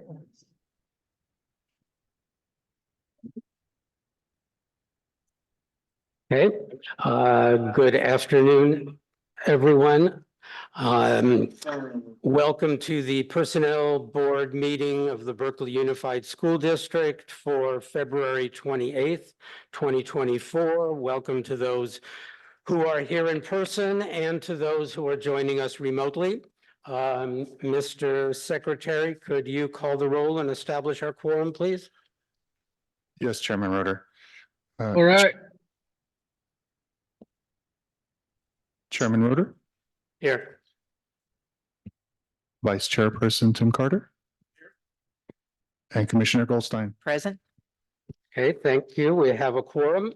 Okay, good afternoon, everyone. Welcome to the Personnel Board meeting of the Berkeley Unified School District for February 28th, 2024. Welcome to those who are here in person and to those who are joining us remotely. Mr. Secretary, could you call the roll and establish our quorum, please? Yes, Chairman Roeder. All right. Chairman Roeder, Here. Vice Chairperson Tim Carter, and Commissioner Goldstein. Present. Okay, thank you. We have a quorum.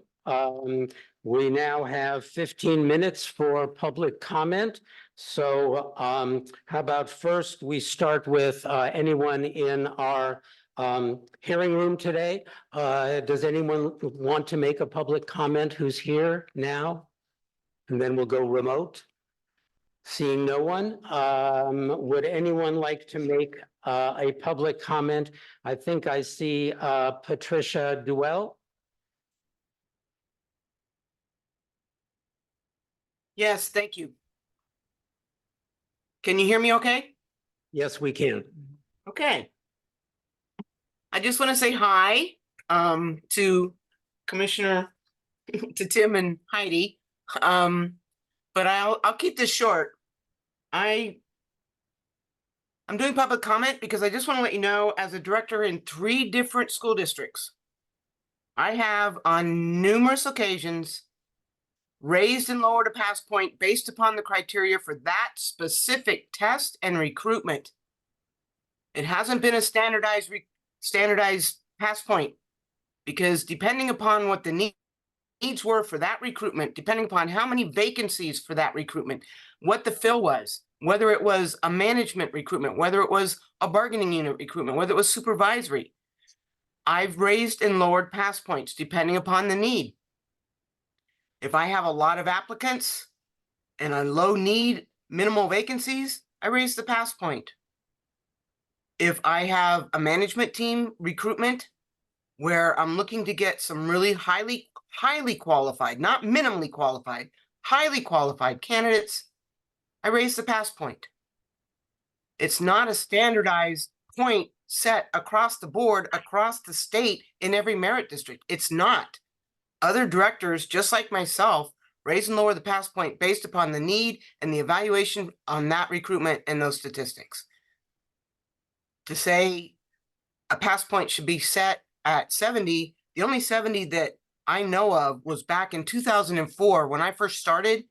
We now have 15 minutes for public comment. So how about first we start with anyone in our hearing room today? Does anyone want to make a public comment who's here now? And then we'll go remote. Seeing no one, would anyone like to make a public comment? I think I see Patricia Duell. Yes, thank you. Can you hear me okay? Yes, we can. Okay. I just want to say hi to Commissioner, to Tim and Heidi. But I'll keep this short. I'm doing public comment because I just want to let you know, as a director in 3 different school districts, I have on numerous occasions raised and lowered a pass point based upon the criteria for that specific test and recruitment. It hasn't been a standardized pass point, because depending upon what the needs were for that recruitment, depending upon how many vacancies for that recruitment, what the fill was, whether it was a management recruitment, whether it was a bargaining unit recruitment, whether it was supervisory, I've raised and lowered pass points depending upon the need. If I have a lot of applicants and a low need, minimal vacancies, I raise the pass point. If I have a management team recruitment where I'm looking to get some really highly qualified, not minimally qualified, highly qualified candidates, I raise the pass point. It's not a standardized point set across the board, across the state, in every merit district. It's not. Other directors, just like myself, raise and lower the pass point based upon the need and the evaluation on that recruitment and those statistics. To say a pass point should be set at 70, the only 70 that I know of was back in 2004 when I first started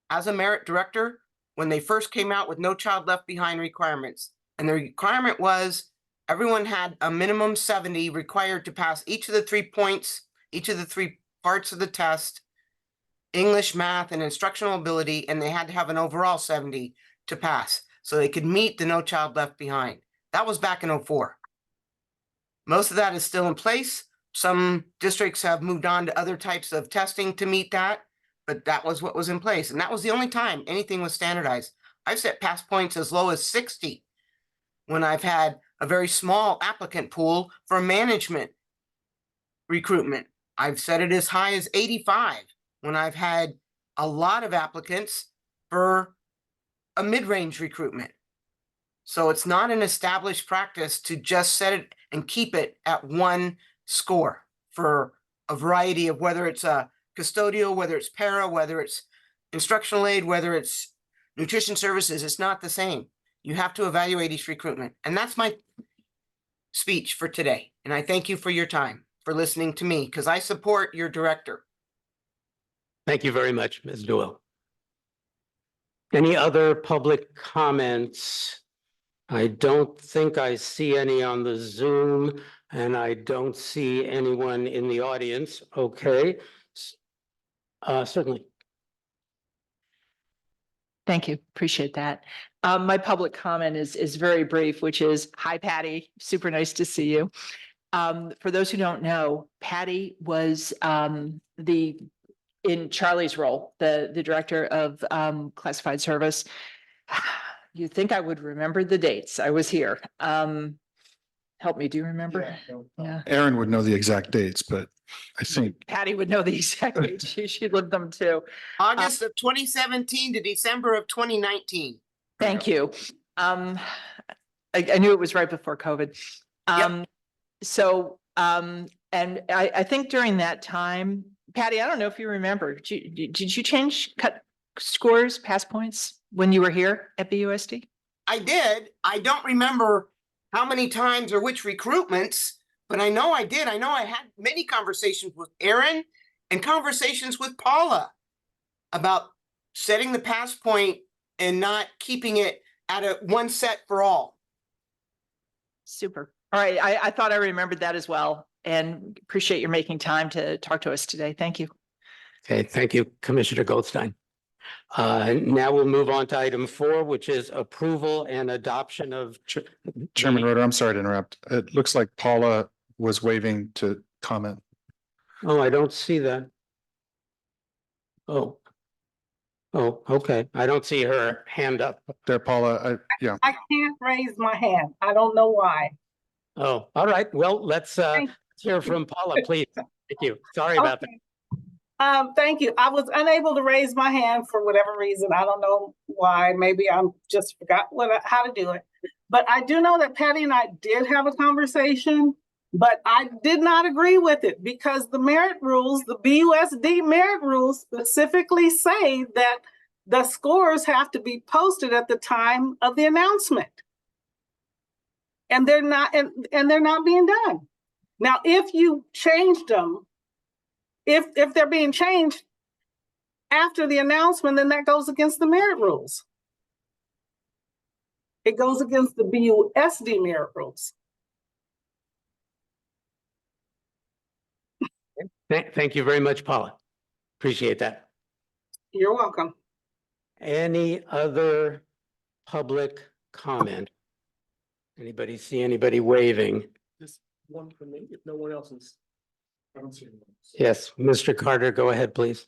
as a merit director, when they first came out with No Child Left Behind requirements. And the requirement was everyone had a minimum 70 required to pass each of the 3 points, each of the 3 parts of the test, English, math, and instructional ability, and they had to have an overall 70 to pass so they could meet the No Child Left Behind. That was back in 2004. Most of that is still in place. Some districts have moved on to other types of testing to meet that, but that was what was in place. And that was the only time anything was standardized. I've set pass points as low as 60 when I've had a very small applicant pool for management recruitment. I've set it as high as 85 when I've had a lot of applicants for a mid-range recruitment. So it's not an established practice to just set it and keep it at 1 score for a variety of, whether it's a custodial, whether it's para, whether it's instructional aid, whether it's nutrition services. It's not the same. You have to evaluate each recruitment. And that's my speech for today. And I thank you for your time, for listening to me, because I support your director. Thank you very much, Ms. Duell. Any other public comments? I don't think I see any on the Zoom, and I don't see anyone in the audience. Okay. Certainly. Thank you. Appreciate that. My public comment is very brief, which is, hi, Patty. Super nice to see you. For those who don't know, Patty was in Charlie's role, the director of classified service. You'd think I would remember the dates. I was here. Help me, do you remember? Yeah. Aaron would know the exact dates, but I think Patty would know the exact date. She lived them too. August of 2017 to December of 2019. Thank you. I knew it was right before COVID. And I think during that time, Patty, I don't know if you remember, did you change cut scores, pass points when you were here at BUSD? I did. I don't remember how many times or which recruitments, but I know I did. I know I had many conversations with Aaron and conversations with Paula about setting the pass point and not keeping it at a one set for all. Super. All right. I thought I remembered that as well, and appreciate your making time to talk to us today. Thank you. Okay, thank you, Commissioner Goldstein. Now we'll move on to item 4, which is approval and adoption of. Chairman Roder, I'm sorry to interrupt. It looks like Paula was waving to comment. Oh, I don't see that. Oh. Oh, okay. I don't see her hand up. There, Paula, yeah. I can't raise my hand. I don't know why. Oh, all right. Well, let's Thank hear from Paula, please. Thank you. Sorry about that. Okay. Thank you. I was unable to raise my hand for whatever reason. I don't know why. Maybe I'm just forgot how to do it. But I do know that Patty and I did have a conversation, but I did not agree with it because the merit rules, the BUSD merit rules specifically say that the scores have to be posted at the time of the announcement. And they're not, and they're not being done. Now, if you changed them, if they're being changed after the announcement, then that goes against the merit rules. It goes against the BUSD merit rules. Thank you very much, Paula. Appreciate that. You're welcome. Any other public comment? Anybody see anybody waving? Just one for me, if no one else is. I don't see anyone. Yes, Mr. Carter, go ahead, please.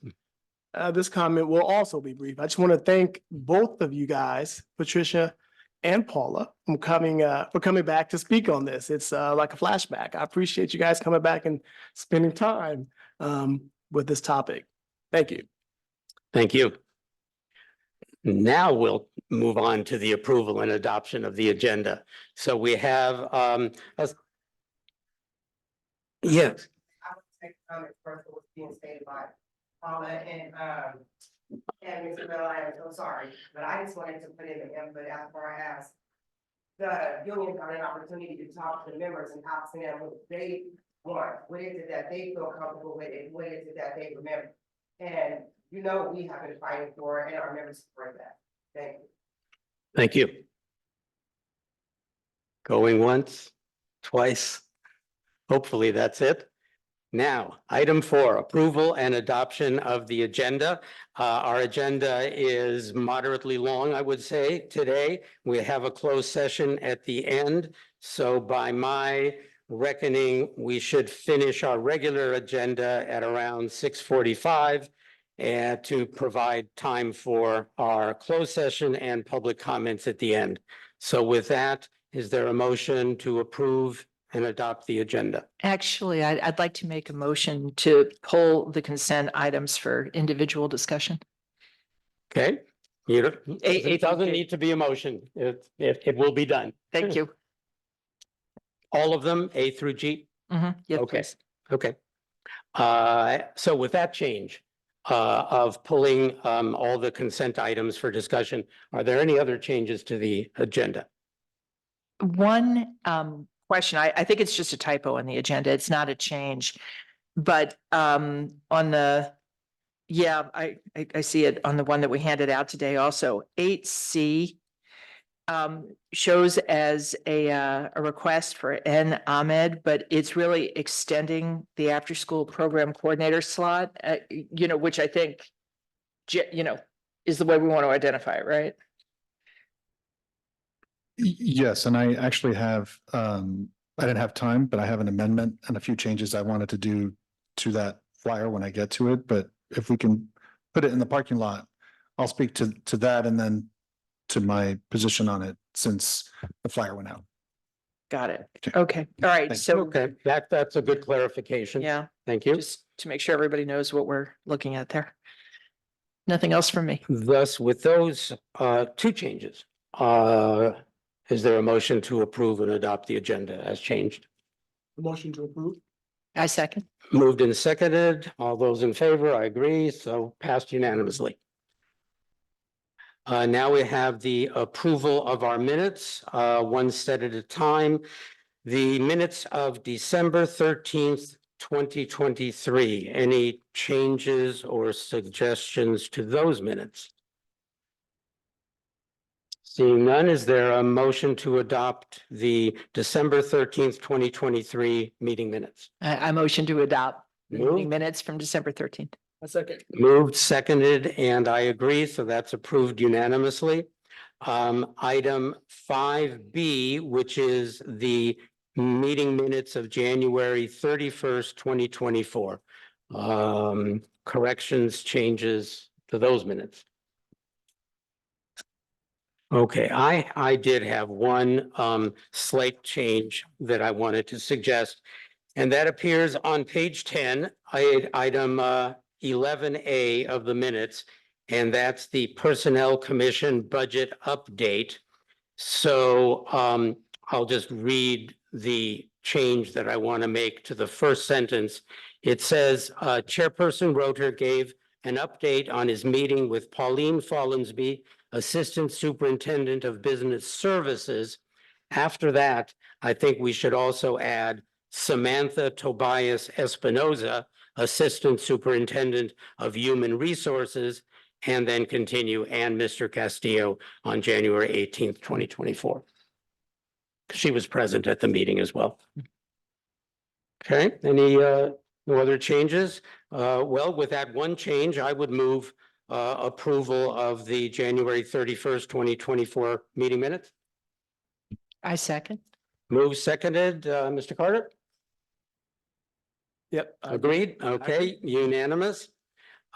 This comment will also be brief. I just want to thank both of you guys, Patricia and Paula, for coming back to speak on this. It's like a flashback. I appreciate you guys coming back and spending time with this topic. Thank you. Thank you. Now we'll move on to the approval and adoption of the agenda. So we have yes. I would take comments first of what's being stated by Paula and Mr. Bell. I am so sorry, but I just wanted to put in the input after I asked. The union got an opportunity to talk to the members and ask them what they want. What is it that they feel comfortable with and what is it that they remember? And you know, we have been fighting for and our members support that. Thank you. Thank you. Going once, twice. Hopefully that's it. Now, item 4, approval and adoption of the agenda. Our agenda is moderately long, I would say, today. We have a closed session at the end. So by my reckoning, we should finish our regular agenda at around 6:45 and to provide time for our closed session and public comments at the end. So with that, is there a motion to approve and adopt the agenda? Actually, I'd like to make a motion to pull the consent items for individual discussion. Okay, you don't, A it through doesn't G. need to be a motion. It will be done. Thank you. All of them, A through G? Yes, Okay. please. Okay. So with that change of pulling all the consent items for discussion, are there any other changes to the agenda? One question, I think it's just a typo in the agenda. It's not a change. But on the, yeah, I see it on the one that we handed out today also. 8C shows as a request for N. Ahmed, but it's really extending the after-school program coordinator slot, which I think, is the way we want to identify it, right? Yes, and I actually have, I didn't have time, but I have an amendment and a few changes I wanted to do to that flyer when I get to it, but if we can put it in the parking lot, I'll speak to that and then to my position on it since the flyer went out. Got it. Okay. Okay, all right, Thank so, Okay, that's a good clarification. yeah, Thank you. just to make sure everybody knows what we're looking at there. Nothing else from me. Thus, with those two changes, is there a motion to approve and adopt the agenda as changed? Motion to approve. I second. Moved and seconded. All those in favor, I agree, so passed unanimously. Now we have the approval of our minutes, one set at a time. The minutes of December 13th, 2023. Any changes or suggestions to those minutes? Seeing none, is there a motion to adopt the December 13th, 2023 meeting minutes? I motion to adopt the meeting Moved. minutes from December 13th. A second. Moved, seconded, and I agree, so that's approved unanimously. Item 5B, which is the meeting minutes of January 31st, 2024. Corrections, changes to those minutes. Okay, I did have one slight change that I wanted to suggest. And that appears on page 10, item 11A of the minutes. And that's the Personnel Commission budget update. So I'll just read the change that I want to make to the first sentence. It says, Chairperson Roter gave an update on his meeting with Pauline Follansby, Assistant Superintendent of Business Services. After that, I think we should also add Samantha Tobias Espinoza, Assistant Superintendent of Human Resources, and then continue, and Mr. Castillo on January 18th, 2024. She was present at the meeting as well. Okay, any no other changes? Well, with that one change, I would move approval of the January 31st, 2024 meeting minutes. I second. Move seconded, Mr. Carter? Yep. Agreed? Okay, unanimous.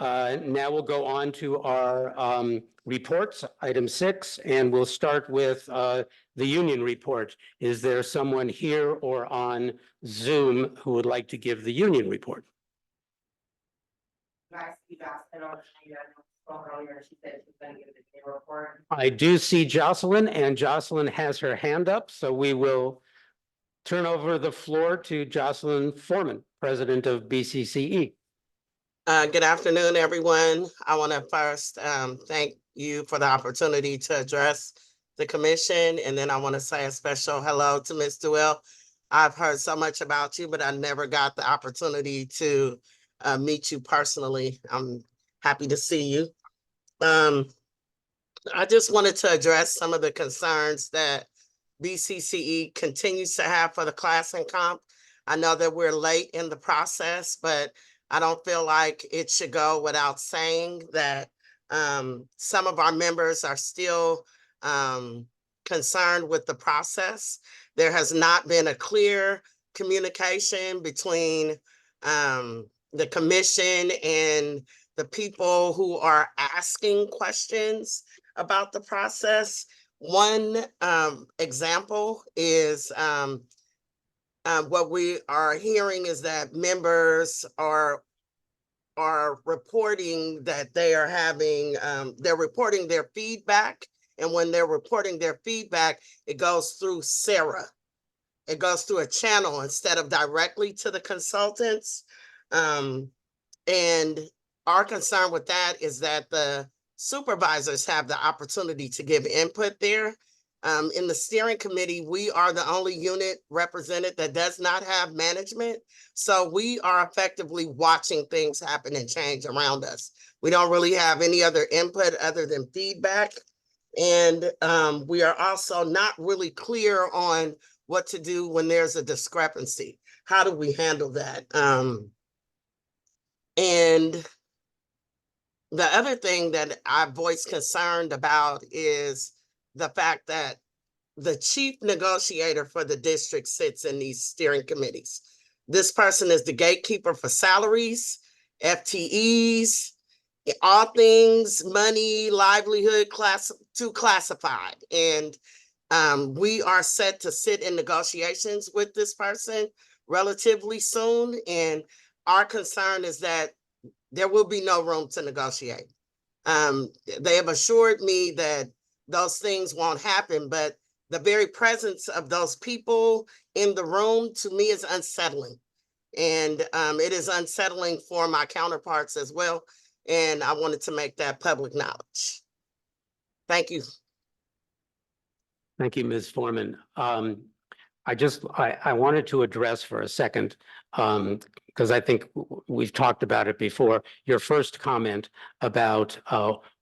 Now we'll go on to our reports, item 6, and we'll start with the union report. Is there someone here or on Zoom who would like to give the union report? Nice, you guys, and I'll show you that spoke earlier, she said she's gonna give the day report. I do see Jocelyn, and Jocelyn has her hand up, so we will turn over the floor to Jocelyn Foreman, President of BCCE. Good afternoon, everyone. I want to first thank you for the opportunity to address the commission, and then I want to say a special hello to Ms. Duell. I've heard so much about you, but I never got the opportunity to meet you personally. I'm happy to see you. I just wanted to address some of the concerns that BCCE continues to have for the class and comp. I know that we're late in the process, but I don't feel like it should go without saying that some of our members are still concerned with the process. There has not been a clear communication between the commission and the people who are asking questions about the process. One example is what we are hearing is that members are reporting that they are having, they're reporting their feedback. And when they're reporting their feedback, it goes through Sarah. It goes through a channel instead of directly to the consultants. And our concern with that is that the supervisors have the opportunity to give input there. In the steering committee, we are the only unit represented that does not have management. So we are effectively watching things happen and change around us. We don't really have any other input other than feedback. And we are also not really clear on what to do when there's a discrepancy. How do we handle that? And the other thing that I voiced concerned about is the fact that the chief negotiator for the district sits in these steering committees. This person is the gatekeeper for salaries, FTEs, all things money, livelihood, class to classified. And We are set to sit in negotiations with this person relatively soon, and our concern is that there will be no room to negotiate. They have assured me that those things won't happen, but the very presence of those people in the room to me is unsettling. And it is unsettling for my counterparts as well. And I wanted to make that public knowledge. Thank you. Thank you, Ms. Foreman. I wanted to address for a second, because I think we've talked about it before, your first comment about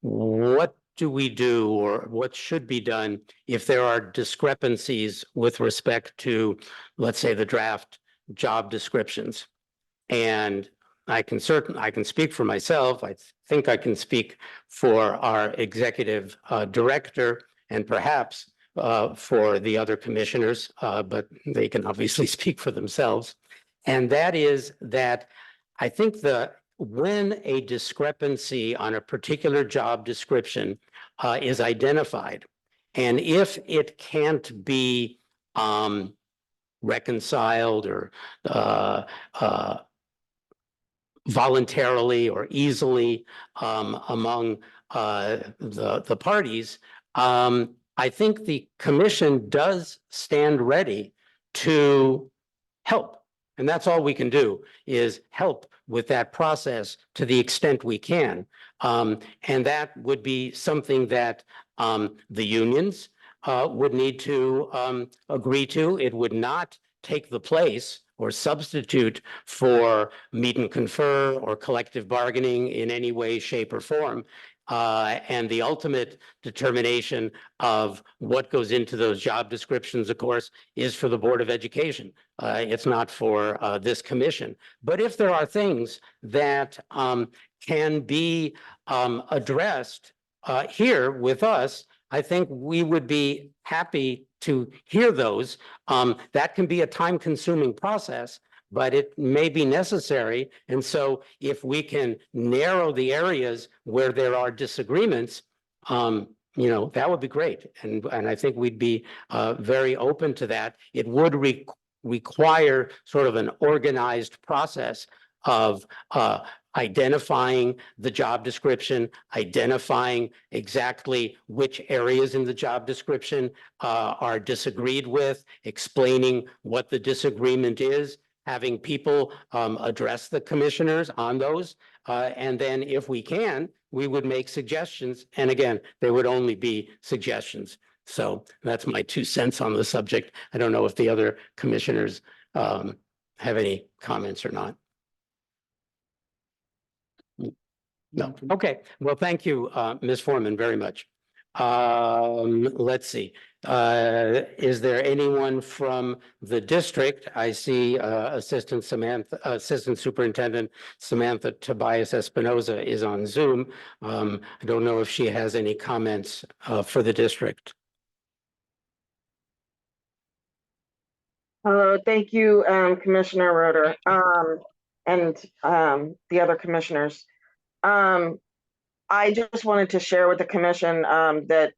what do we do or what should be done if there are discrepancies with respect to, let's say, the draft job descriptions. And I can speak for myself. I think I can speak for our executive director and perhaps for the other commissioners, but they can obviously speak for themselves. And that is that I think when a discrepancy on a particular job description is identified, and if it can't be reconciled or voluntarily or easily among the parties, I think the commission does stand ready to help. And that's all we can do is help with that process to the extent we can. And that would be something that the unions would need to agree to. It would not take the place or substitute for meet and confer or collective bargaining in any way, shape, or form. And the ultimate determination of what goes into those job descriptions, of course, is for the Board of Education. It's not for this commission. But if there are things that can be addressed here with us, I think we would be happy to hear those. That can be a time-consuming process, but it may be necessary. And so if we can narrow the areas where there are disagreements, that would be great. And I think we'd be very open to that. It would require sort of an organized process of identifying the job description, identifying exactly which areas in the job description are disagreed with, explaining what the disagreement is, having people address the commissioners on those. And then if we can, we would make suggestions. And again, they would only be suggestions. So that's my 2 cents on the subject. I don't know if the other commissioners have any comments or not. No. Okay. Well, thank you, Ms. Foreman, very much. Let's see. Is there anyone from the district? I see Assistant Superintendent Samantha Tobias Espinoza is on Zoom. I don't know if she has any comments for the district. Thank you, Commissioner Roeder, and the other commissioners. I just wanted to share with the commission that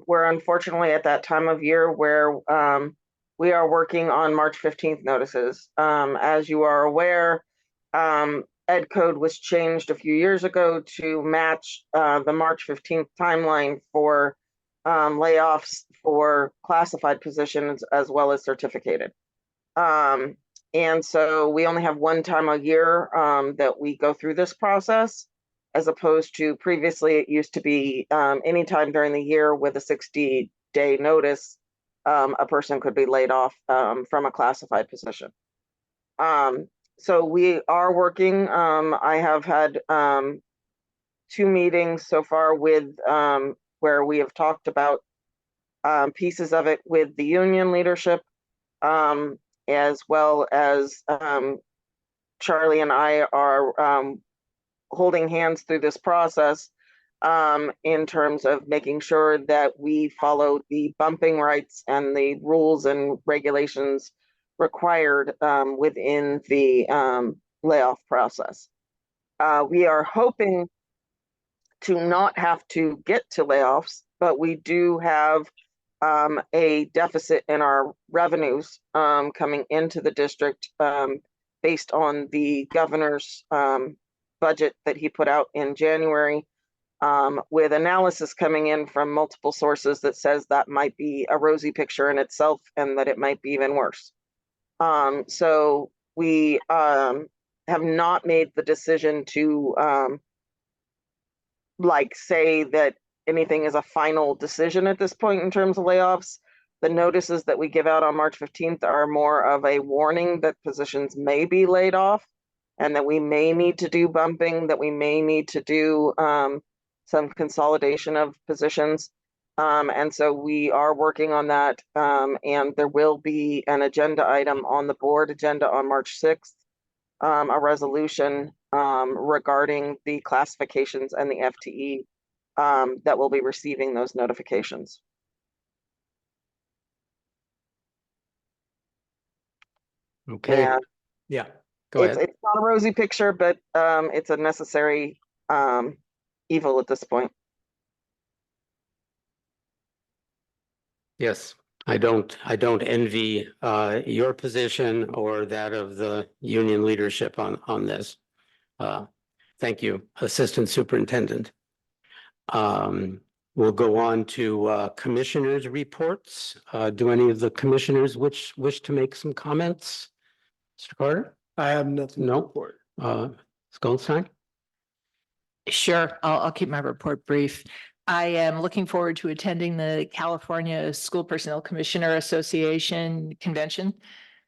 we're unfortunately at that time of year where we are working on March 15th notices. As you are aware, Ed Code was changed a few years ago to match the March 15th timeline for layoffs for classified positions as well as certificated. And so we only have one time a year that we go through this process, as opposed to previously it used to be anytime during the year with a 60-day notice, a person could be laid off from a classified position. So we are working. I have had 2 meetings so far with where we have talked about pieces of it with the union leadership, as well as Charlie and I are holding hands through this process in terms of making sure that we follow the bumping rights and the rules and regulations required within the layoff process. We are hoping to not have to get to layoffs, but we do have a deficit in our revenues coming into the district based on the governor's budget that he put out in January, with analysis coming in from multiple sources that says that might be a rosy picture in itself and that it might be even worse. So we have not made the decision to say that anything is a final decision at this point in terms of layoffs. The notices that we give out on March 15th are more of a warning that positions may be laid off and that we may need to do bumping, that we may need to do some consolidation of positions. And so we are working on that. And there will be an agenda item on the board agenda on March 6th, a resolution regarding the classifications and the FTE that will be receiving those notifications. Okay, And yeah, go ahead. it's not a rosy picture, but it's a necessary evil at this point. Yes, I don't envy your position or that of the union leadership on this. Thank you, Assistant Superintendent. We'll go on to commissioners' reports. Do any of the commissioners wish to make some comments? Mr. Carter? I have nothing to No. report. Ms. Goldstein? Sure, I'll keep my report brief. I am looking forward to attending the California School Personnel Commissioner Association Convention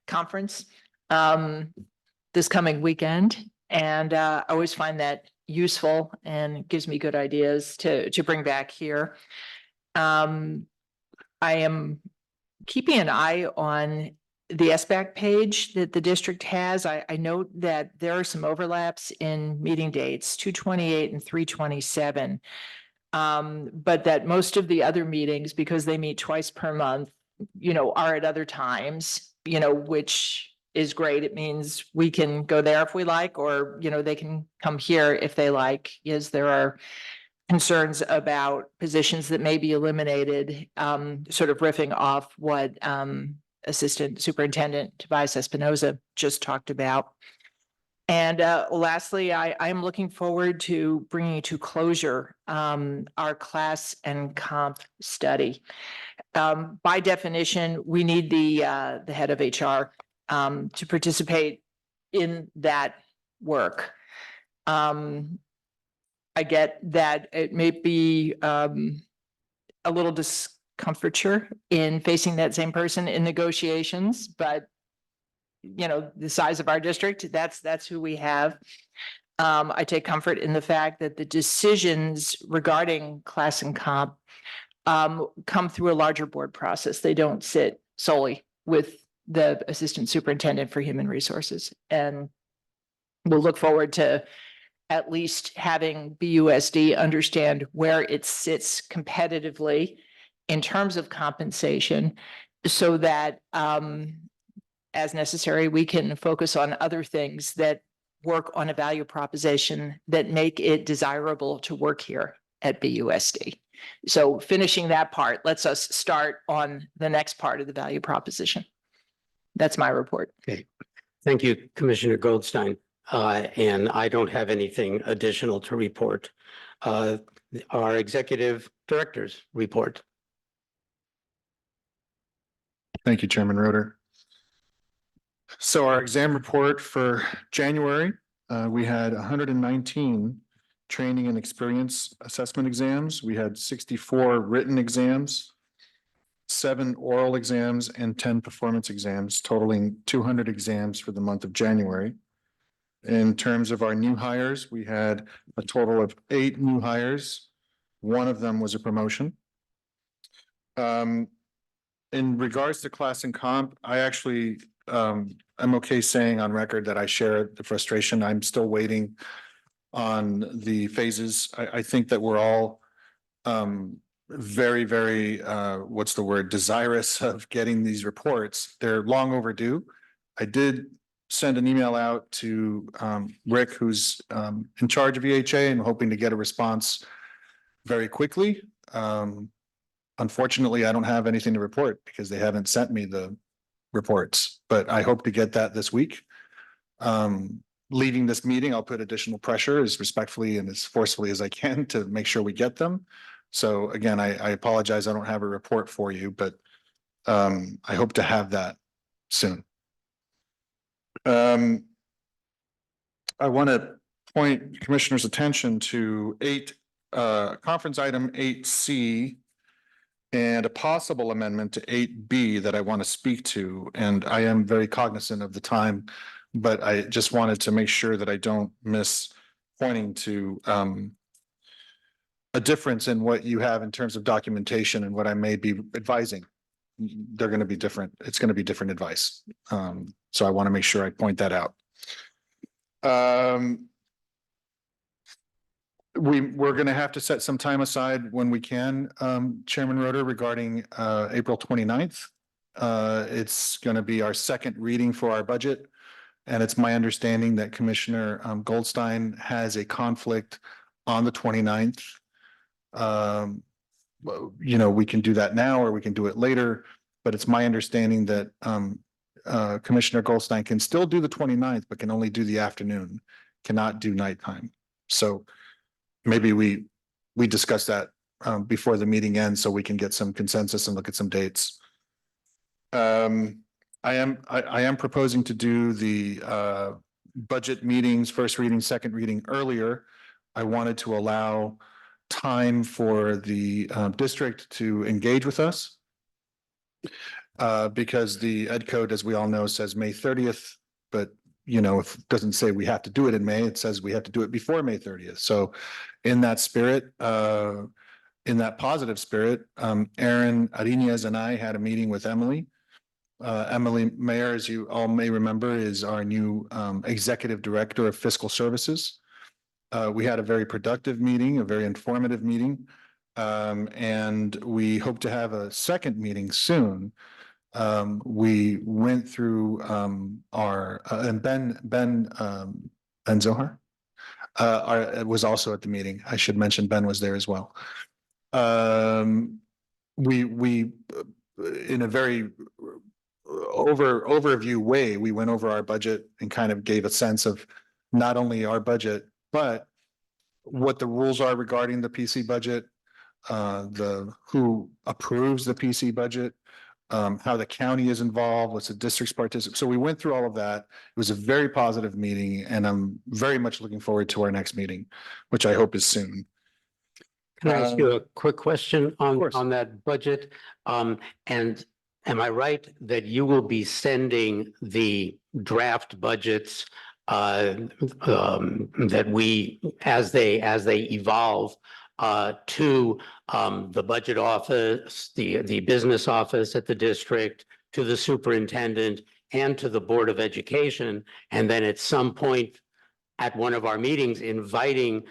Conference this coming weekend. And I always find that useful and gives me good ideas to bring back here. I am keeping an eye on the SBAC page that the district has. I note that there are some overlaps in meeting dates, 2/28 and 3/27. But that most of the other meetings, because they meet twice per month, are at other times, which is great. It means we can go there if we like, or, they can come here if they like, as there are concerns about positions that may be eliminated, sort of riffing off what Assistant Superintendent Tobias Espinoza just talked about. And lastly, I am looking forward to bringing to closure our class and comp study. By definition, we need the head of HR to participate in that work. I get that it may be a little discomfiture in facing that same person in negotiations, but the size of our district, that's who we have. I take comfort in the fact that the decisions regarding class and comp come through a larger board process. They don't sit solely with the Assistant Superintendent for Human Resources. And we'll look forward to at least having BUSD understand where it sits competitively in terms of compensation, so that as necessary, we can focus on other things that work on a value proposition that make it desirable to work here at BUSD. So finishing that part lets us start on the next part of the value proposition. That's my report. Okay, thank you, Commissioner Goldstein. And I don't have anything additional to report. Our executive director's report. Thank you, Chairman Roeder. So our exam report for January, we had 119 training and experience assessment exams. We had 64 written exams, 7 oral exams, and 10 performance exams, totaling 200 exams for the month of January. In terms of our new hires, we had a total of 8 new hires. 1 of them was a promotion. In regards to class and comp, I actually I'm okay saying on record that I share the frustration. I'm still waiting on the phases. I think that we're all very, very what's the word, desirous of getting these reports. They're long overdue. I did send an email out to Rick, who's in charge of EHA, and hoping to get a response very quickly. unfortunately, I don't have anything to report because they haven't sent me the reports, but I hope to get that this week. Leaving this meeting, I'll put additional pressure as respectfully and as forcefully as I can to make sure we get them. So again, I apologize. I don't have a report for you, but I hope to have that soon. I want to point commissioners' attention to conference item 8C and a possible amendment to 8B that I want to speak to. And I am very cognizant of the time, but I just wanted to make sure that I don't miss pointing to a difference in what you have in terms of documentation and what I may be advising. They're going to be different. It's going to be different advice. So I want to make sure I point that out. We're going to have to set some time aside when we can, Chairman Roeder, regarding April 29th. It's going to be our second reading for our budget. And it's my understanding that Commissioner Goldstein has a conflict on the 29th. We can do that now or we can do it later, but it's my understanding that Commissioner Goldstein can still do the 29th, but can only do the afternoon, cannot do nighttime. So maybe we discuss that before the meeting ends so we can get some consensus and look at some dates. I am proposing to do the budget meetings, first reading, second reading earlier. I wanted to allow time for the district to engage with us. Because the Ed Code, as we all know, says May 30th, but it doesn't say we have to do it in May, it says we have to do it before May 30th. So in that spirit, in that positive spirit, Aaron Arinez and I had a meeting with Emily. Emily Mayer, as you all may remember, is our new Executive Director of Fiscal Services. We had a very productive meeting, a very informative meeting, and we hope to have a second meeting soon. We went through our and Ben Zohar was also at the meeting. I should mention Ben was there as well. We in a very overview way, we went over our budget and kind of gave a sense of not only our budget, but what the rules are regarding the PC budget, who approves the PC budget, how the county is involved, what's the district's participation. So we went through all of that. It was a very positive meeting, and I'm very much looking forward to our next meeting, which I hope is soon. Can I ask you a quick question course. on that budget? And am I right that you will be sending the draft budgets that we, as they evolve, to the budget office, the business office at the district, to the superintendent, and to the Board of Education, and then at some point at one of our meetings, inviting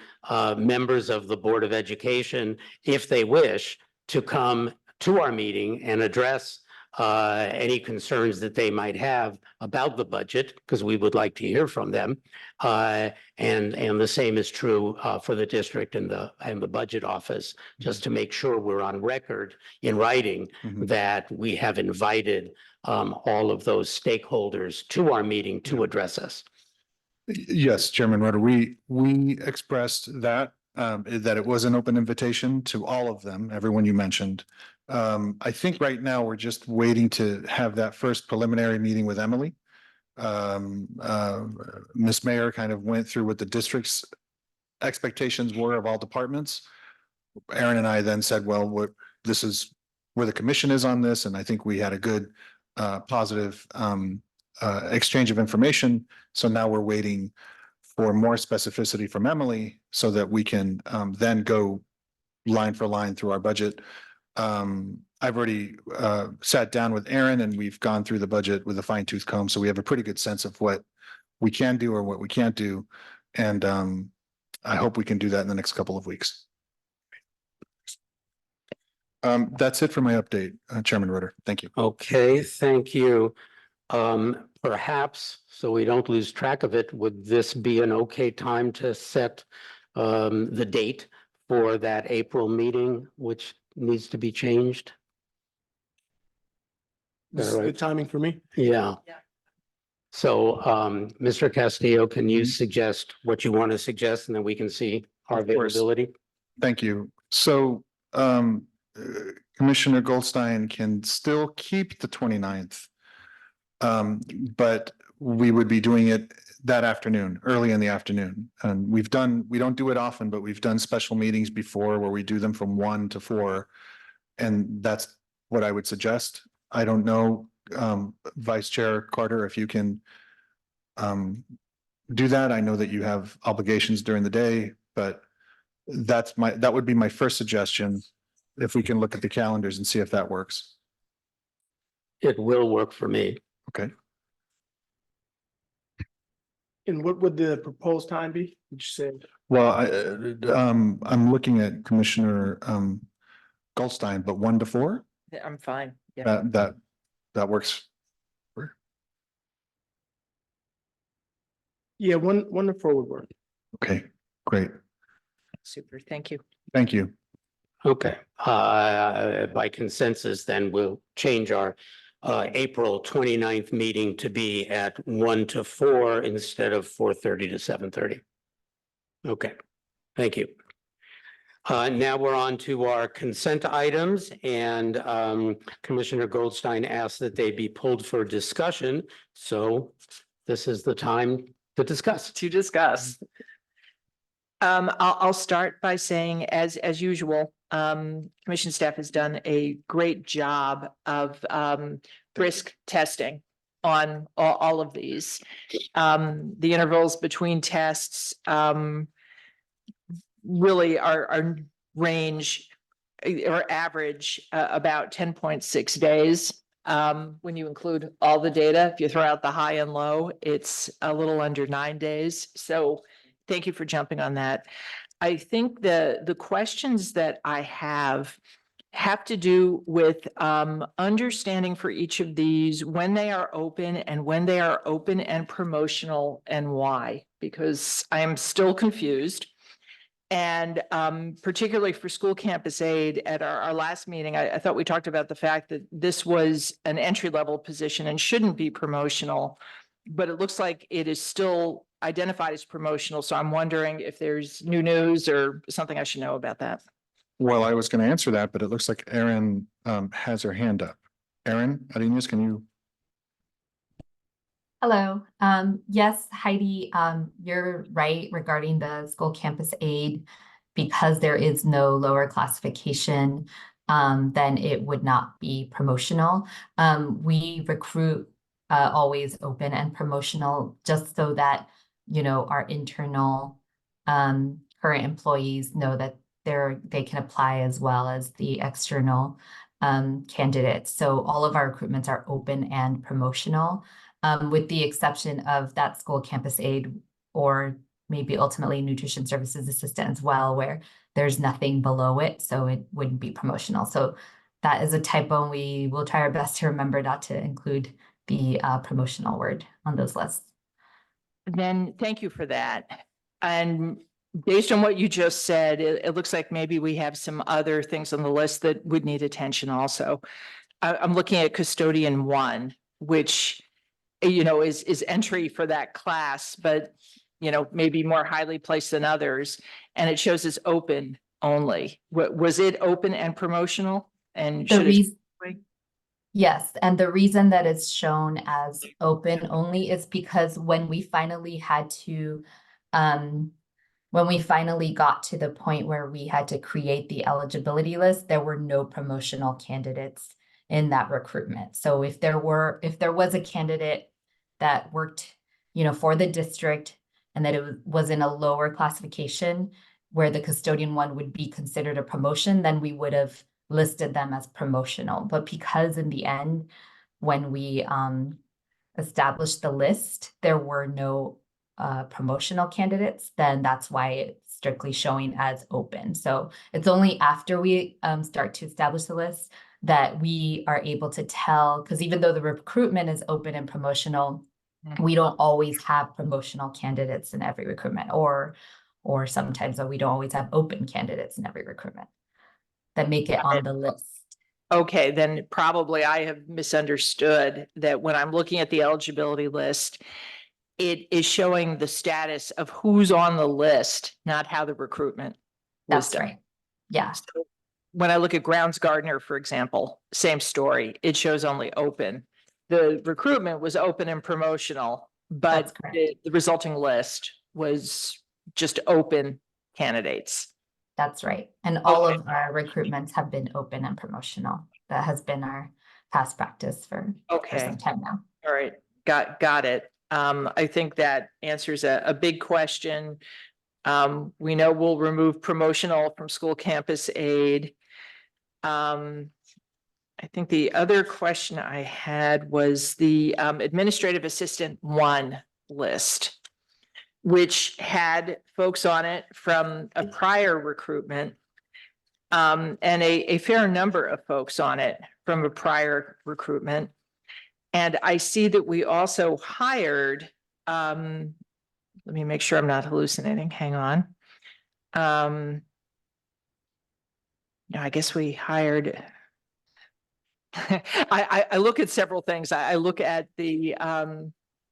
members of the Board of Education, if they wish, to come to our meeting and address any concerns that they might have about the budget, because we would like to hear from them. And the same is true for the district and the budget office, just to make sure we're on record in writing that we have invited all of those stakeholders to our meeting to address us. Yes, Chairman Roeder, we expressed that it was an open invitation to all of them, everyone you mentioned. I think right now we're just waiting to have that first preliminary meeting with Emily. Ms. Mayer kind of went through what the district's expectations were of all departments. Aaron and I then said, well, this is where the commission is on this, and I think we had a good positive exchange of information. So now we're waiting for more specificity from Emily so that we can then go line for line through our budget. I've already sat down with Aaron and we've gone through the budget with a fine tooth comb. So we have a pretty good sense of what we can do or what we can't do. And I hope we can do that in the next couple of weeks. That's it for my update, Chairman Roeder. Thank you. Okay, thank you. Perhaps, so we don't lose track of it, would this be an okay time to set the date for that April meeting, which needs to be changed? This is All right. good timing for me. Yeah. Yeah. So, Mr. Castillo, can you Mhm. suggest what you want to suggest and then we can see our Of course. availability? Thank you. So Commissioner Goldstein can still keep the 29th. But we would be doing it that afternoon, early in the afternoon. And we don't do it often, but we've done special meetings before where we do them from 1 to 4. And that's what I would suggest. I don't know, Vice Chair Carter, if you can do that. I know that you have obligations during the day, but that would be my first suggestion. If we can look at the calendars and see if that works. It will work for me. Okay. And what would the proposed time be? Would you say? Well, I'm looking at Commissioner Goldstein, but 1 to 4, I'm fine. Yeah, that works. Yeah, one to 4 would work. Okay, great. super. Thank you. Thank you. Okay, by consensus, then we'll change our April 29th meeting to be at 1 to 4 instead of 4:30 to 7:30. Okay, thank you. Now we're on to our consent items, and Commissioner Goldstein asked that they be pulled for discussion. So this is the time to discuss. To discuss. I'll start by saying, as usual, commission staff has done a great job of risk testing on all of these. The intervals between tests really are range or average about 10.6 days. When you include all the data, if you throw out the high and low, it's a little under 9 days. So thank you for jumping on that. I think the questions that I have to do with understanding for each of these when they are open and when they are open and promotional and why, because I am still confused. And particularly for school campus aid, at our last meeting, I thought we talked about the fact that this was an entry-level position and shouldn't be promotional, but it looks like it is still identified as promotional. So I'm wondering if there's new news or something I should know about that. Well, I was going to answer that, but it looks like Erin has her hand up. Erin Arenas, can you? Hello. Yes, Heidi, you're right regarding the school campus aid. Because there is no lower classification, then it would not be promotional. We recruit always open and promotional just so that, you know, our internal current employees know that they can apply as well as the external candidates. So all of our recruitments are open and promotional. With the exception of that school campus aid or maybe ultimately nutrition services assistant as well, where there's nothing below it, so it wouldn't be promotional. So that is a typo, and we will try our best to remember not to include the promotional word on those lists. Then thank you for that. And based on what you just said, it looks like maybe we have some other things on the list that would need attention also. I'm looking at custodian 1, which, you know, is entry for that class, but, you know, maybe more highly placed than others. And it shows as open only. Was it open and promotional? And should it? Yes, and the reason that it's shown as open only is because when we finally got to the point where we had to create the eligibility list, there were no promotional candidates in that recruitment. So if there was a candidate that worked, you know, for the district and that it was in a lower classification where the custodian 1 would be considered a promotion, then we would have listed them as promotional. But because in the end, when we established the list, there were no promotional candidates, then that's why it's strictly showing as open. So it's only after we start to establish the list that we are able to tell, because even though the recruitment is open and promotional, we don't always have promotional candidates in every recruitment, or sometimes we don't always have open candidates in every recruitment. that make it on the list. Okay, then probably I have misunderstood that when I'm looking at the eligibility list, it is showing the status of who's on the list, not how the recruitment was That's done. right. Yeah, So when I look at grounds gardener, for example, same story. It shows only open. The recruitment was open and promotional, but That's correct. the resulting list was just open candidates. that's right. And all Okay. of our recruitments have been open and promotional. That has been our past practice for Okay. some time now. All right, got it. I think that answers a big question. We know we'll remove promotional from school campus aid. I think the other question I had was the administrative assistant 1 list, which had folks on it from a prior recruitment. And a fair number of folks on it from a prior recruitment. And I see that we also hired, let me make sure I'm not hallucinating, hang on. No, I guess we hired. I look at several things. I look at the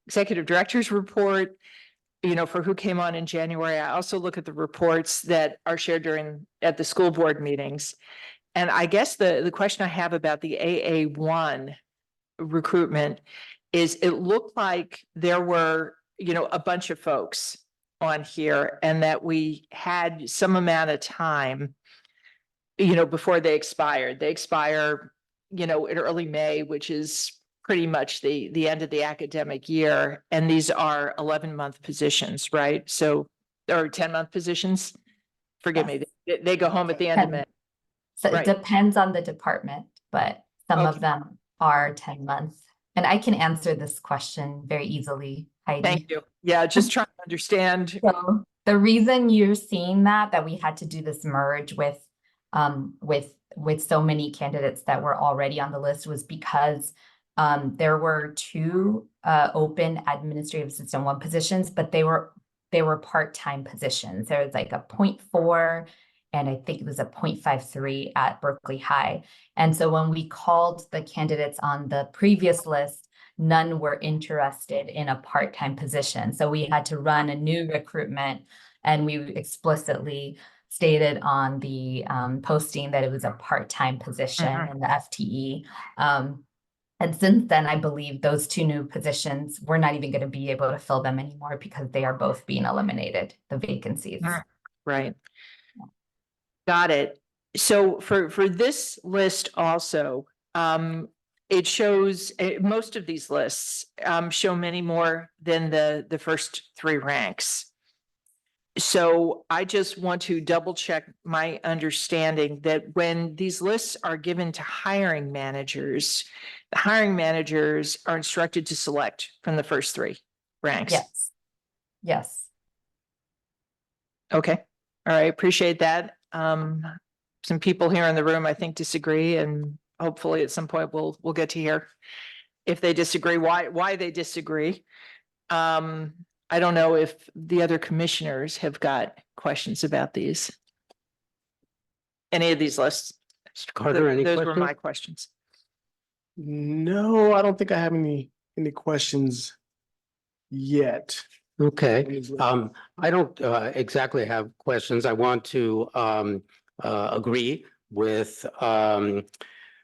executive director's report, for who came on in January. I also look at the reports that are shared at the school board meetings. And I guess the question I have about the AA1 recruitment is it looked like there were, a bunch of folks on here and that we had some amount of time, before they expired. They expire, in early May, which is pretty much the end of the academic year. And these are 11-month positions, right? So, or 10-month positions. Forgive me, they go home at the end of May. So Right. it depends on the department, but some of Okay. them are 10 months. And I can answer this question very easily, Heidi. Thank you. Yeah, just trying to understand. So the reason you're seeing that we had to do this merge with so many candidates that were already on the list was because there were 2 open administrative assistant 1 positions, but they were part-time positions. There was like a 0.4 and I think it was a 0.53 at Berkeley High. And so when we called the candidates on the previous list, none were interested in a part-time position. So we had to run a new recruitment, and we explicitly stated on the posting that it was a part-time position in the FTE. And since then, I believe those 2 new positions, we're not even going to be able to fill them anymore because they are both being eliminated, the vacancies. Right. Got it. So for this list also, it shows, most of these lists show many more than the first 3 ranks. So I just want to double check my understanding that when these lists are given to hiring managers, the hiring managers are instructed to select from the first 3 ranks. Yes. Yes. Okay. All right. Appreciate that. Some people here in the room, I think, disagree, and hopefully at some point we'll get to hear if they disagree, why they disagree. I don't know if the other commissioners have got questions about these. Any of these lists? Mr. Carter, any Those were questions? my questions. No, I don't think I have any questions yet. Okay, I don't exactly have questions. I want to agree with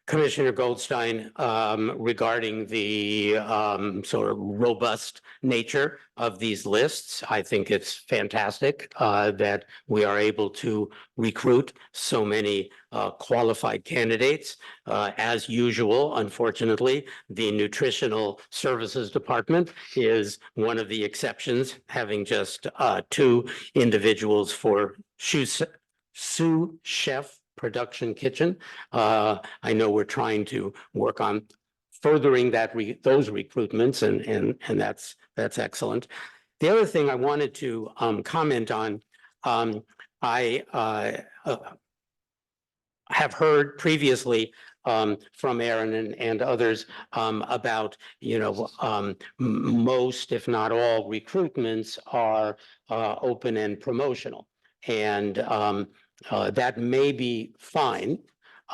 Commissioner Goldstein regarding the sort of robust nature of these lists. I think it's fantastic that we are able to recruit so many qualified candidates. As usual, unfortunately, the Nutritional Services Department is one of the exceptions, having just 2 individuals for sous chef production kitchen. I know we're trying to work on furthering those recruitments, and that's excellent. The other thing I wanted to comment on, I have heard previously from Aaron and others about, most, if not all, recruitments are open and promotional. And That may be fine.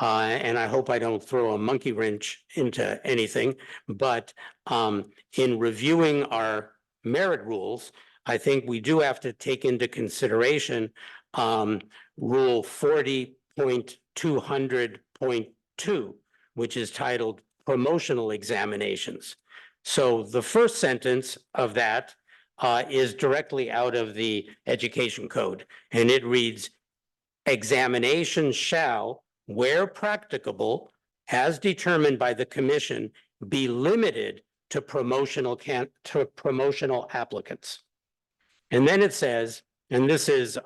And I hope I don't throw a monkey wrench into anything, but in reviewing our merit rules, I think we do have to take into consideration Rule 40.200.2, which is titled Promotional Examinations. So the first sentence of that is directly out of the Education Code, and it reads, "Examination shall, where practicable, as determined by the commission, be limited to promotional applicants." And then it says, and this is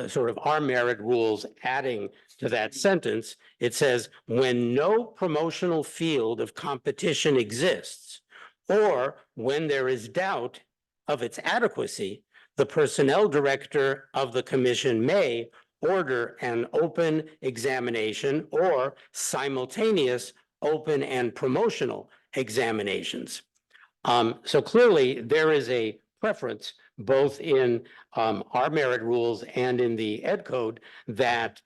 sort of our merit rules adding to that sentence, it says, "When no promotional field of competition exists, or when there is doubt of its adequacy, the personnel director of the commission may order an open examination or simultaneous open and promotional examinations." So clearly there is a preference both in our merit rules and in the Ed Code that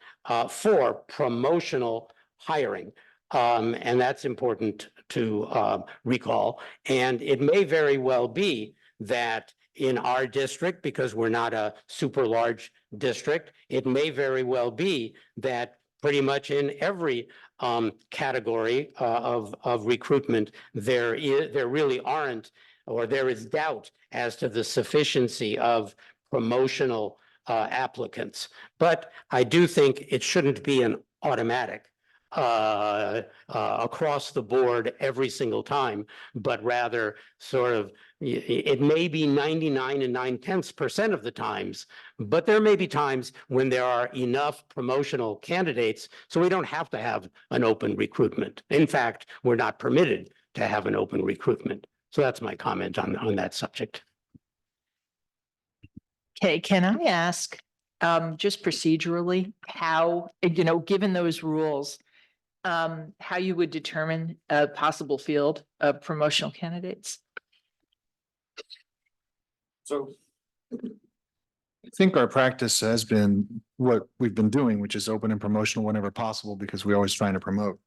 for promotional hiring. And that's important to recall. And it may very well be that in our district, because we're not a super large district, it may very well be that pretty much in every category of recruitment, there really aren't, or there is doubt as to the sufficiency of promotional applicants. But I do think it shouldn't be an automatic across the board every single time, but rather sort of, it may be 99 9/10% of the times, but there may be times when there are enough promotional candidates, so we don't have to have an open recruitment. In fact, we're not permitted to have an open recruitment. So that's my comment on that subject. Okay, can I ask, just procedurally, how, given those rules, how you would determine a possible field of promotional candidates? So I think our practice has been what we've been doing, which is open and promotional whenever possible, because we're always trying to promote.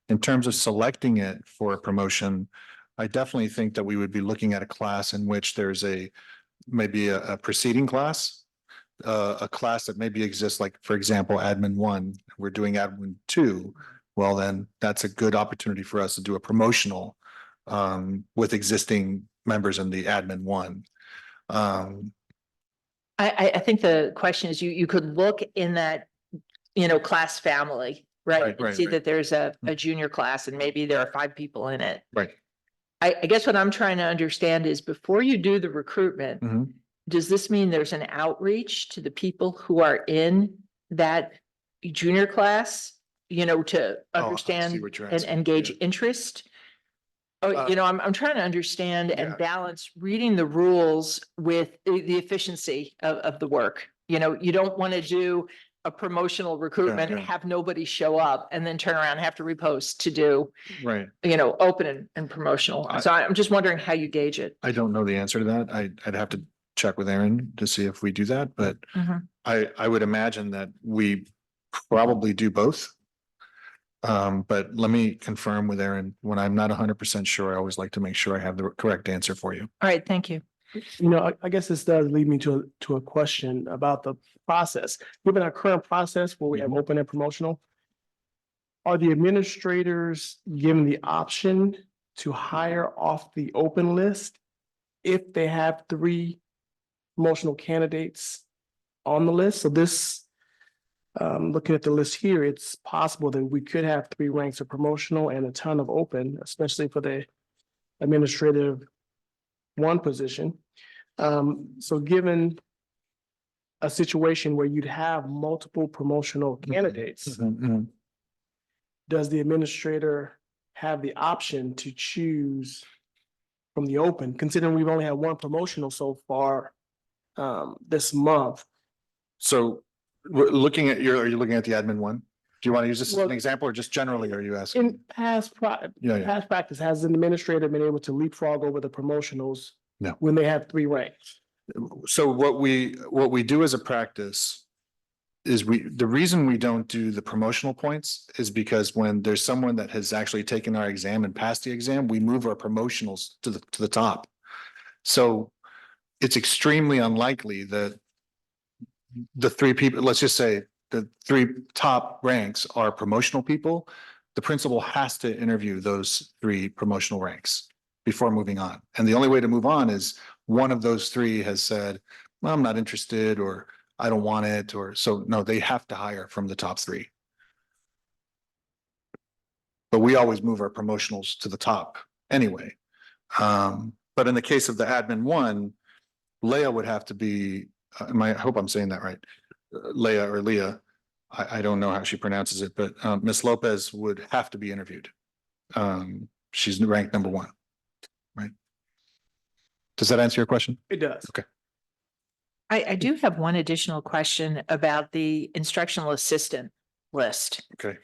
In terms of selecting it for a promotion, I definitely think that we would be looking at a class in which there's maybe a preceding class, a class that maybe exists, like, for example, Admin 1, we're doing Admin 2. Well, then that's a good opportunity for us to do a promotional with existing members in the Admin 1. I think the question is, you could look in that, class family, right? Right, And right, see right. that there's a junior class and maybe there are 5 people in it. Right. I guess what I'm trying to understand is, before you do the recruitment, Mhm. does this mean there's an outreach to the people who are in that junior class, to Oh, I see understand what you're and asking, engage yeah. interest? Oh, I'm trying to understand Yeah. and balance reading the rules with the efficiency of the work. You don't want to do a promotional recruitment and yeah. have nobody show up and then turn around and have to repost to do, Right. open and promotional. So I'm just wondering how you gauge it. I don't know the answer to that. I'd have to check with Aaron to see if we do that, but Mhm. I would imagine that we probably do both. But let me confirm with Aaron. When I'm not 100% sure, I always like to make sure I have the correct answer for you. All right, thank you. I guess this does lead me to a question about the process. Given our current process where we have open and promotional, are the administrators given the option to hire off the open list if they have 3 promotional candidates on the list? So this, looking at the list here, it's possible that we could have 3 ranks of promotional and a ton of open, especially for the administrative 1 position. So given a situation where you'd have multiple promotional candidates, Mhm. does the administrator have the option to choose from the open, considering we've only had 1 promotional so far this month? So we're looking at are you looking at the Admin 1? Do you want to use this as an Well, example, or just generally are you asking? In past Yeah. past practice, has an administrator been able to leapfrog over the promotionals? No. When they have 3 ranks? So what we do as a practice is the reason we don't do the promotional points is because when there's someone that has actually taken our exam and passed the exam, we move our promotionals to the top. So it's extremely unlikely that the three people, let's just say the three top ranks are promotional people. The principal has to interview those three promotional ranks before moving on. And the only way to move on is one of those three has said, well, I'm not interested, or I don't want it, or so, no, they have to hire from the top three. But we always move our promotionals to the top anyway. But in the case of the admin one, Leah would have to be, I hope I'm saying that right. Leah or Leah, I don't know how she pronounces it, but Ms. Lopez would have to be interviewed. She's ranked number 1, right? Does that answer your question? It does. Okay. I do have one additional question about the instructional assistant list. Okay.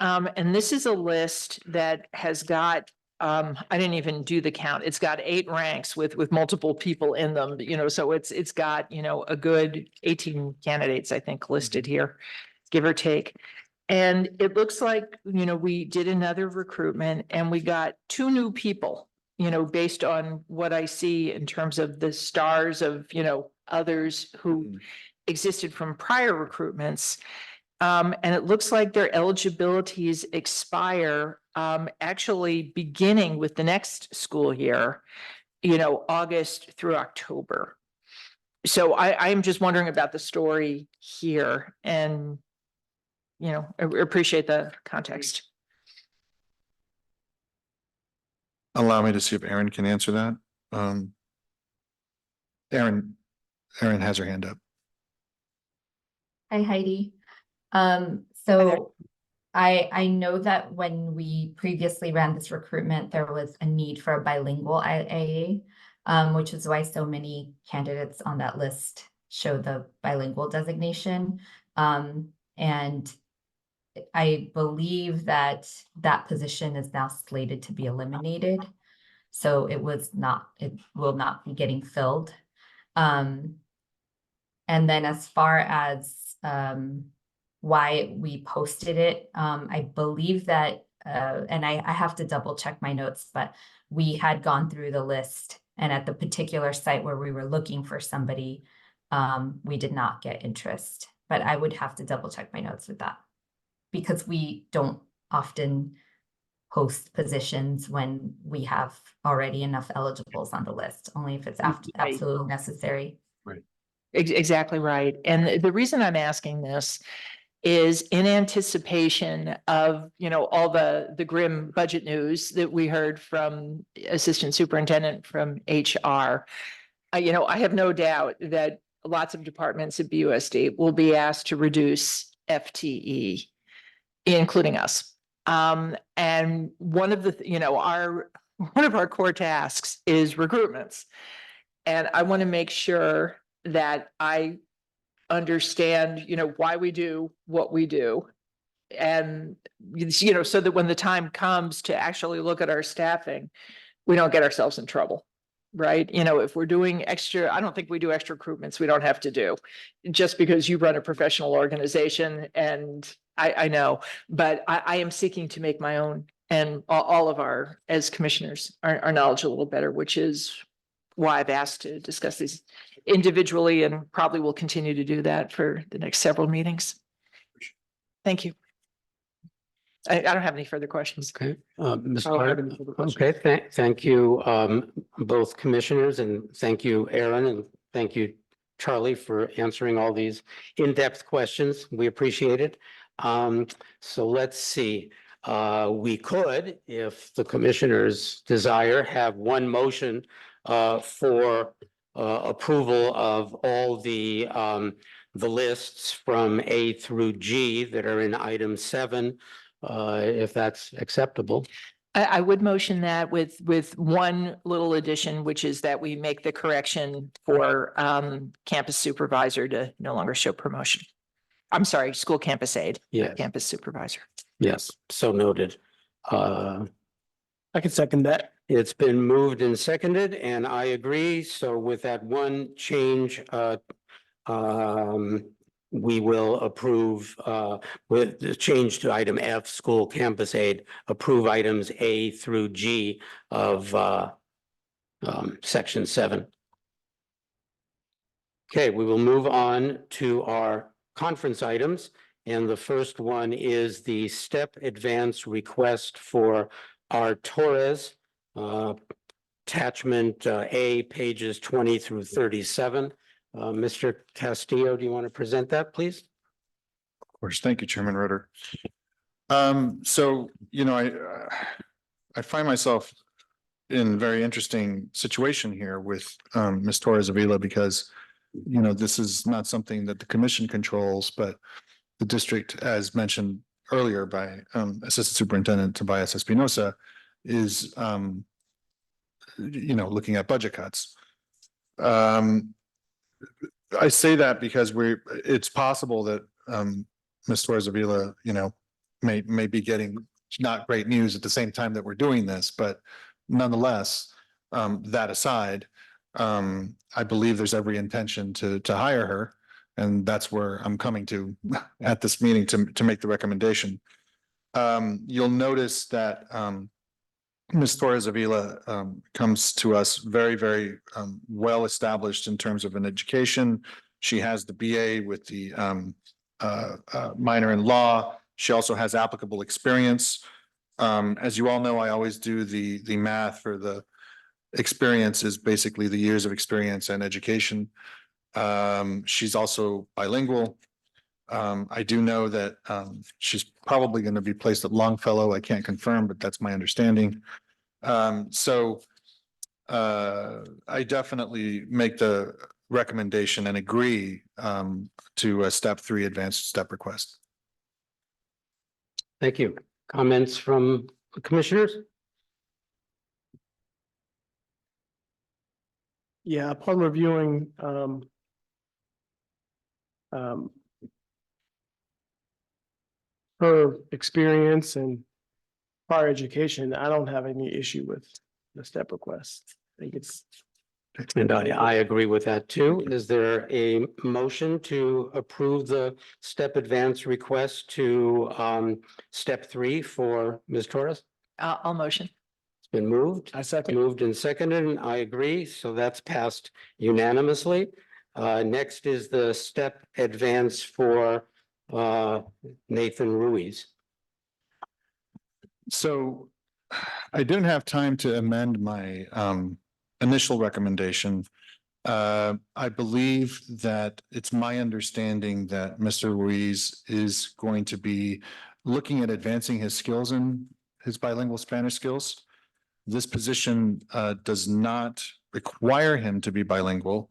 And this is a list that has got, I didn't even do the count. It's got 8 ranks with multiple people in them, so it's got, a good 18 candidates, I think, listed here, give or take. And it looks like, we did another recruitment and we got 2 new people, based on what I see in terms of the stars of, others who existed from prior recruitments. And it looks like their eligibilities expire actually beginning with the next school year, August through October. So I'm just wondering about the story here and, I appreciate the context. Allow me to see if Erin can answer that. Erin has her hand up. Hi, Heidi. there. So I know that when we previously ran this recruitment, there was a need for a bilingual IA, which is why so many candidates on that list show the bilingual designation. And I believe that that position is now slated to be eliminated. So it will not be getting filled. And then as far as why we posted it, I believe that, and I have to double check my notes, but we had gone through the list, and at the particular site where we were looking for somebody, we did not get interest. But I would have to double check my notes with that, because we don't often post positions when we have already enough eligibles on the list, only if it's absolutely necessary. Exactly right. And the reason I'm asking this is in anticipation of, all the grim budget news that we heard from Assistant Superintendent from HR. I have no doubt that lots of departments at BUSD will be asked to reduce FTE, including us. And one of the, one of our core tasks is recruitments. And I want to make sure that I understand, why we do what we do. And, so that when the time comes to actually look at our staffing, we don't get ourselves in trouble, right? If we're doing extra, I don't think we do extra recruitments we don't have to do, just because you run a professional organization, and I know, but I am seeking to make my own and all of our, as commissioners, our knowledge a little better, which is why I've asked to discuss these individually, and probably will continue to do that for the next several meetings. Thank you. I don't have any further questions. Okay, Ms. I don't have Clark. any further questions. Okay, thank you, both commissioners, and thank you, Aaron, and thank you, Charlie, for answering all these in-depth questions. We appreciate it. So let's see. We could, if the commissioners desire, have one motion for approval of all the lists from A through G that are in item 7, if that's acceptable. I would motion that with one little addition, which is that we make the correction for campus supervisor to no longer show promotion. I'm sorry, school campus aide, Yes. campus supervisor. Yes, so noted. I can second that. It's been moved and seconded, and I agree. So with that one change, we will approve, with the change to item F, school campus aid, approve items A through G of section 7. Okay, we will move on to our conference items. And the first one is the step advance request for our Torres, attachment A, pages 20 through 37. Mr. Castillo, do you want to present that, please? Of course, thank you, Chairman Ritter. So, I find myself in a very interesting situation here with Ms. Torres Avila because, this is not something that the commission controls, but the district, as mentioned earlier by Assistant Superintendent Tobias Espinosa, is looking at budget cuts. I say that because it's possible that Ms. Torres Avila, may be getting not great news at the same time that we're doing this, but nonetheless, that aside, I believe there's every intention to hire her. And that's where I'm coming to at this meeting to make the recommendation. You'll notice that Ms. Torres Avila comes to us very, very well established in terms of an education. She has the BA with the minor in law. She also has applicable experience. As you all know, I always do the math for the experience is basically the years of experience and education. She's also bilingual. I do know that she's probably going to be placed at Longfellow. I can't confirm, but that's my understanding. So I definitely make the recommendation and agree to a step 3 advanced step request. Thank you. Comments from the commissioners? Yeah, upon reviewing her experience and prior education, I don't have any issue with the step request. I think it's. And I agree with that too. Is there a motion to approve the step advance request to step 3 for Ms. Torres? I'll motion. It's been moved. I second. Moved and seconded, and I agree. So that's passed unanimously. Next is the step advance for Nathan Ruiz. So I didn't have time to amend my initial recommendation. I believe that it's my understanding that Mr. Ruiz is going to be looking at advancing his skills in his bilingual Spanish skills. This position does not require him to be bilingual,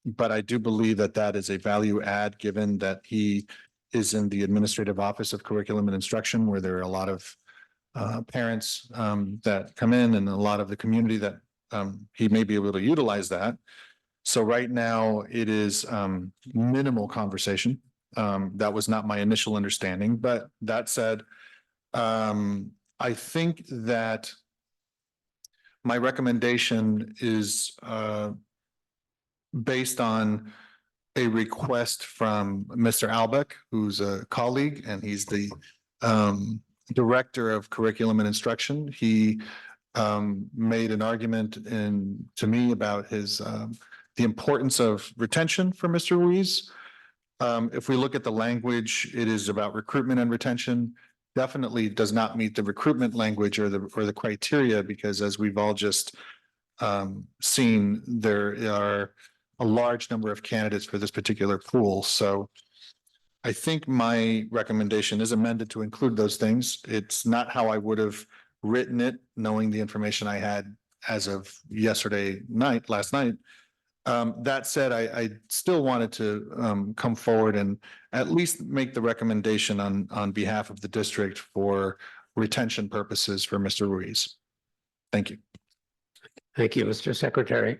but I do believe that that is a value add, given that he is in the Administrative Office of Curriculum and Instruction, where there are a lot of parents that come in and a lot of the community that he may be able to utilize that. So right now it is minimal conversation. That was not my initial understanding, but that said, I think that my recommendation is based on a request from Mr. Albeck, who's a colleague, and he's the Director of Curriculum and Instruction. He made an argument to me about the importance of retention for Mr. Ruiz. If we look at the language, it is about recruitment and retention. Definitely does not meet the recruitment language or the criteria, because as we've all just seen, there are a large number of candidates for this particular pool. So I think my recommendation is amended to include those things. It's not how I would have written it, knowing the information I had as of last night. That said, I still wanted to come forward and at least make the recommendation on behalf of the district for retention purposes for Mr. Ruiz. Thank you. Thank you, Mr. Secretary.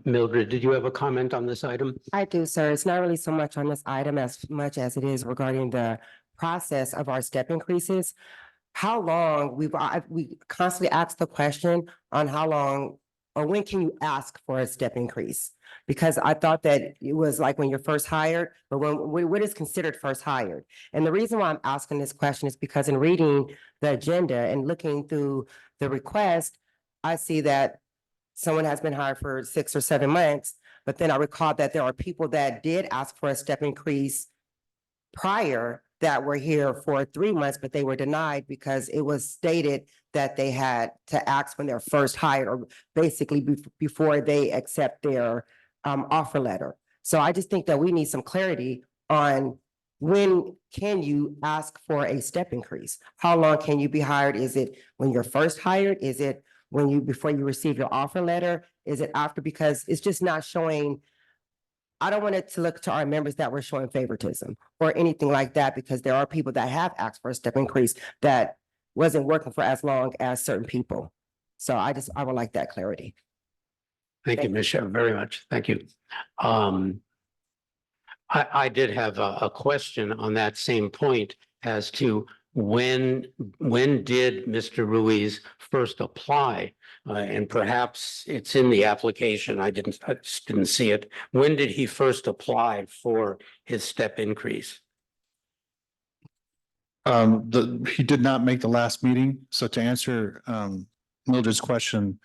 Mildred, did you have a comment on this item? I do, sir. It's not really so much on this item as much as it is regarding the process of our step increases. How long we constantly ask the question on how long or when can you ask for a step increase? Because I thought that it was like when you're first hired, but what is considered first hired? And the reason why I'm asking this question is because in reading the agenda and looking through the request, I see that someone has been hired for 6 or 7 months, but then I recall that there are people that did ask for a step increase prior that were here for 3 months, but they were denied because it was stated that they had to ask when they're first hired, or basically before they accept their offer letter. So I just think that we need some clarity on when can you ask for a step increase? How long can you be hired? Is it when you're first hired? Is it before you receive your offer letter? Is it after? Because it's just not showing. I don't want it to look to our members that we're showing favoritism or anything like that, because there are people that have asked for a step increase that wasn't working for as long as certain people. So I would like that clarity. Thank you, Michelle, very much. Thank you. I did have a question on that same point as to when did Mr. Ruiz first apply? And perhaps it's in the application. I just didn't see it. When did he first apply for his step increase? He did not make the last meeting. So to answer Mildred's question,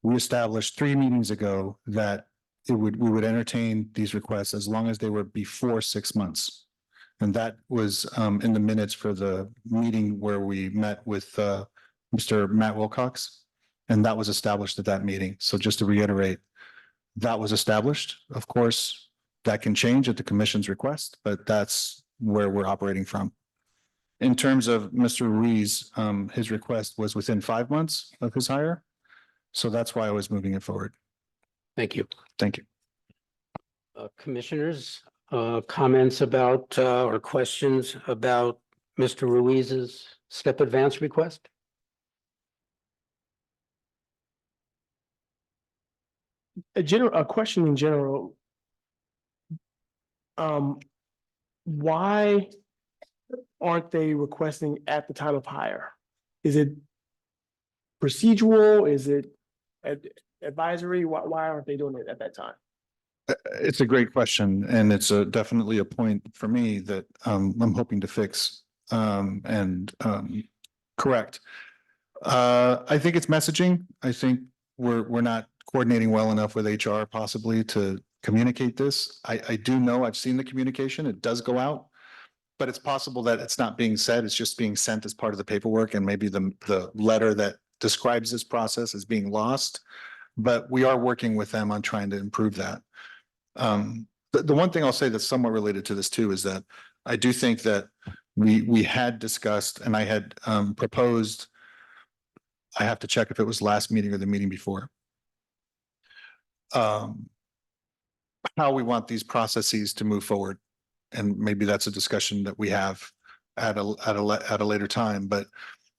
we established 3 meetings ago that we would entertain these requests as long as they were before 6 months. And that was in the minutes for the meeting where we met with Mr. Matt Wilcox. And that was established at that meeting. So just to reiterate, that was established. Of course, that can change at the commission's request, but that's where we're operating from. In terms of Mr. Ruiz, his request was within 5 months of his hire. So that's why I was moving it forward. Thank you. Thank you. Commissioners, comments about or questions about Mr. Ruiz's step advance request? A question in general. Why aren't they requesting at the time of hire? Is it procedural? Is it advisory? Why aren't they doing it at that time? It's a great question, and it's definitely a point for me that I'm hoping to fix and correct. I think it's messaging. I think we're not coordinating well enough with HR possibly to communicate this. I do know I've seen the communication. It does go out, but it's possible that it's not being said. It's just being sent as part of the paperwork, and maybe the letter that describes this process is being lost. But we are working with them on trying to improve that. The one thing I'll say that's somewhat related to this too is that I do think that we had discussed, and I had proposed, I have to check if it was last meeting or the meeting before, how we want these processes to move forward. And maybe that's a discussion that we have at a later time, but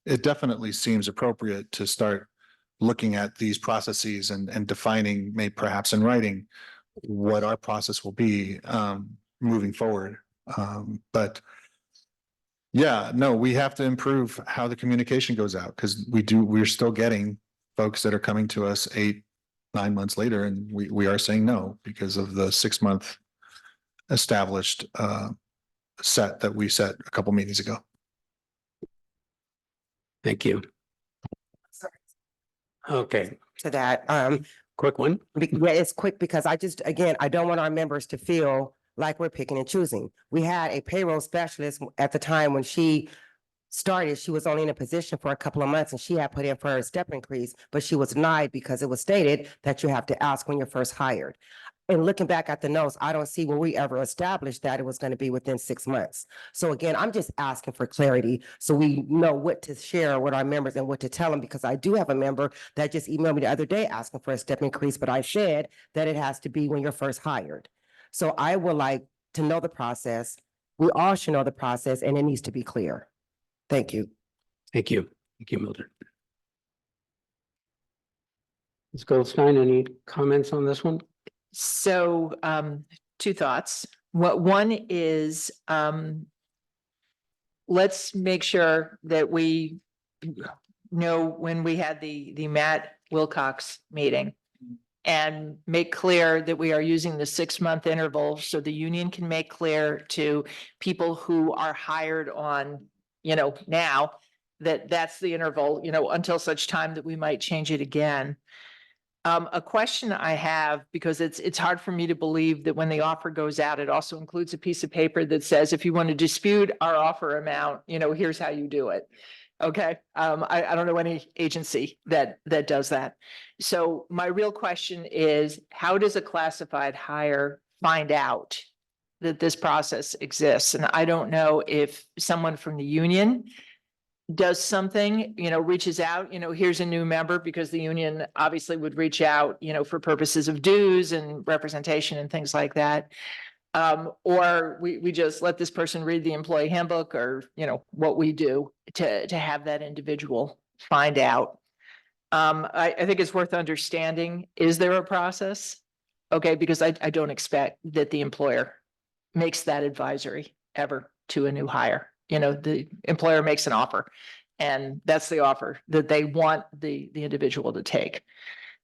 it definitely seems appropriate to start looking at these processes and defining, maybe perhaps in writing, what our process will be moving forward. But yeah, no, we have to improve how the communication goes out, because we're still getting folks that are coming to us 8, 9 months later, and we are saying no because of the 6-month established set that we set a couple meetings ago. Thank you. Okay, To that, quick one. yeah, it's quick because I don't want our members to feel like we're picking and choosing. We had a payroll specialist at the time when she started. She was only in a position for a couple of months, and she had put in for a step increase, but she was denied because it was stated that you have to ask when you're first hired. And looking back at the notes, I don't see where we ever established that it was going to be within 6 months. So again, I'm just asking for clarity so we know what to share with our members and what to tell them, because I do have a member that just emailed me the other day asking for a step increase, but I said that it has to be when you're first hired. So I would like to know the process. We all should know the process, and it needs to be clear. Thank you. Thank you. Thank you, Mildred. Ms. Goldstein, any comments on this one? So, 2 thoughts. One is, let's make sure that we know when we had the Matt Wilcox meeting, and make clear that we are using the 6-month interval so the union can make clear to people who are hired on, now that that's the interval, until such time that we might change it again. A question I have, because it's hard for me to believe that when the offer goes out, it also includes a piece of paper that says, if you want to dispute our offer amount, here's how you do it. Okay, I don't know any agency that does that. So my real question is, how does a classified hire find out that this process exists? And I don't know if someone from the union does something, reaches out, here's a new member, because the union obviously would reach out, for purposes of dues and representation and things like that. Or we just let this person read the employee handbook, or, what we do to have that individual find out. I think it's worth understanding, is there a process? Okay, because I don't expect that the employer makes that advisory ever to a new hire. The employer makes an offer, and that's the offer that they want the individual to take.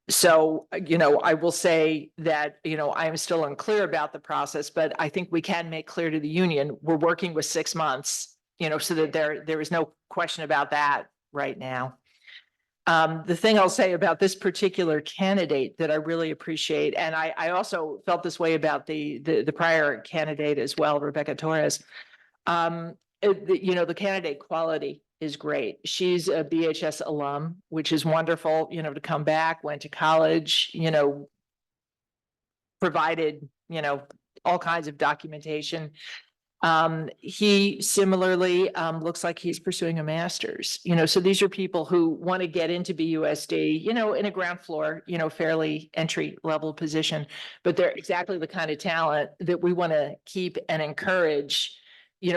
So, I will say that, I am still unclear about the process, but I think we can make clear to the union, we're working with 6 months, so that there is no question about that right now. The thing I'll say about this particular candidate that I really appreciate, and I also felt this way about the prior candidate as well, Rebecca Torres. The candidate quality is great. She's a BHS alum, which is wonderful, to come back, went to college, provided, all kinds of documentation. He similarly looks like he's pursuing a master's, so these are people who want to get into BUSD, in a ground floor, fairly entry level position, but they're exactly the kind of talent that we want to keep and encourage,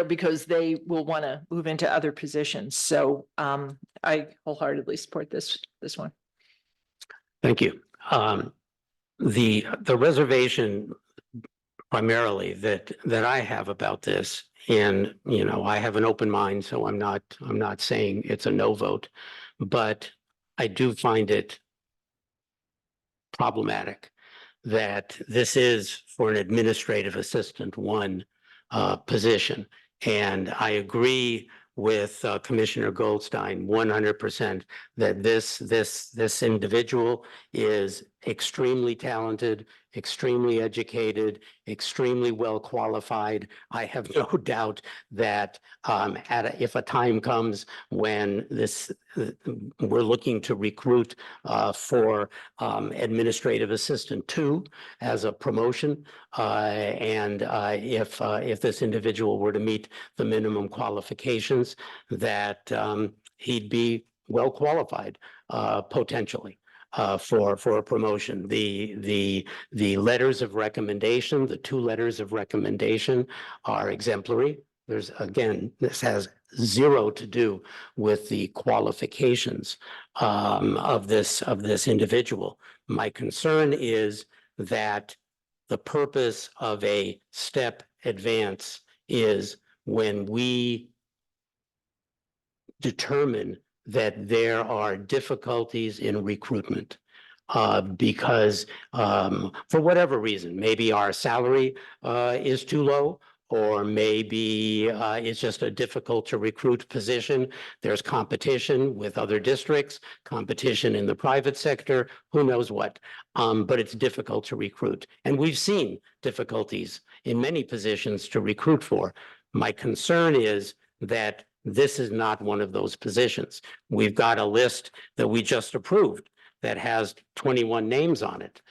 because they will want to move into other positions. So I wholeheartedly support this one. Thank you. The reservation primarily that I have about this, and I have an open mind, so I'm not saying it's a no vote, but I do find it problematic that this is for an administrative assistant one position. And I agree with Commissioner Goldstein 100% that this individual is extremely talented, extremely educated, extremely well qualified. I have no doubt that if a time comes when we're looking to recruit for administrative assistant 2 as a promotion, and if this individual were to meet the minimum qualifications, that he'd be well qualified potentially for a promotion. The letters of recommendation, the 2 letters of recommendation are exemplary. There's, again, this has zero to do with the qualifications of this individual. My concern is that the purpose of a step advance is when we determine that there are difficulties in recruitment because for whatever reason, maybe our salary is too low, or maybe it's just a difficult to recruit position. There's competition with other districts, competition in the private sector, who knows what, but it's difficult to recruit. And we've seen difficulties in many positions to recruit for. My concern is that this is not one of those positions. We've got a list that we just approved that has 21 names on it.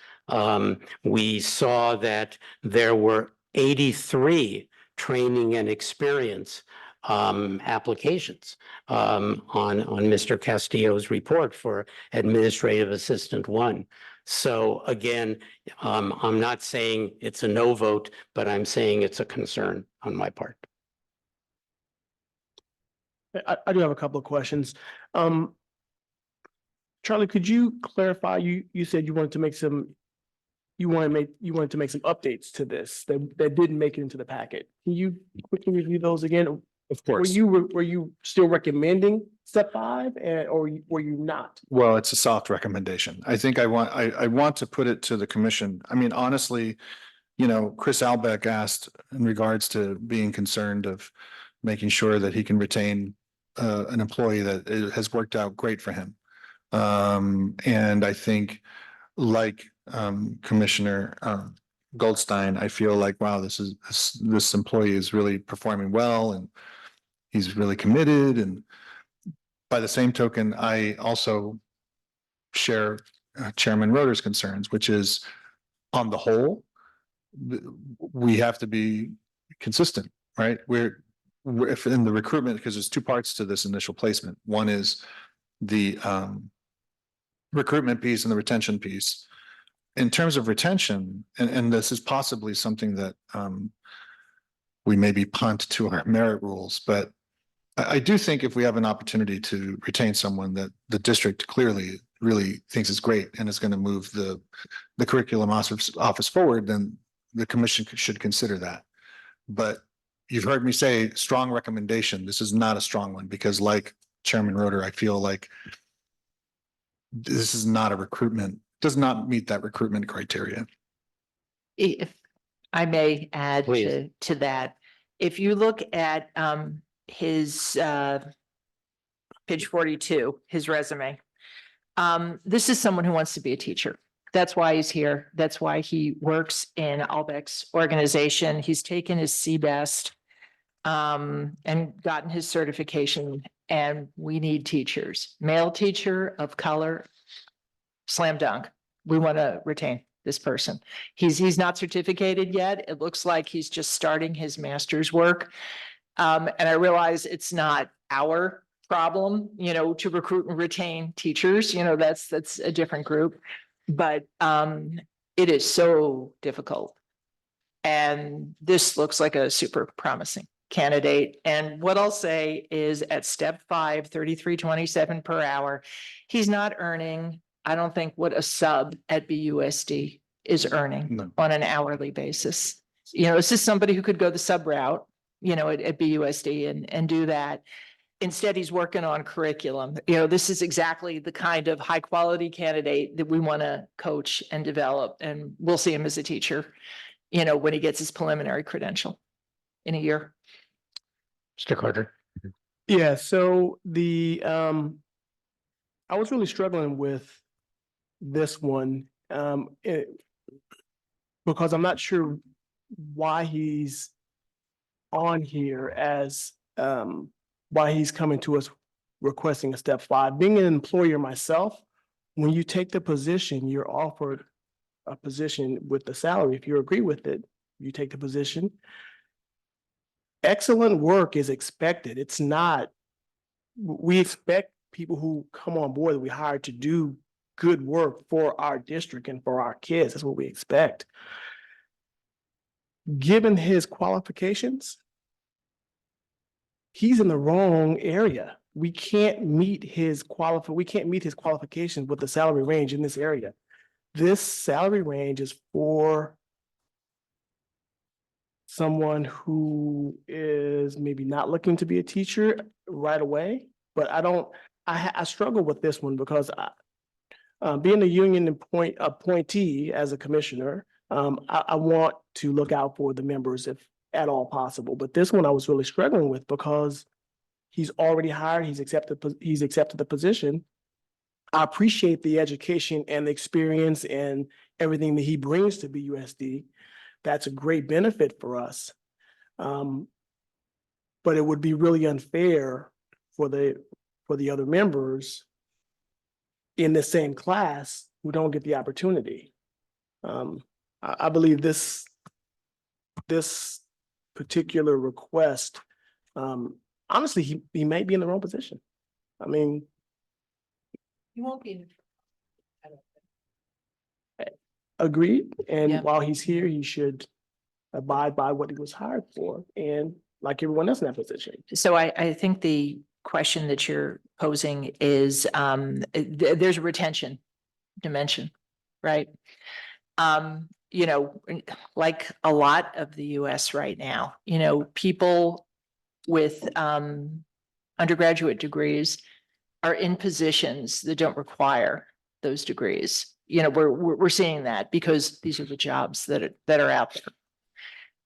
We saw that there were 83 training and experience applications on Mr. Castillo's report for Administrative Assistant 1. So again, I'm not saying it's a no vote, but I'm saying it's a concern on my part. I do have a couple of questions. Charlie, could you clarify, you said you wanted to make some updates to this that didn't make it into the packet. Can you quickly review those again? Of Were course. were you still recommending step 5 and, or were you not? Well, it's a soft recommendation. I think I want to put it to the commission. I mean, honestly, you know, Chris Albeck asked in regards to being concerned of making sure that he can retain an employee that has worked out great for him. And I think like Commissioner Goldstein, I feel like, wow, this employee is really performing well and he's really committed. And by the same token, I also share Chairman Roeder's concerns, which is on the whole, we have to be consistent, right? We're if in the recruitment, because there's two parts to this initial placement. One is the recruitment piece and the retention piece. In terms of retention, and this is possibly something that we maybe punt to our merit rules, but I do think if we have an opportunity to retain someone that the district clearly really thinks is great and is going to move the curriculum office forward, then the commission should consider that. But you've heard me say strong recommendation. This is not a strong one because like Chairman Roeder, I feel like this is not a recruitment, does not meet that recruitment criteria. If I may add Please. to that, if you look at his page 42, his resume, this is someone who wants to be a teacher. That's why he's here. That's why he works in Albeck's organization. He's taken his CBEST and gotten his certification. And we need teachers, male teacher of color, slam dunk. We want to retain this person. He's not certificated yet. It looks like he's just starting his master's work. And I realize it's not our problem, you know, to recruit and retain teachers, you know, that's a different group. But it is so difficult. And this looks like a super promising candidate. And what I'll say is at step 5, 33.27 per hour, he's not earning, I don't think, what a sub at BUSD is earning No. on an hourly basis. You know, this is somebody who could go the sub route, you know, at BUSD and do that. Instead, he's working on curriculum. You know, this is exactly the kind of high quality candidate that we want to coach and develop. And we'll see him as a teacher, you know, when he gets his preliminary credential in a year. Mr. Carter. Yeah, so the I was really struggling with this one because I'm not sure why he's on here as why he's coming to us requesting a step 5. Being an employer myself, when you take the position, you're offered a position with the salary. If you agree with it, you take the position. Excellent work is expected. It's not, we expect people who come on board that we hire to do good work for our district and for our kids. That's what we expect. Given his qualifications, he's in the wrong area. We can't meet his qualifications with the salary range in this area. This salary range is for someone who is maybe not looking to be a teacher right away, but I struggle with this one because being a union appointee as a commissioner, I want to look out for the members if at all possible. But this one I was really struggling with because he's already hired, he's accepted the position. I appreciate the education and the experience and everything that he brings to BUSD. That's a great benefit for us. But it would be really unfair for the other members in the same class who don't get the opportunity. I believe this particular request, honestly, he might be in the wrong position. I mean, You won't be. agreed. And Yeah. while he's here, he should abide by what he was hired for and like everyone else in that position. So I think the question that you're posing is there's a retention dimension, right? You know, like a lot of the US right now, you know, people with undergraduate degrees are in positions that don't require those degrees. You know, we're seeing that because these are the jobs that are out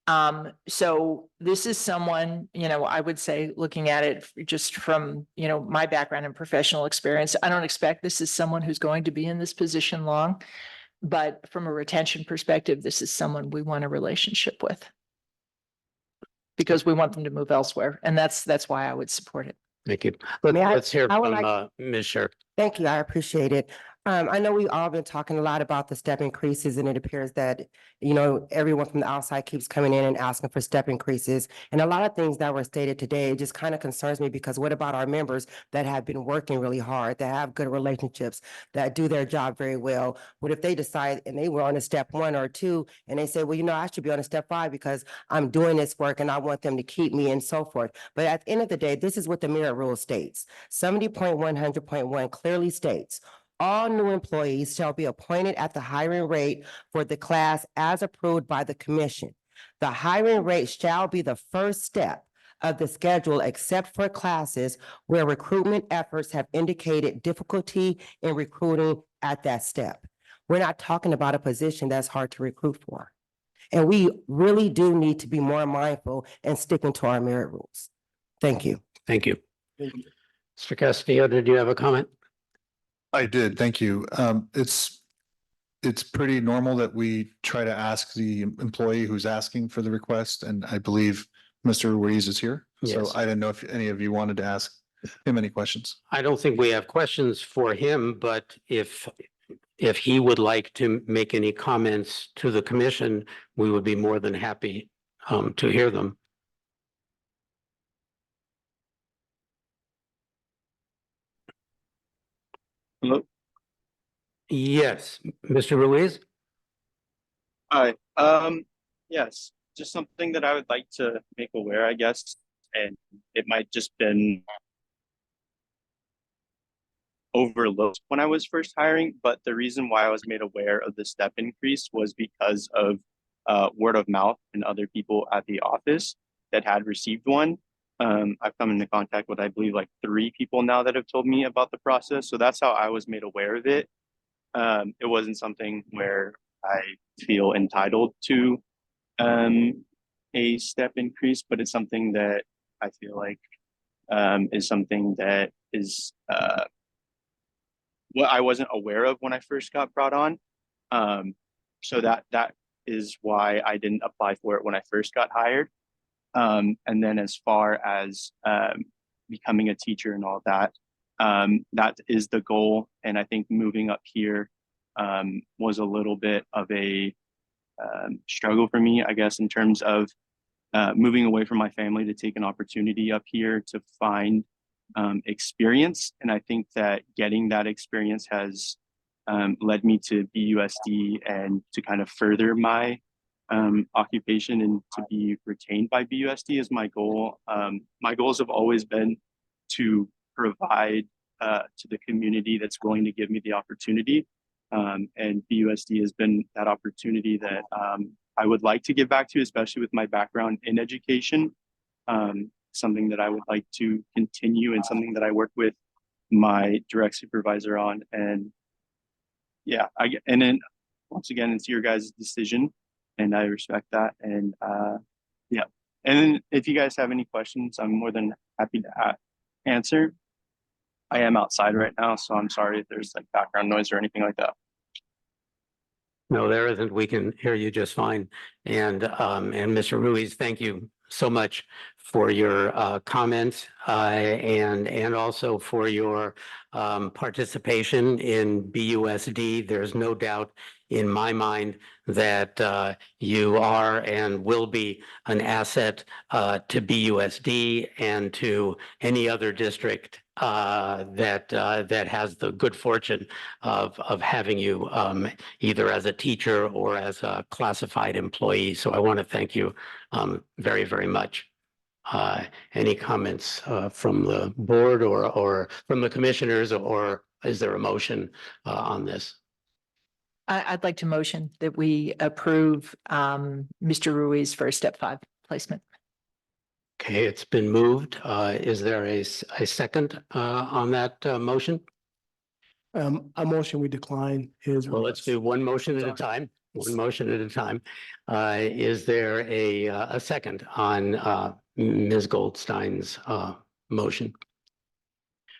there. So this is someone, you know, I would say, looking at it just from, you know, my background and professional experience, I don't expect this is someone who's going to be in this position long. But from a retention perspective, this is someone we want a relationship with. Because we want them to move elsewhere. And that's why I would support it. Thank you. May I- Let's hear I would from like- Ms. Sher. Thank you. I appreciate it. I know we've all been talking a lot about the step increases, and it appears that, you know, everyone from the outside keeps coming in and asking for step increases. And a lot of things that were stated today, it just kind of concerns me, because what about our members that have been working really hard, that have good relationships, that do their job very well? What if they decide and they were on a step 1 or 2 and they say, well, you know, I should be on a step 5 because I'm doing this work and I want them to keep me and so forth. But at the end of the day, this is what the merit rule states. 70.100.1 clearly states, all new employees shall be appointed at the hiring rate for the class as approved by the commission. The hiring rate shall be the first step of the schedule, except for classes where recruitment efforts have indicated difficulty in recruiting at that step. We're not talking about a position that's hard to recruit for. And we really do need to be more mindful and sticking to our merit rules. Thank you. Thank you. Thank you. Mr. Castillo, did you have a comment? I did, thank you. It's pretty normal that we try to ask the employee who's asking for the request, and I believe Mr. Ruiz is here. So Yes. I didn't know if any of you wanted to ask him any questions. I don't think we have questions for him, but if he would like to make any comments to the commission, we would be more than happy to hear them. Hello. Yes, Mr. Ruiz? Hi. Yes, just something that I would like to make aware, I guess, and it might just been overlooked when I was first hiring, but the reason why I was made aware of the step increase was because of word of mouth and other people at the office that had received one. I've come into contact with, I believe, like 3 people now that have told me about the process. So that's how I was made aware of it. It wasn't something where I feel entitled to a step increase, but it's something that I feel like is something that is what I wasn't aware of when I first got brought on. So that is why I didn't apply for it when I first got hired. And then as far as becoming a teacher and all that, that is the goal. And I think moving up here was a little bit of a struggle for me, I guess, in terms of moving away from my family to take an opportunity up here to find experience. And I think that getting that experience has led me to BUSD and to kind of further my occupation and to be retained by BUSD is my goal. My goals have always been to provide to the community that's willing to give me the opportunity. And BUSD has been that opportunity that I would like to give back to, especially with my background in education. Something that I would like to continue and something that I work with my direct supervisor on. And yeah, and then once again, it's your guys' decision and I respect that. And yeah, and then if you guys have any questions, I'm more than happy to answer. I am outside right now, so I'm sorry if there's like background noise or anything like that. No, there isn't. We can hear you just fine. And Mr. Ruiz, thank you so much for your comments and also for your participation in BUSD. There's no doubt in my mind that you are and will be an asset to BUSD and to any other district that has the good fortune of having you either as a teacher or as a classified employee. So I want to thank you very, very much. Any comments from the board or from the commissioners, or is there a motion on this? I'd like to motion that we approve Mr. Ruiz for a step 5 placement. Okay, it's been moved. Is there a second on that motion? A motion, we decline his. Well, let's do one motion at a Sorry. time. One motion at a time. Is there a second on Ms. Goldstein's motion?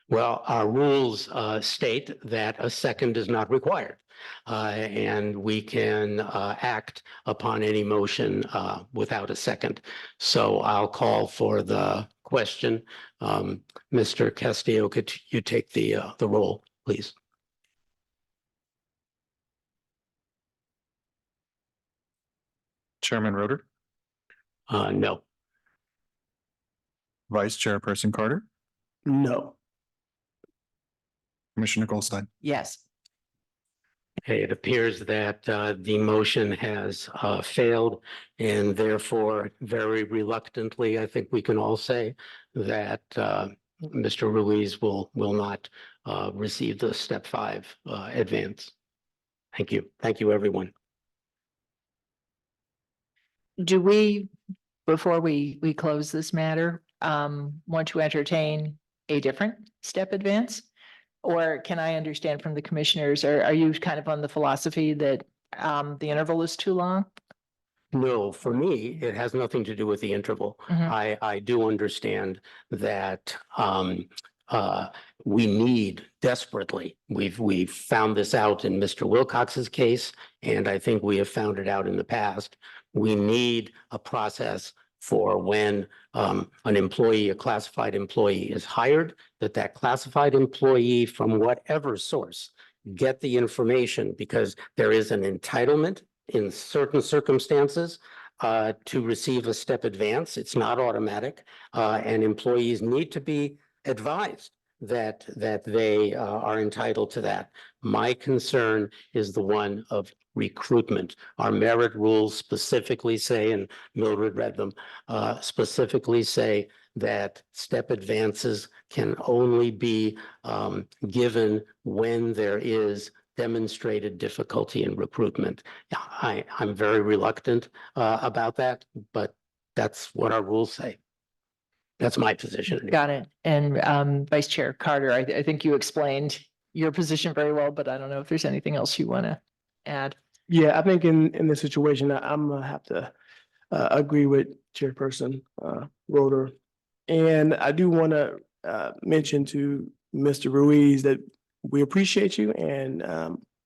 Well, our rules state that a second is not required. And we can act upon any motion without a second. So I'll call for the question. Mr. Castillo, could you take the roll, please? Chairman Roder, No. Vice Chairperson Carter, No. Commissioner Goldstein. Yes. Okay, it appears that the motion has failed, and therefore, very reluctantly, I think we can all say that Mr. Ruiz will not receive the step 5 advance. Thank you. Thank you, everyone. Do we, before we close this matter, want to entertain a different step advance? Or can I understand from the commissioners, are you kind of on the philosophy that the interval is too long? No, for me, it has nothing to do with the interval. Mhm. I do understand that we need desperately. We've found this out in Mr. Wilcox's case, and I think we have found it out in the past. We need a process for when an employee, a classified employee is hired, that classified employee from whatever source get the information, because there is an entitlement in certain circumstances to receive a step advance. It's not automatic, and employees need to be advised that they are entitled to that. My concern is the one of recruitment. Our merit rules specifically say, and Mildred read them, specifically say that step advances can only be given when there is demonstrated difficulty in recruitment. I'm very reluctant about that, but that's what our rules say. That's my position. Got it. And Vice Chair Carter, I think you explained your position very well, but I don't know if there's anything else you want to add. Yeah, I think in this situation, I'm gonna have to agree with Chairperson Roder. And I do want to mention to Mr. Ruiz that we appreciate you, and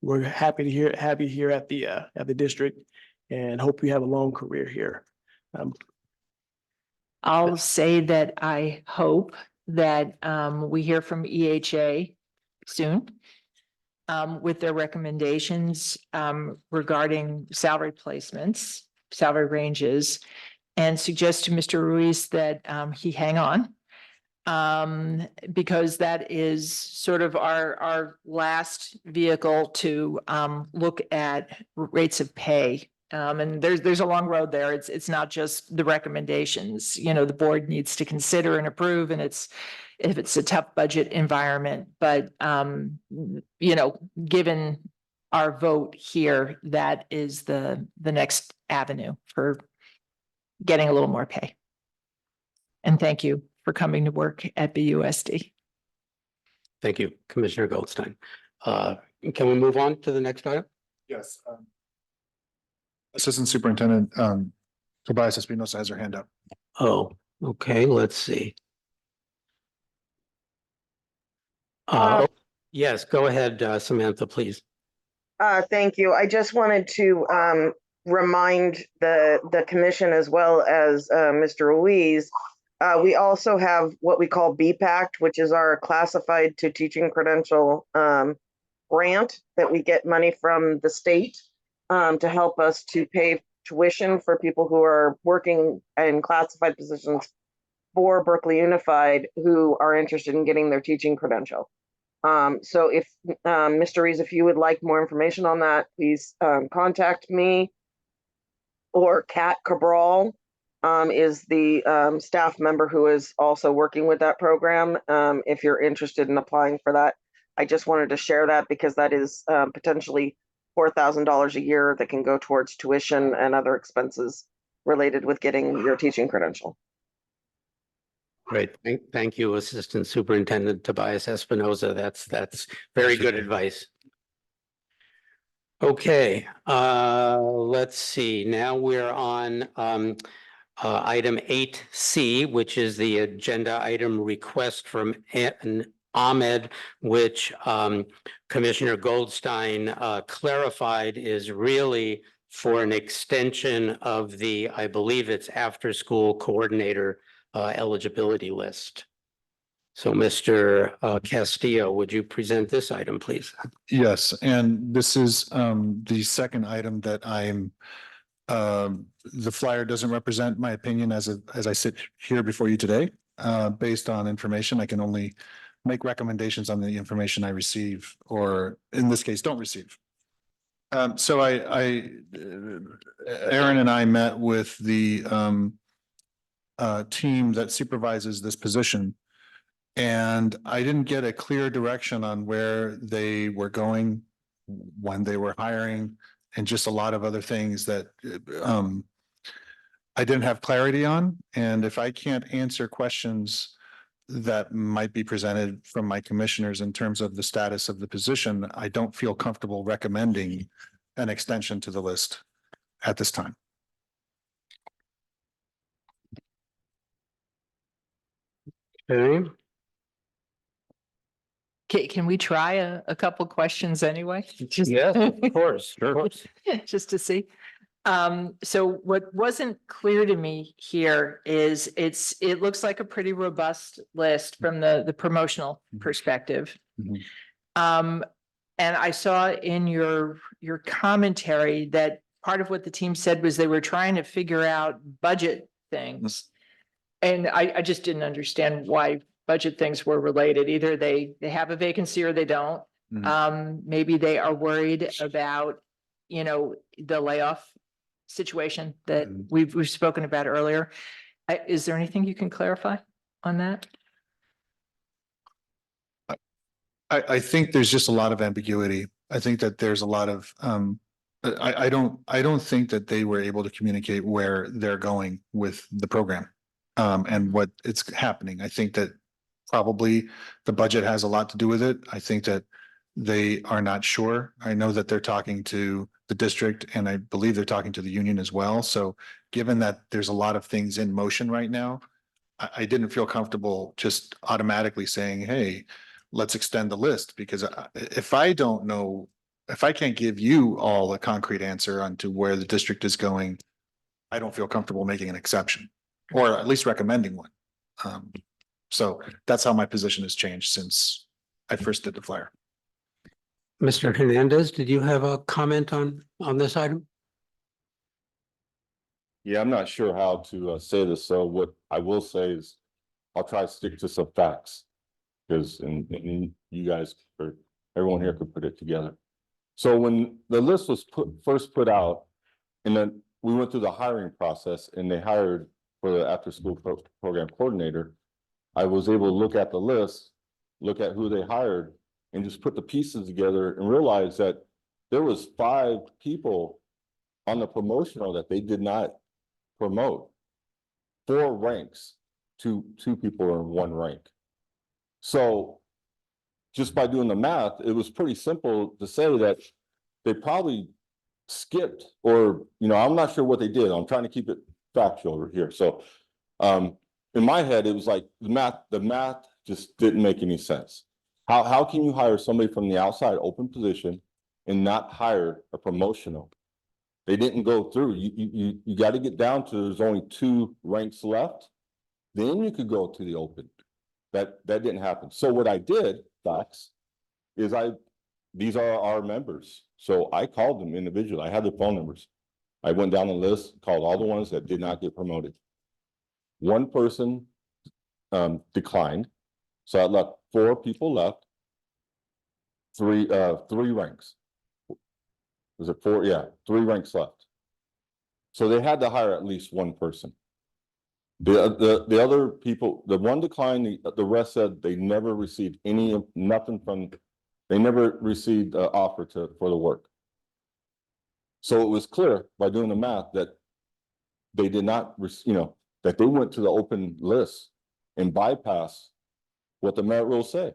we're happy to have you here at the district, and hope you have a long career here. I'll say that I hope that we hear from EHA soon with their recommendations regarding salary placements, salary ranges, and suggest to Mr. Ruiz that he hang on because that is sort of our last vehicle to look at rates of pay. And there's a long road there. It's not just the recommendations, the board needs to consider and approve, and if it's a tough budget environment, but given our vote here, that is the next avenue for getting a little more pay. And thank you for coming to work at BUSD. Thank you, Commissioner Goldstein. Can we move on to the next item? Yes. Assistant Superintendent Tobias Espinosa has her hand up. Oh, okay, let's see. Yes, go ahead, Samantha, please. Thank you. I just wanted to remind the commission as well as Mr. Ruiz. We also have what we call BPACT, which is our classified to teaching credential grant that we get money from the state to help us to pay tuition for people who are working in classified positions for Berkeley Unified who are interested in getting their teaching credential. So if Mr. Ruiz, if you would like more information on that, please contact me, or Kat Cabral is the staff member who is also working with that program. If you're interested in applying for that, I just wanted to share that because that is potentially $4,000 a year that can go towards tuition and other expenses related with getting your teaching credential. Great. Thank you, Assistant Superintendent Tobias Espinoza. That's very good advice. Okay, let's see. Now we're on item 8C, which is the agenda item request from Ahmed, which Commissioner Goldstein clarified is really for an extension of the, I believe it's after-school coordinator eligibility list. So Mr. Castillo, would you present this item, please? Yes, and this is the second item that I'm the flyer doesn't represent my opinion as I sit here before you today. Based on information, I can only make recommendations on the information I receive, or in this case, don't receive. So Aaron and I met with the team that supervises this position. And I didn't get a clear direction on where they were going, when they were hiring, and just a lot of other things that I didn't have clarity on. And if I can't answer questions that might be presented from my commissioners in terms of the status of the position, I don't feel comfortable recommending an extension to the list at this time. Okay. Can we try a couple questions anyway? Just- Yes, of course, of course. Just to see. So what wasn't clear to me here is it looks like a pretty robust list from the promotional perspective. Mhm. And I saw in your commentary that part of what the team said was they were trying to figure out budget things. And I just didn't understand why budget things were related. Either they have a vacancy or they don't. Maybe they are worried about, the layoff situation that we've spoken about earlier. Is there anything you can clarify on that? I think there's just a lot of ambiguity. I think that there's a lot of I don't think that they were able to communicate where they're going with the program and what it's happening. I think that probably the budget has a lot to do with it. I think that they are not sure. I know that they're talking to the district and I believe they're talking to the union as well. So given that there's a lot of things in motion right now, I didn't feel comfortable just automatically saying, hey, let's extend the list, because if I don't know, if I can't give you all a concrete answer onto where the district is going, I don't feel comfortable making an exception or at least recommending one. So that's how my position has changed since I first did the flyer. Mr. Hernandez, did you have a comment on this item? Yeah, I'm not sure how to say this. So what I will say is I'll try to stick to some facts. Because and you guys, or everyone here could put it together. So when the list was first put out, and then we went through the hiring process and they hired for the after school program coordinator, I was able to look at the list, look at who they hired, and just put the pieces together and realize that there was 5 people on the promotional that they did not promote. 4 ranks, two people are in 1 rank. So just by doing the math, it was pretty simple to say that they probably skipped, or, I'm not sure what they did. I'm trying to keep it factual here. So in my head, it was like the math just didn't make any sense. How can you hire somebody from the outside open position and not hire a promotional? They didn't go through. You got to get down to there's only 2 ranks left. Then you could go to the open. That didn't happen. So what I did, Docs, is these are our members. So I called them individually. I had their phone numbers. I went down the list, called all the ones that did not get promoted. 1 person declined. So I left 4 people left. 3 ranks. Was it 4? Yeah, 3 ranks left. So they had to hire at least 1 person. The other people, the 1 declined, the rest said they never received nothing from, they never received an offer for the work. So it was clear by doing the math that they did not, that they went to the open list and bypass what the merit rules say.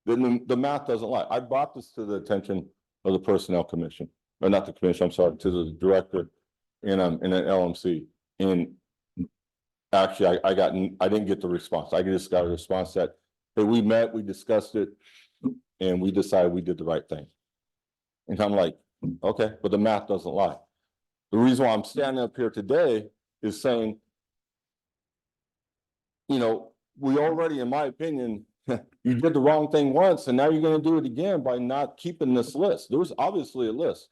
Then the math doesn't lie. I brought this to the attention of the Personnel Commission, or not the commission, I'm sorry, to the director in an LMC. And actually, I didn't get the response. I just got a response that, hey, we met, we discussed it, and we decided we did the right thing. And I'm like, okay, but the math doesn't lie. The reason why I'm standing up here today is saying, you know, we already, in my opinion, you did the wrong thing once, and now you're gonna do it again by not keeping this list. There was obviously a list.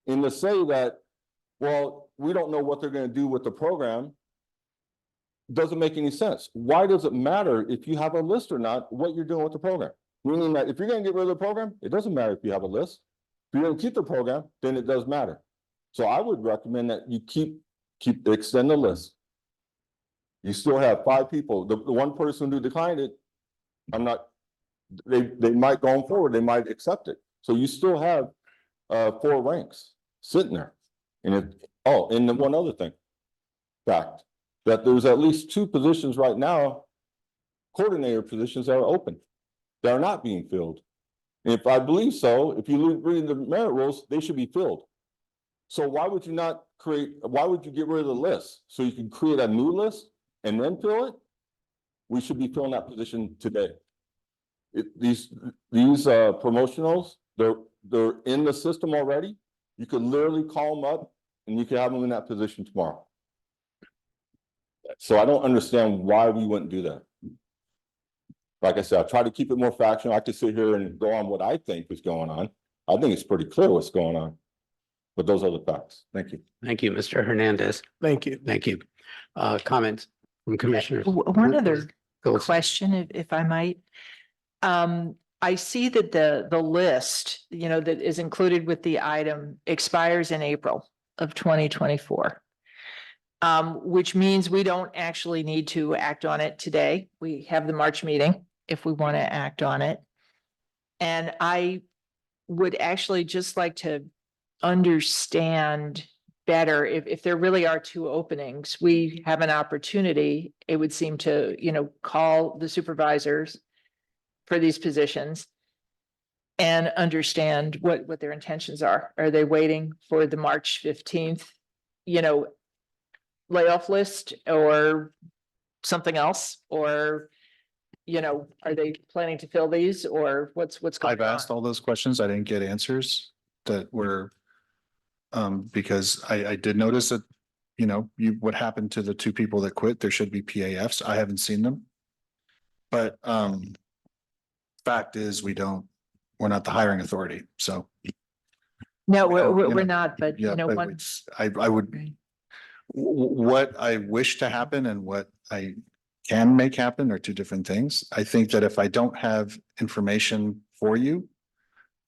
And to say that, well, we don't know what they're gonna do with the program, doesn't make any sense. Why does it matter if you have a list or not, what you're doing with the program? Meaning that if you're gonna get rid of the program, it doesn't matter if you have a list. If you're gonna keep the program, then it does matter. So I would recommend that you extend the list. You still have 5 people. The one person who declined it, they might going forward, they might accept it. So you still have 4 ranks sitting there. And and then one other thing, fact, that there's at least 2 positions right now, coordinator positions that are open. That are not being filled. And if I believe so, if you read the merit rules, they should be filled. So why would you get rid of the list? So you can create a new list and then fill it? We should be filling that position today. These promotionals, they're in the system already. You could literally call them up and you could have them in that position tomorrow. So I don't understand why we wouldn't do that. Like I said, I try to keep it more factual. I could sit here and go on what I think is going on. I think it's pretty clear what's going on. But those are the facts. Thank you. Thank you, Mr. Hernandez. Thank you. Thank you. Comments from commissioners? One other Go. question, if I might. I see that the list, you know, that is included with the item expires in April of 2024. Which means we don't actually need to act on it today. We have the March meeting if we want to act on it. And I would actually just like to understand better if there really are 2 openings, we have an opportunity, it would seem, to, you know, call the supervisors for these positions and understand what their intentions are. Are they waiting for the March 15th, you know, layoff list or something else? Or, you know, are they planning to fill these, or what's going on? I've asked all those questions. I didn't get answers that were because I did notice that, you know, what happened to the 2 people that quit, there should be PAFs. I haven't seen them. But fact is, we're not the hiring authority, so. No, you know, we're not, but Yeah, you know, but one. I would, what I wish to happen and what I can make happen are 2 different things. I think that if I don't have information for you,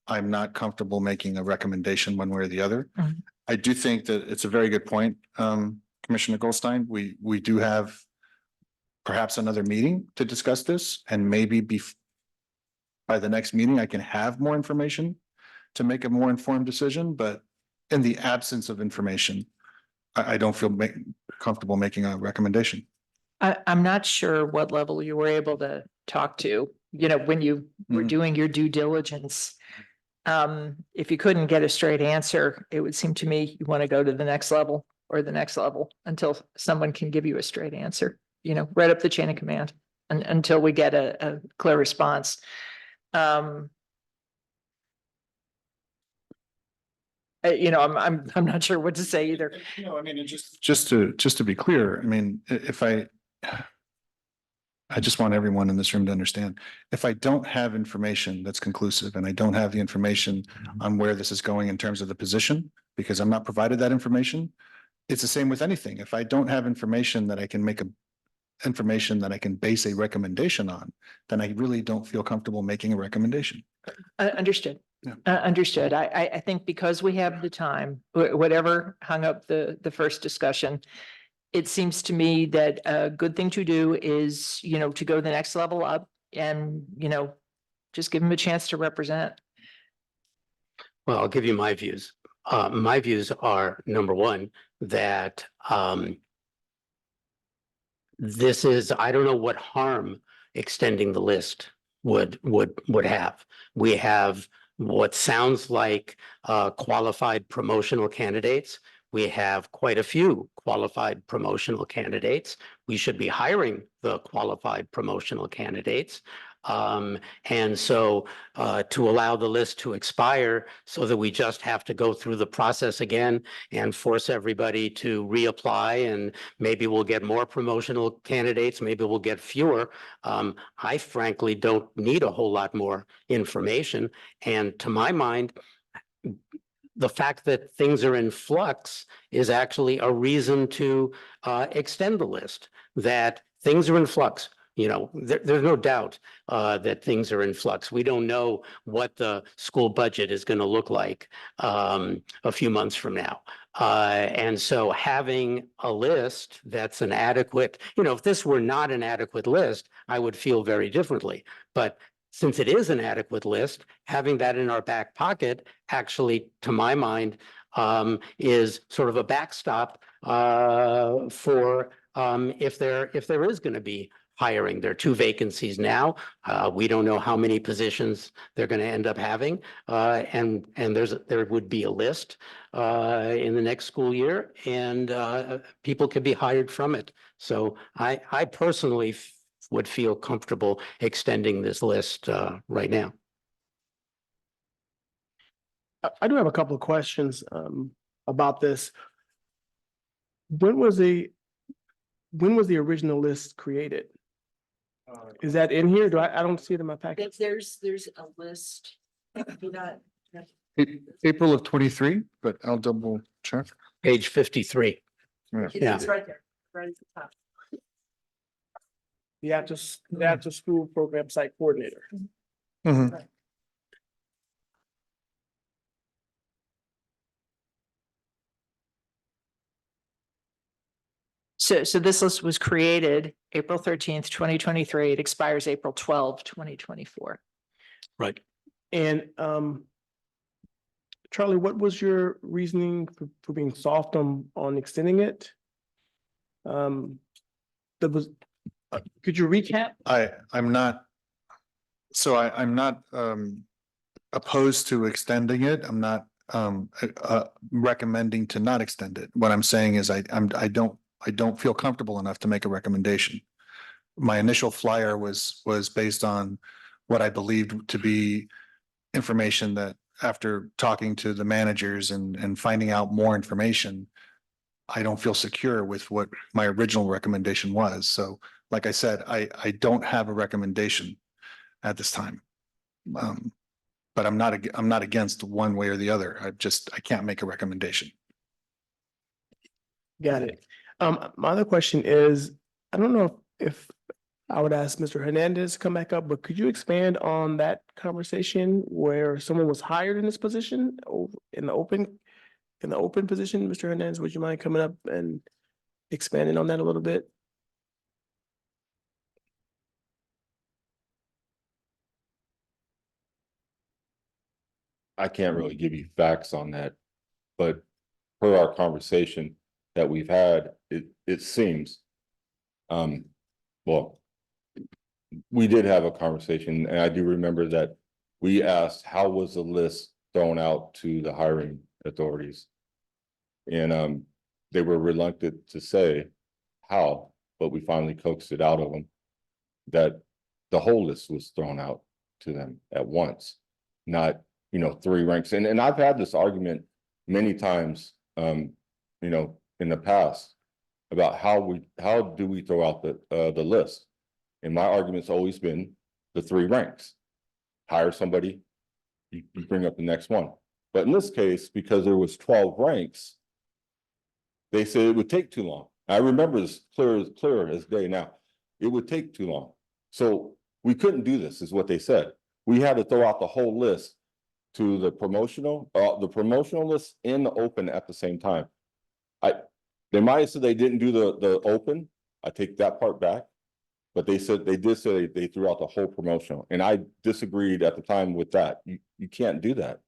I'm not comfortable making a recommendation one way or the other. Mhm. I do think that it's a very good point, Commissioner Goldstein. We do have perhaps another meeting to discuss this, and maybe by the next meeting, I can have more information to make a more informed decision, but in the absence of information, I don't feel comfortable making a recommendation. I'm not sure what level you were able to talk to, you know, when you were Mhm. doing your due diligence. If you couldn't get a straight answer, it would seem to me you want to go to the next level or the next level until someone can give you a straight answer, you know, right up the chain of command until we get a clear response. You know, I'm not sure what to say either. No, I mean, it just to be clear, I mean, if I just want everyone in this room to understand, if I don't have information that's conclusive and I don't have the information on where this is going in terms of the position, because I'm not provided that information, it's the same with anything. If I don't have information that I can base a recommendation on, then I really don't feel comfortable making a recommendation. Understood. Yeah. Understood. I think because we have the time, whatever hung up the first discussion, it seems to me that a good thing to do is, you know, to go the next level up and, you know, just give them a chance to represent. Well, I'll give you my views. My views are, number one, that this is, I don't know what harm extending the list would have. We have what sounds like qualified promotional candidates. We have quite a few qualified promotional candidates. We should be hiring the qualified promotional candidates. And so to allow the list to expire so that we just have to go through the process again and force everybody to reapply, and maybe we'll get more promotional candidates, maybe we'll get fewer. I frankly don't need a whole lot more information. And to my mind, the fact that things are in flux is actually a reason to extend the list, that things are in flux. You know, there's no doubt that things are in flux. We don't know what the school budget is going to look like a few months from now. And so having a list that's an adequate, you know, if this were not an adequate list, I would feel very differently. But since it is an adequate list, having that in our back pocket actually, to my mind, is sort of a backstop for if there is going to be hiring. There are 2 vacancies now. We don't know how many positions they're going to end up having. And there would be a list in the next school year, and people can be hired from it. So I personally would feel comfortable extending this list right now. I do have a couple of questions about this. When was the original list created? Is that in here? I don't see it in my package. There's a list. You got- April of 23, but I'll double check. Page 53. Yeah. It's right there, right at the top. The after school program site coordinator. Mhm. So this list was created April 13th, 2023. It expires April 12th, 2024. Right. And Charlie, what was your reasoning for being soft on extending it? That was, could you recap? I'm not opposed to extending it. I'm not recommending to not extend it. What I'm saying is I don't feel comfortable enough to make a recommendation. My initial flyer was based on what I believed to be information that, after talking to the managers and finding out more information, I don't feel secure with what my original recommendation was. So like I said, I don't have a recommendation at this time. But I'm not against one way or the other. I can't make a recommendation. Got it. My other question is, I don't know if I would ask Mr. Hernandez to come back up, but could you expand on that conversation where someone was hired in this position in the open position? Mr. Hernandez, would you mind coming up and expanding on that a little bit? I can't really give you facts on that, but per our conversation that we've had, it seems, well, we did have a conversation, and I do remember that we asked, how was the list thrown out to the hiring authorities? And they were reluctant to say how, but we finally coaxed it out of them that the whole list was thrown out to them at once, not, 3 ranks. And I've had this argument many times, in the past about how do we throw out the list? And my argument's always been the 3 ranks. Hire somebody, you bring up the next one. But in this case, because there was 12 ranks, they said it would take too long. I remember this clear as day now. It would take too long. So we couldn't do this, is what they said. We had to throw out the whole list to the promotional list and the open at the same time. They might have said they didn't do the open. I take that part back. But they did say they threw out the whole promotional. And I disagreed at the time with that. You can't do that,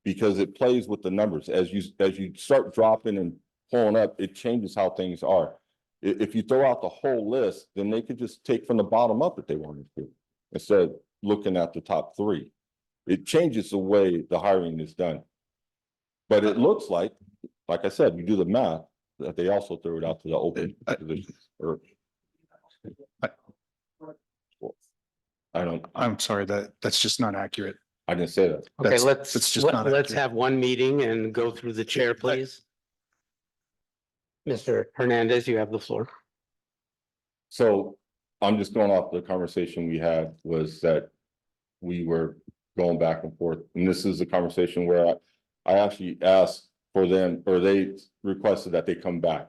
because it plays with the numbers. As you start dropping and pulling up, it changes how things are. If you throw out the whole list, then they could just take from the bottom up if they wanted to, instead of looking at the top three. It changes the way the hiring is done. But it looks like I said, you do the math, that they also threw it out to the open positions, or. I'm sorry, that's just not accurate. I didn't say that. Okay, That's- let's, that's just not let's accurate. have one meeting and go through the chair, please. Mr. Hernandez, you have the floor. So I'm just going off the conversation we had, was that we were going back and forth. And this is a conversation where I actually asked for them, or they requested that they come back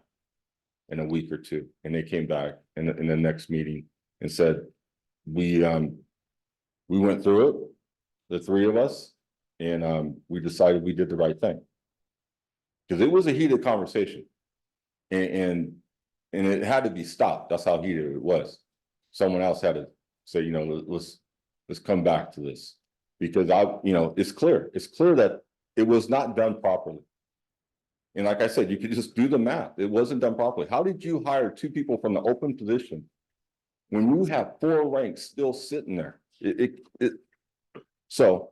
in a week or two. And they came back in the next meeting and said, we went through it, the three of us, and we decided we did the right thing. Because it was a heated conversation. And it had to be stopped. That's how heated it was. Someone else had to say, you know, let's come back to this. Because it's clear that it was not done properly. And like I said, you could just do the math. It wasn't done properly. How did you hire two people from the open position when you have 4 ranks still sitting there? So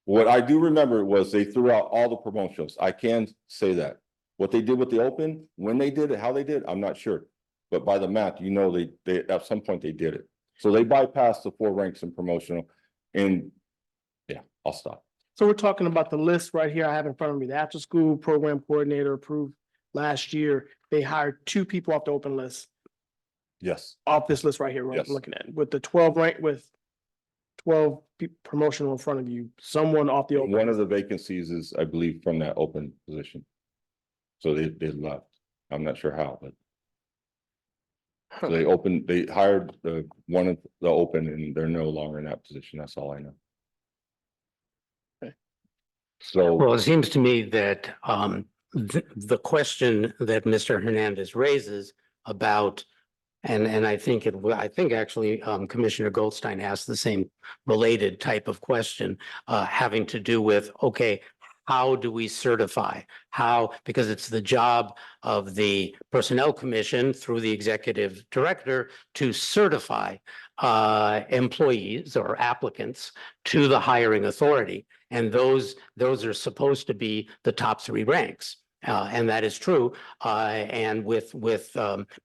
what I do remember was they threw out all the promotions. I can say that. What they did with the open, when they did it, how they did, I'm not sure. But by the math, they at some point they did it. So they bypassed the 4 ranks in promotional. And yeah, I'll stop. So we're talking about the list right here I have in front of me, the after school program coordinator approved last year. They hired 2 people off the open list, Yes. off this list right here, what I'm Yes. looking at, with the 12 rank, with 12 promotional in front of you, someone off the open. One of the vacancies is, I believe, from that open position. So they left. I'm not sure how, but. So they hired one of the open, and they're no longer in that position. That's all I know. Okay. So, Well, it seems to me that the question that Mr. Hernandez raises about, and I think actually Commissioner Goldstein asked the same related type of question, having to do with, okay, how do we certify? Because it's the job of the Personnel Commission through the executive director to certify employees or applicants to the hiring authority. And those are supposed to be the top 3 ranks. And that is true. And with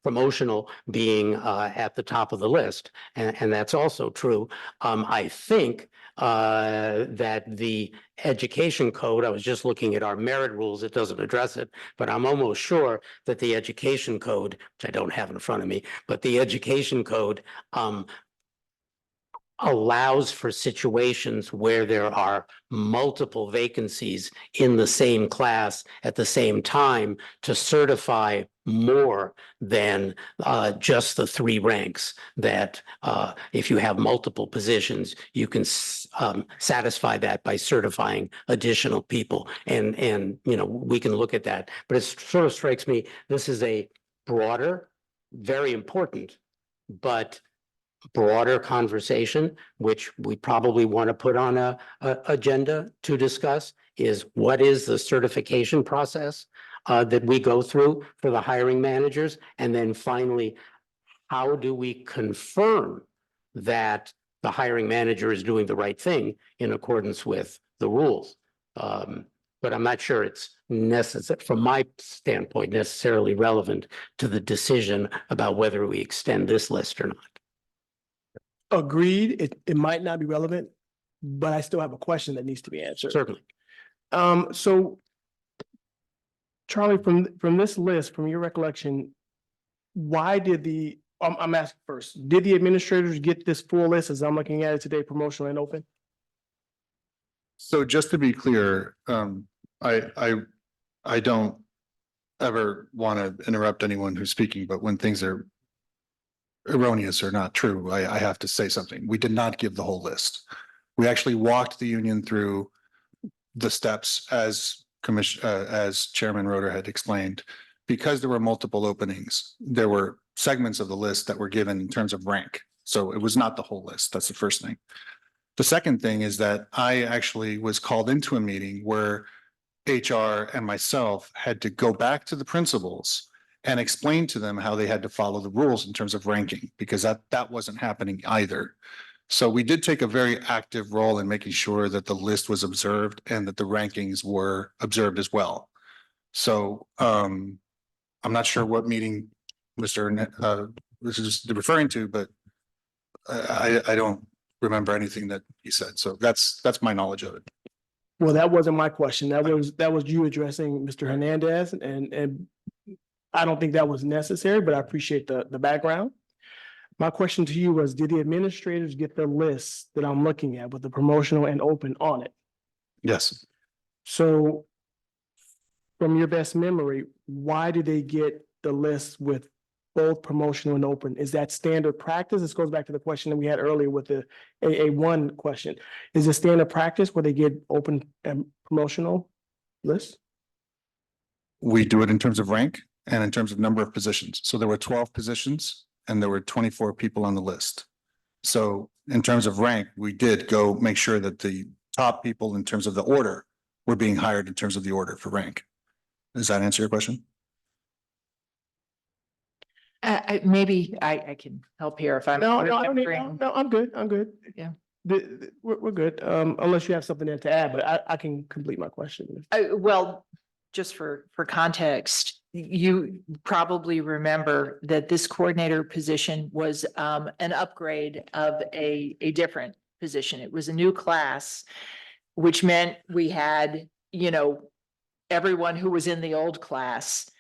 promotional being at the top of the list. And that's also true. I think that the education code, I was just looking at our merit rules, it doesn't address it, but I'm almost sure that the education code, which I don't have in front of me, but the education code allows for situations where there are multiple vacancies in the same class at the same time to certify more than just the 3 ranks, that if you have multiple positions, you can satisfy that by certifying additional people. And we can look at that, but it sort of strikes me, this is a broader, very important, but broader conversation, which we probably want to put on a agenda to discuss, is what is the certification process that we go through for the hiring managers? And then finally, how do we confirm that the hiring manager is doing the right thing in accordance with the rules? But I'm not sure it's necessary, from my standpoint, necessarily relevant to the decision about whether we extend this list or not. Agreed, it might not be relevant, but I still have a question that needs to be answered. Certainly. So Charlie, from this list, from your recollection, why did I'm asking first, did the administrators get this full list as I'm looking at it today, promotional and open? So just to be clear, I don't ever want to interrupt anyone who's speaking, but when things are erroneous or not true, I have to say something. We did not give the whole list. We actually walked the union through the steps as Chairman Roeder had explained. Because there were multiple openings, there were segments of the list that were given in terms of rank. So it was not the whole list. That's the first thing. The second thing is that I actually was called into a meeting where HR and myself had to go back to the principals and explained to them how they had to follow the rules in terms of ranking, because that wasn't happening either. So we did take a very active role in making sure that the list was observed and that the rankings were observed as well. So I'm not sure what meeting this is referring to, but I don't remember anything that he said. So that's my knowledge of it. Well, that wasn't my question. That was you addressing Mr. Hernandez, and I don't think that was necessary, but I appreciate the background. My question to you was, did the administrators get the list that I'm looking at with the promotional and open on it? Yes. So from your best memory, why did they get the list with both promotional and open? Is that standard practice? This goes back to the question that we had earlier with the AA1 question. Is it standard practice where they get open and promotional lists? We do it in terms of rank and in terms of number of positions. So there were 12 positions and there were 24 people on the list. So in terms of rank, we did go make sure that the top people in terms of the order were being hired in terms of the order for rank. Does that answer your question? Maybe I can help here if I'm. No, I don't need, remembering. no, I'm good. I'm good. Yeah. We're good. Unless you have something there to add, but I can complete my question. Well, just for context, you probably remember that this coordinator position was an upgrade of a different position. It was a new class, which meant we had, everyone who was in the old class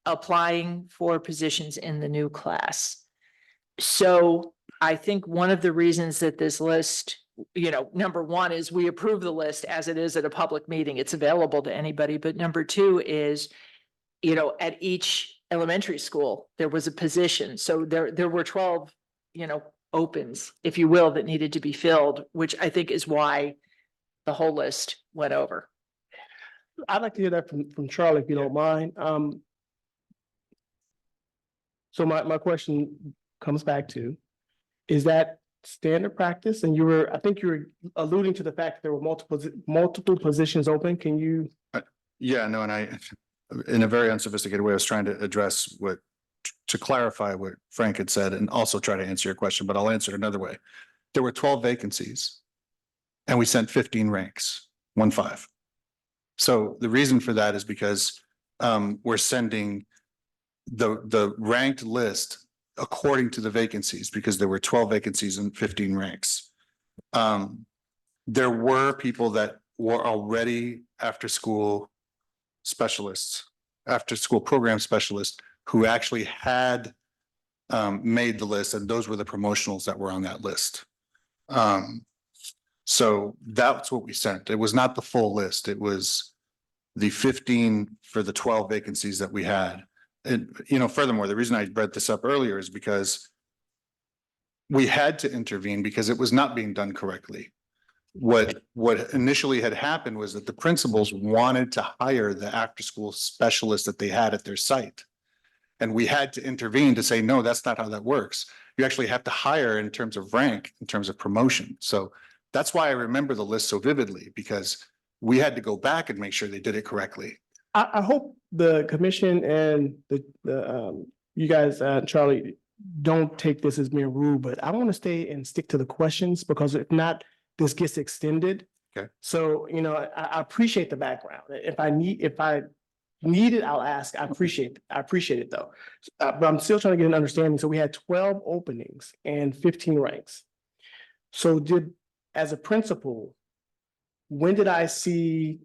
applying for positions in the new class. So I think one of the reasons that this list, number one is we approve the list as it is at a public meeting. It's available to anybody. But number two is, at each elementary school, there was a position. So there were 12, opens, if you will, that needed to be filled, which I think is why the whole list went over. I'd like to hear that from Charlie, if you don't mind. So my question comes back to, is that standard practice? And I think you were alluding to the fact that there were multiple positions open. Can you? Yeah, no, and I, in a very unsophisticated way, I was trying to address to clarify what Frank had said and also try to answer your question, but I'll answer it another way. There were 12 vacancies and we sent 15 ranks, 15. So the reason for that is because we're sending the ranked list according to the vacancies, because there were 12 vacancies and 15 ranks. There were people that were already after school program specialists who actually had made the list, and those were the promotionals that were on that list. So that's what we sent. It was not the full list. It was the 15 for the 12 vacancies that we had. And, furthermore, the reason I brought this up earlier is because we had to intervene because it was not being done correctly. What initially had happened was that the principals wanted to hire the after-school specialist that they had at their site. And we had to intervene to say, no, that's not how that works. You actually have to hire in terms of rank, in terms of promotion. So that's why I remember the list so vividly, because we had to go back and make sure they did it correctly. I hope the commission and you guys, Charlie, don't take this as being rude, but I want to stay and stick to the questions, because if not, this gets extended. Okay. So, I appreciate the background. If I need it, I'll ask. I appreciate it though. But I'm still trying to get an understanding. So we had 12 openings and 15 ranks. So as a principal, when did I see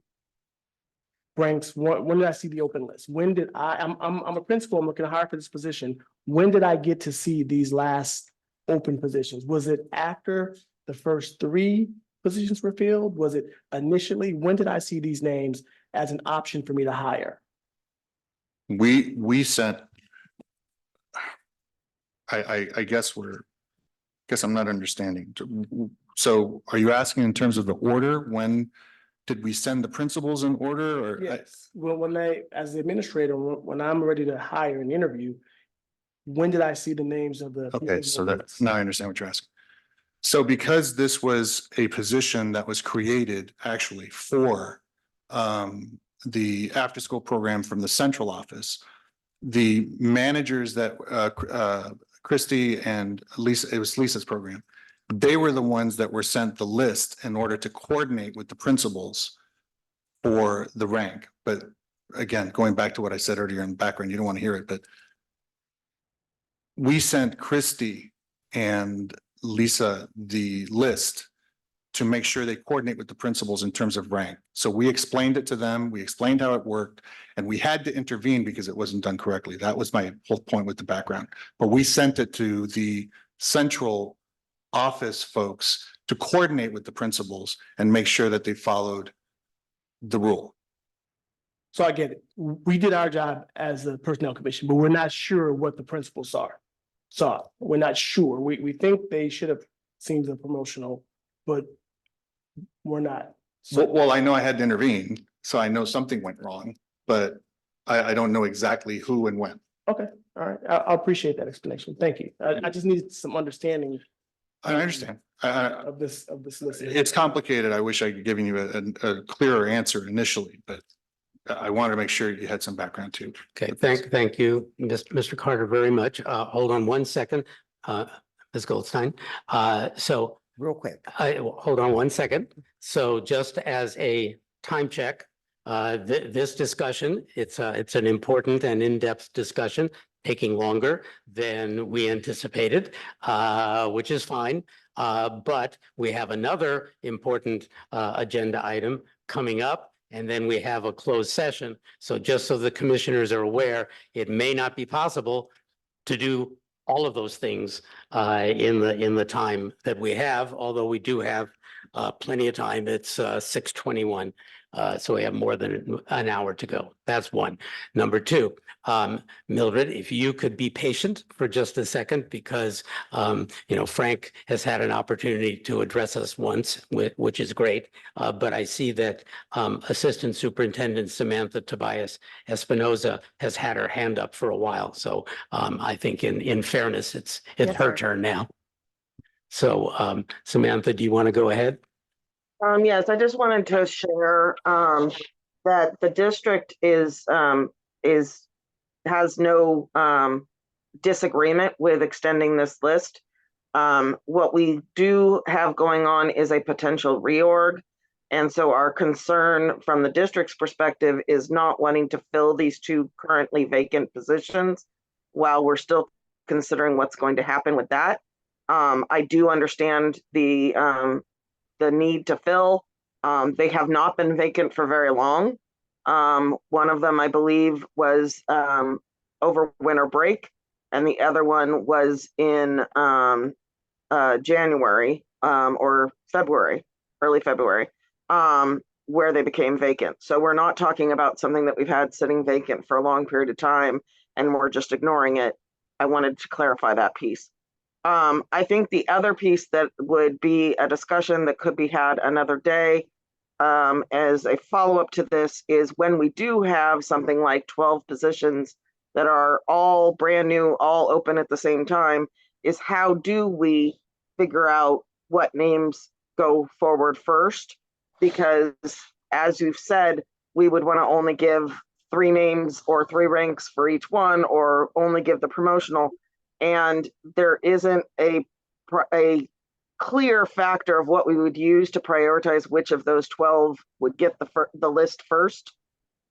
ranks? When did I see the open list? When did I'm a principal, I'm looking to hire for this position. When did I get to see these last open positions? Was it after the first 3 positions were filled? Was it initially? When did I see these names as an option for me to hire? We sent, I guess I'm not understanding. So are you asking in terms of the order? When did we send the principals in order, or? Yes, well, as the administrator, when I'm ready to hire and interview, when did I see the names of the? Okay, so now I understand what you're asking. So because this was a position that was created actually for the after-school program from the central office, the managers that Christy and Lisa, it was Lisa's program. They were the ones that were sent the list in order to coordinate with the principals for the rank. But again, going back to what I said earlier in the background, you don't want to hear it, but we sent Christy and Lisa the list to make sure they coordinate with the principals in terms of rank. So we explained it to them, we explained how it worked, and we had to intervene because it wasn't done correctly. That was my whole point with the background. But we sent it to the central office folks to coordinate with the principals and make sure that they followed the rule. So I get it. We did our job as a personnel commission, but we're not sure what the principals saw. We're not sure. We think they should have seen the promotional, but we're not. Well, I know I had to intervene, so I know something went wrong, but I don't know exactly who and when. Okay, all right. I appreciate that explanation. Thank you. I just needed some understanding I understand. of this list. It's complicated. I wish I could give you a clearer answer initially, but I wanted to make sure you had some background too. Okay, thank you, Mr. Carter, very much. Hold on one second, Ms. Goldstein. So Real quick. hold on one second. So just as a time check, this discussion, it's an important and in-depth discussion, taking longer than we anticipated, which is fine. But we have another important agenda item coming up, and then we have a closed session. So just so the commissioners are aware, it may not be possible to do all of those things in the time that we have, although we do have plenty of time. It's 6:21. So we have more than an hour to go. That's one. Number two, Mildred, if you could be patient for just a second, because Frank has had an opportunity to address us once, which is great. But I see that Assistant Superintendent Samantha Tobias Espinoza has had her hand up for a while. So I think in fairness, it's her turn now. So Samantha, do you want to go ahead? Yes, I just wanted to share that the district has no disagreement with extending this list. What we do have going on is a potential reorg. And so our concern from the district's perspective is not wanting to fill these two currently vacant positions while we're still considering what's going to happen with that. I do understand the need to fill. They have not been vacant for very long. One of them, I believe, was over winter break, and the other one was in January or February, early February, where they became vacant. So we're not talking about something that we've had sitting vacant for a long period of time and we're just ignoring it. I wanted to clarify that piece. I think the other piece that would be a discussion that could be had another day as a follow-up to this is when we do have something like 12 positions that are all brand new, all open at the same time, is how do we figure out what names go forward first? Because as you've said, we would want to only give 3 names or 3 ranks for each one, or only give the promotional. And there isn't a clear factor of what we would use to prioritize which of those 12 would get the list first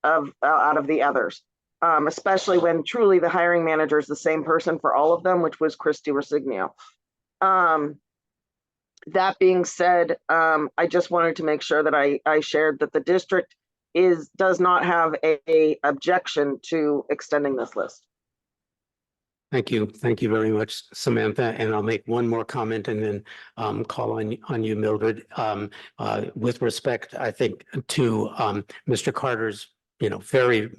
out of the others, especially when truly the hiring manager is the same person for all of them, which was Christy Resignio. That being said, I just wanted to make sure that I shared that the district does not have a objection to extending this list. Thank you. Thank you very much, Samantha. And I'll make one more comment and then call on you, Mildred. With respect, I think, to Mr. Carter's, very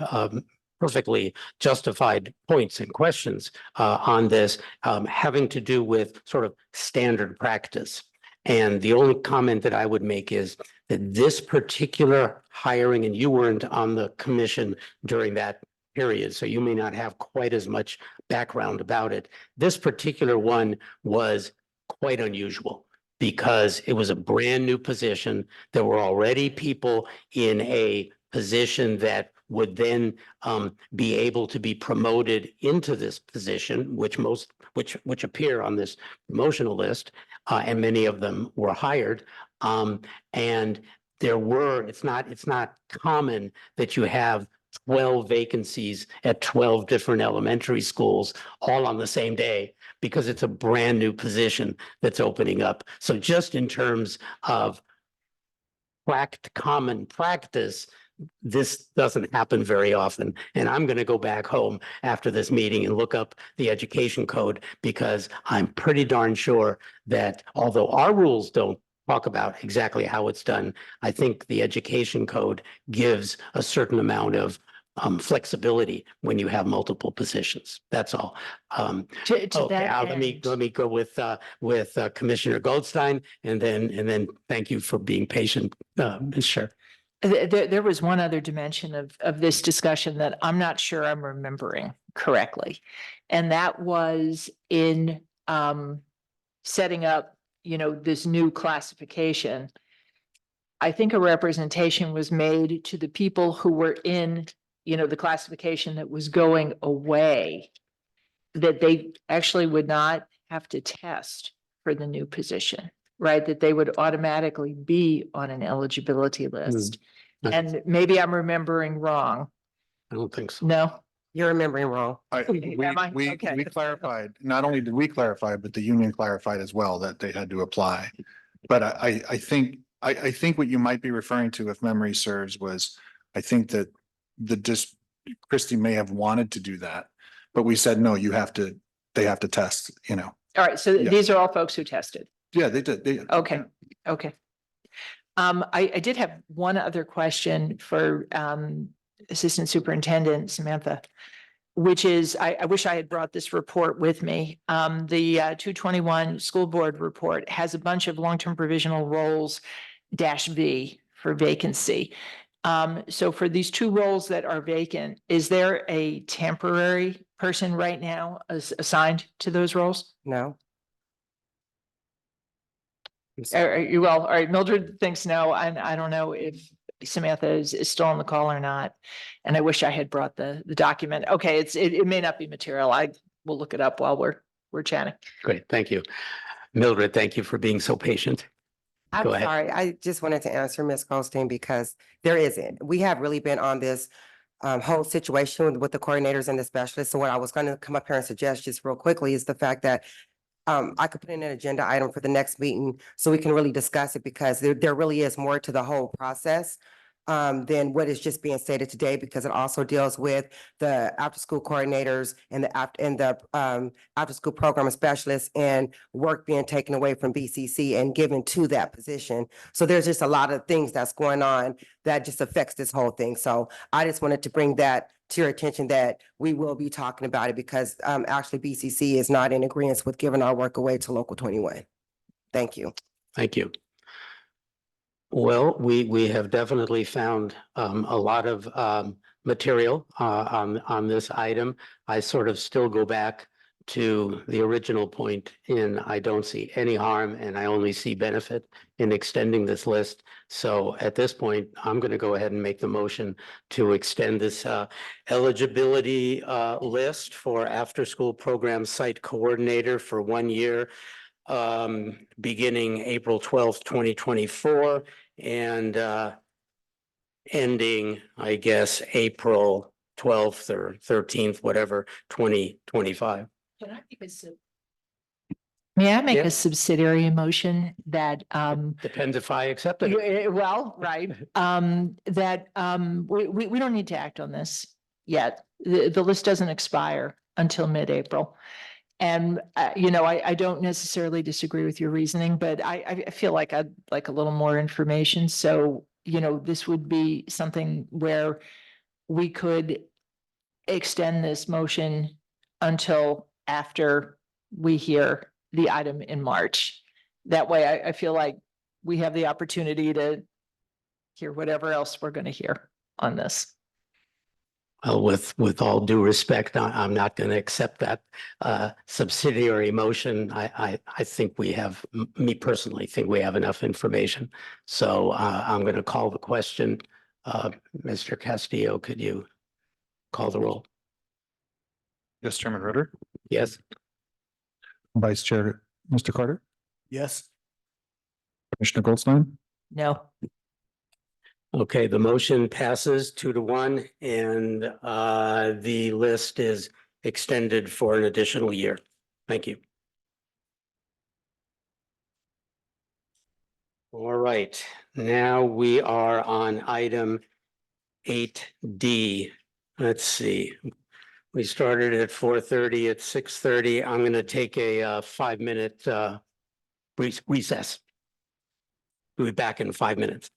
perfectly justified points and questions on this, having to do with sort of standard practice. And the only comment that I would make is that this particular hiring, and you weren't on the commission during that period, so you may not have quite as much background about it. This particular one was quite unusual because it was a brand new position. There were already people in a position that would then be able to be promoted into this position, which appear on this promotional list, and many of them were hired. And it's not common that you have 12 vacancies at 12 different elementary schools all on the same day, because it's a brand new position that's opening up. So just in terms of common practice, this doesn't happen very often. And I'm going to go back home after this meeting and look up the education code, because I'm pretty darn sure that although our rules don't talk about exactly how it's done, I think the education code gives a certain amount of flexibility when you have multiple positions. That's all. To Okay, that let me end- go with Commissioner Goldstein, and then thank you for being patient, Ms. Sher. There was one other dimension of this discussion that I'm not sure I'm remembering correctly. And that was in setting up, this new classification. I think a representation was made to the people who were in, the classification that was going away, that they actually would not have to test for the new position, right? That they would automatically be on an eligibility list. And maybe I'm remembering wrong. I don't think so. No? You're remembering wrong. Am I? We Okay. clarified, not only did we clarify, but the union clarified as well that they had to apply. But I think what you might be referring to, if memory serves, was, I think that Christie may have wanted to do that, but we said, no, they have to test, All right, so Yeah. these are all folks who tested. Yeah, they did. Okay, okay. I did have one other question for Assistant Superintendent Samantha, which is, I wish I had brought this report with me. The 221 School Board report has a bunch of long-term provisional roles -V for vacancy. So for these two roles that are vacant, is there a temporary person right now assigned to those roles? No. Well, all right, Mildred thinks no, and I don't know if Samantha is still on the call or not. And I wish I had brought the document. Okay, it may not be material. I will look it up while we're chatting. Great, thank you. Mildred, thank you for being so patient. I'm Go ahead. sorry, I just wanted to answer Ms. Goldstein because there isn't. We have really been on this whole situation with the coordinators and the specialists. So what I was going to come up here and suggest just real quickly is the fact that I could put in an agenda item for the next meeting so we can really discuss it, because there really is more to the whole process than what is just being stated today, because it also deals with the after-school coordinators and the after-school program specialists and work being taken away from BCC and given to that position. So there's just a lot of things that's going on that just affects this whole thing. So I just wanted to bring that to your attention, that we will be talking about it, because actually BCC is not in agreement with giving our work away to Local 21. Thank you. Thank you. Well, we have definitely found a lot of material on this item. I sort of still go back to the original point in I don't see any harm and I only see benefit in extending this list. So at this point, I'm going to go ahead and make the motion to extend this eligibility list for after-school program site coordinator for 1 year, beginning April 12th, 2024, and ending, I guess, April 12th or 13th, whatever, 2025. May I make Yeah. a subsidiary motion that, Depends if I accept it. well, right, that, we don't need to act on this yet. The list doesn't expire until mid-April. And, I don't necessarily disagree with your reasoning, but I feel like I'd like a little more information. So, this would be something where we could extend this motion until after we hear the item in March. That way, I feel like we have the opportunity to hear whatever else we're going to hear on this. Well, with all due respect, I'm not going to accept that subsidiary motion. I think we have, me personally, think we have enough information. So I'm going to call the question Mr. Castillo, could you call the roll? Yes, Chairman Ritter. Yes. Vice Chair, Mr. Carter, Yes. Commissioner Goldstein, No. Okay, the motion passes 2-1 and the list is extended for an additional year. Thank you. All right, now we are on item 8D. Let's see. We started at 4:30, at 6:30. I'm going to take a 5-minute recess. We'll be back in 5 minutes.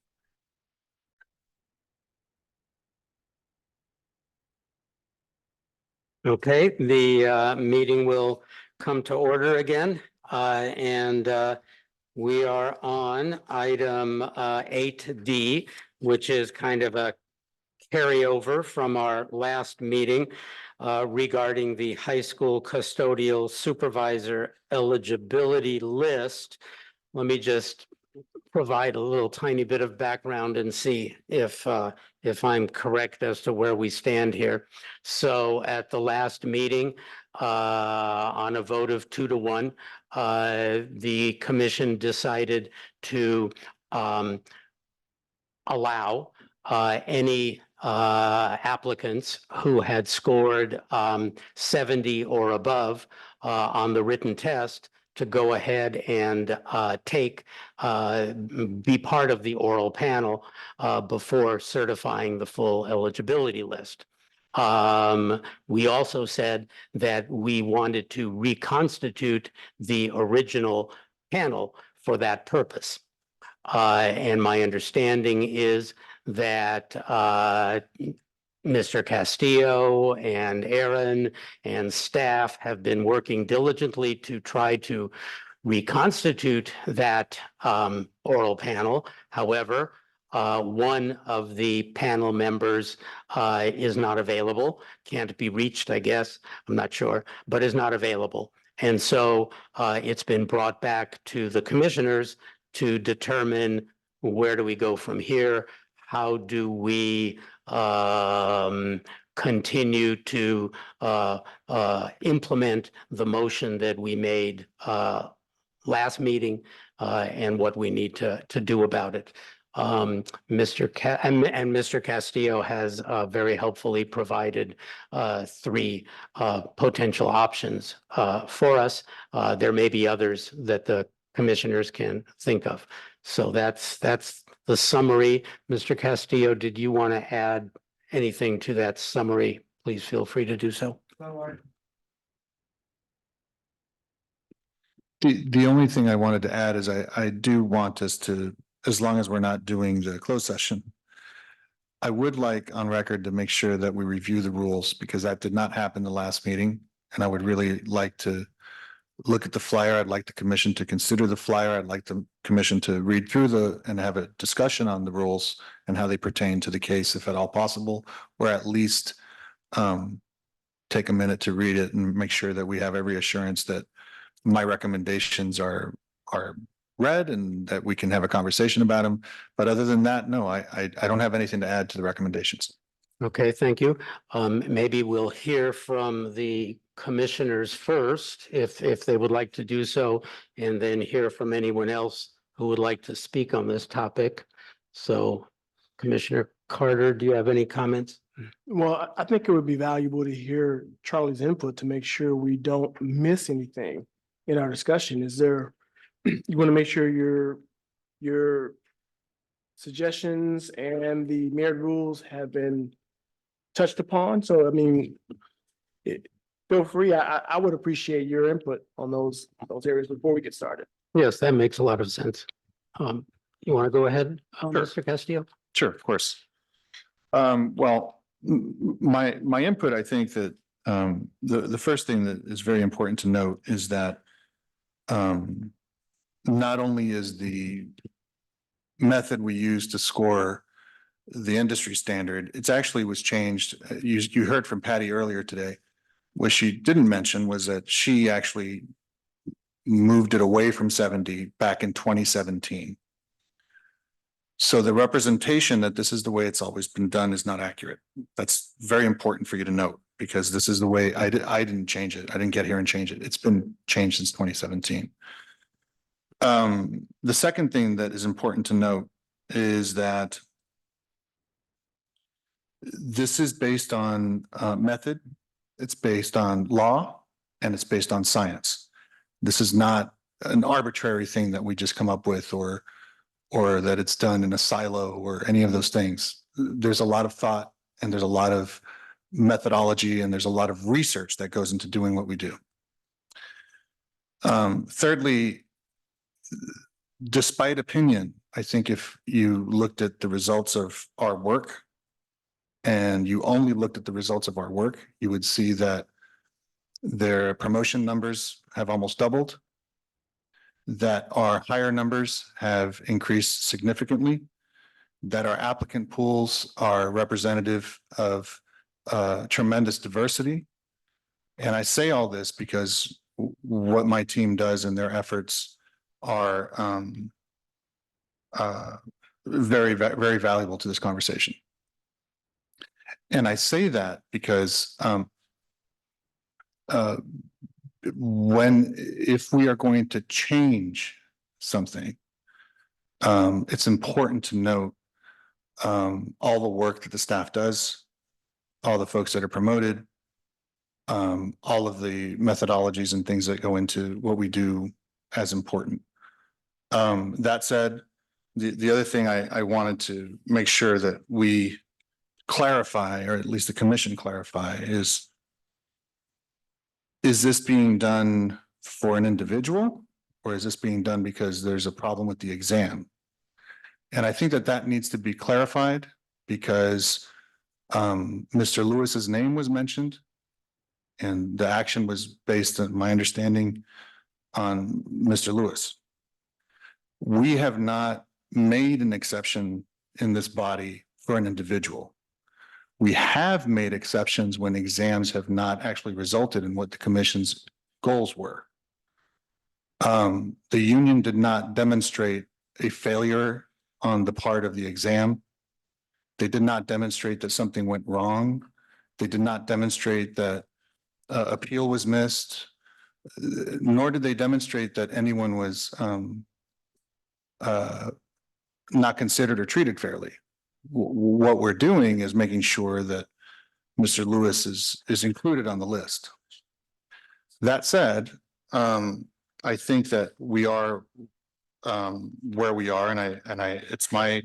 Okay, the meeting will come to order again, and we are on item 8D, which is kind of a carryover from our last meeting regarding the high school custodial supervisor eligibility list. Let me just provide a little tiny bit of background and see if I'm correct as to where we stand here. So at the last meeting, on a vote of 2-1, the commission decided to allow any applicants who had scored 70 or above on the written test to go ahead and be part of the oral panel before certifying the full eligibility list. We also said that we wanted to reconstitute the original panel for that purpose. And my understanding is that Mr. Castillo and Aaron and staff have been working diligently to try to reconstitute that oral panel. However, one of the panel members is not available, can't be reached, I guess, I'm not sure, but is not available. And so it's been brought back to the commissioners to determine where do we go from here? How do we continue to implement the motion that we made last meeting and what we need to do about it? Mr. Castillo has very helpfully provided 3 potential options for us. There may be others that the commissioners can think of. So that's the summary. Mr. Castillo, did you want to add anything to that summary? Please feel free to do so. the only thing I wanted to add is I do want us to, as long as we're not doing the closed session, I would like on record to make sure that we review the rules because that did not happen the last meeting. And I would really like to look at the flyer. I'd like the commission to consider the flyer. I'd like the commission to read through and have a discussion on the rules and how they pertain to the case, if at all possible, or at least take a minute to read it and make sure that we have every assurance that my recommendations are read and that we can have a conversation about them. But other than that, no, I don't have anything to add to the recommendations. Okay, thank you. Maybe we'll hear from the commissioners first, if they would like to do so, and then hear from anyone else who would like to speak on this topic. So Commissioner Carter, do you have any comments? Well, I think it would be valuable to hear Charlie's input to make sure we don't miss anything in our discussion. Is there, you want to make sure your suggestions and the mirrored rules have been touched upon? So, I mean, feel free. I would appreciate your input on those areas before we get started. Yes, that makes a lot of sense. You want to go ahead, Mr. Castillo? Sure, of course. Well, my input, I think that the first thing that is very important to note is that not only is the method we use to score the industry standard, it's actually was changed. You heard from Patty earlier today. What she didn't mention was that she actually moved it away from 70 back in 2017. So the representation that this is the way it's always been done is not accurate. That's very important for you to note, because this is the way I didn't change it. I didn't get here and change it. It's been changed since 2017. The second thing that is important to note is that this is based on method, it's based on law, and it's based on science. This is not an arbitrary thing that we just come up with, or that it's done in a silo or any of those things. There's a lot of thought, and there's a lot of methodology, and there's a lot of research that goes into doing what we do. Thirdly, despite opinion, I think if you looked at the results of our work and you only looked at the results of our work, you would see that their promotion numbers have almost doubled, that our hire numbers have increased significantly, that our applicant pools are representative of tremendous diversity. And I say all this because what my team does and their efforts are very, very valuable to this conversation. And I say that because if we are going to change something, it's important to note all the work that the staff does, all the folks that are promoted, all of the methodologies and things that go into what we do as important. That said, the other thing I wanted to make sure that we clarify, or at least the commission clarify, is this being done for an individual, or is this being done because there's a problem with the exam? And I think that needs to be clarified, because Mr. Lewis's name was mentioned, and the action was based on my understanding on Mr. Lewis. We have not made an exception in this body for an individual. We have made exceptions when exams have not actually resulted in what the commission's goals were. The union did not demonstrate a failure on the part of the exam. They did not demonstrate that something went wrong. They did not demonstrate that appeal was missed, nor did they demonstrate that anyone was not considered or treated fairly. What we're doing is making sure that Mr. Lewis is included on the list. That said, I think that we are where we are, and it's my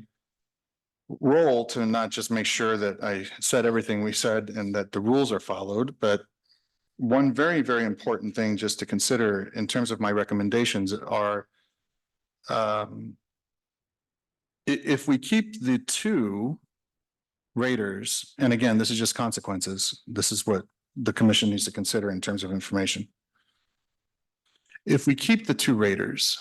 role to not just make sure that I said everything we said and that the rules are followed, but one very, very important thing just to consider in terms of my recommendations are if we keep the two raters, and again, this is just consequences. This is what the commission needs to consider in terms of information. If we keep the two raters,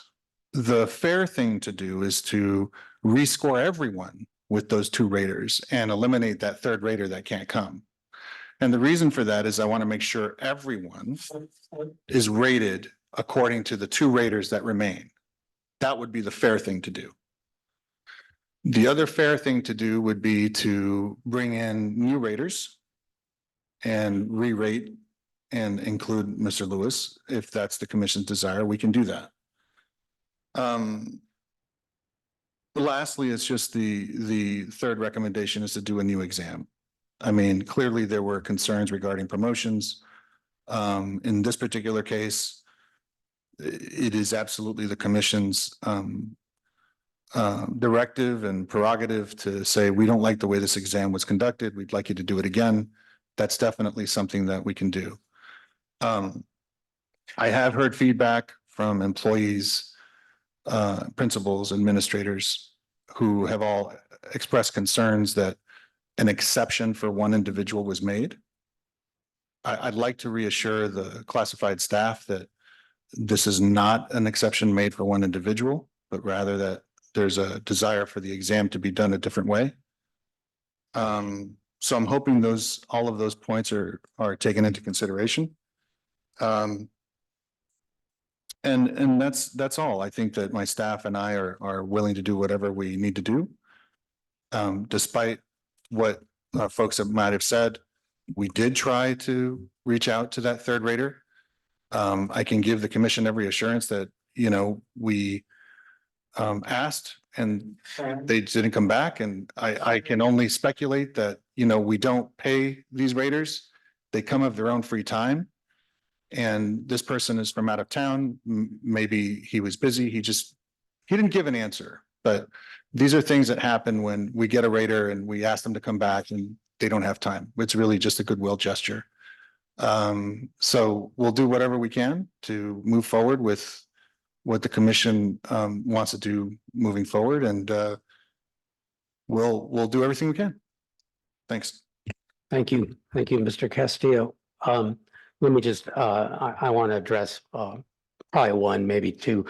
the fair thing to do is to rescore everyone with those two raters and eliminate that third rater that can't come. And the reason for that is I want to make sure everyone is rated according to the two raters that remain. That would be the fair thing to do. The other fair thing to do would be to bring in new raters and re-rate and include Mr. Lewis. If that's the commission's desire, we can do that. Lastly, it's just the third recommendation is to do a new exam. I mean, clearly there were concerns regarding promotions. In this particular case, it is absolutely the commission's directive and prerogative to say, we don't like the way this exam was conducted. We'd like you to do it again. That's definitely something that we can do. I have heard feedback from employees, principals, administrators who have all expressed concerns that an exception for one individual was made. I'd like to reassure the classified staff that this is not an exception made for one individual, but rather that there's a desire for the exam to be done a different way. So I'm hoping all of those points are taken into consideration. And that's all. I think that my staff and I are willing to do whatever we need to do. Despite what folks might have said, we did try to reach out to that third rater. I can give the commission every assurance that, we asked and they didn't come back. And I can only speculate that, we don't pay these raters. They come of their own free time. And this person is from out of town. Maybe he was busy. He didn't give an answer. But these are things that happen when we get a rater and we ask them to come back and they don't have time. It's really just a goodwill gesture. So we'll do whatever we can to move forward with what the commission wants to do moving forward, and we'll do everything we can. Thanks. Thank you. Thank you, Mr. Castillo. Let me just, I want to address probably one, maybe two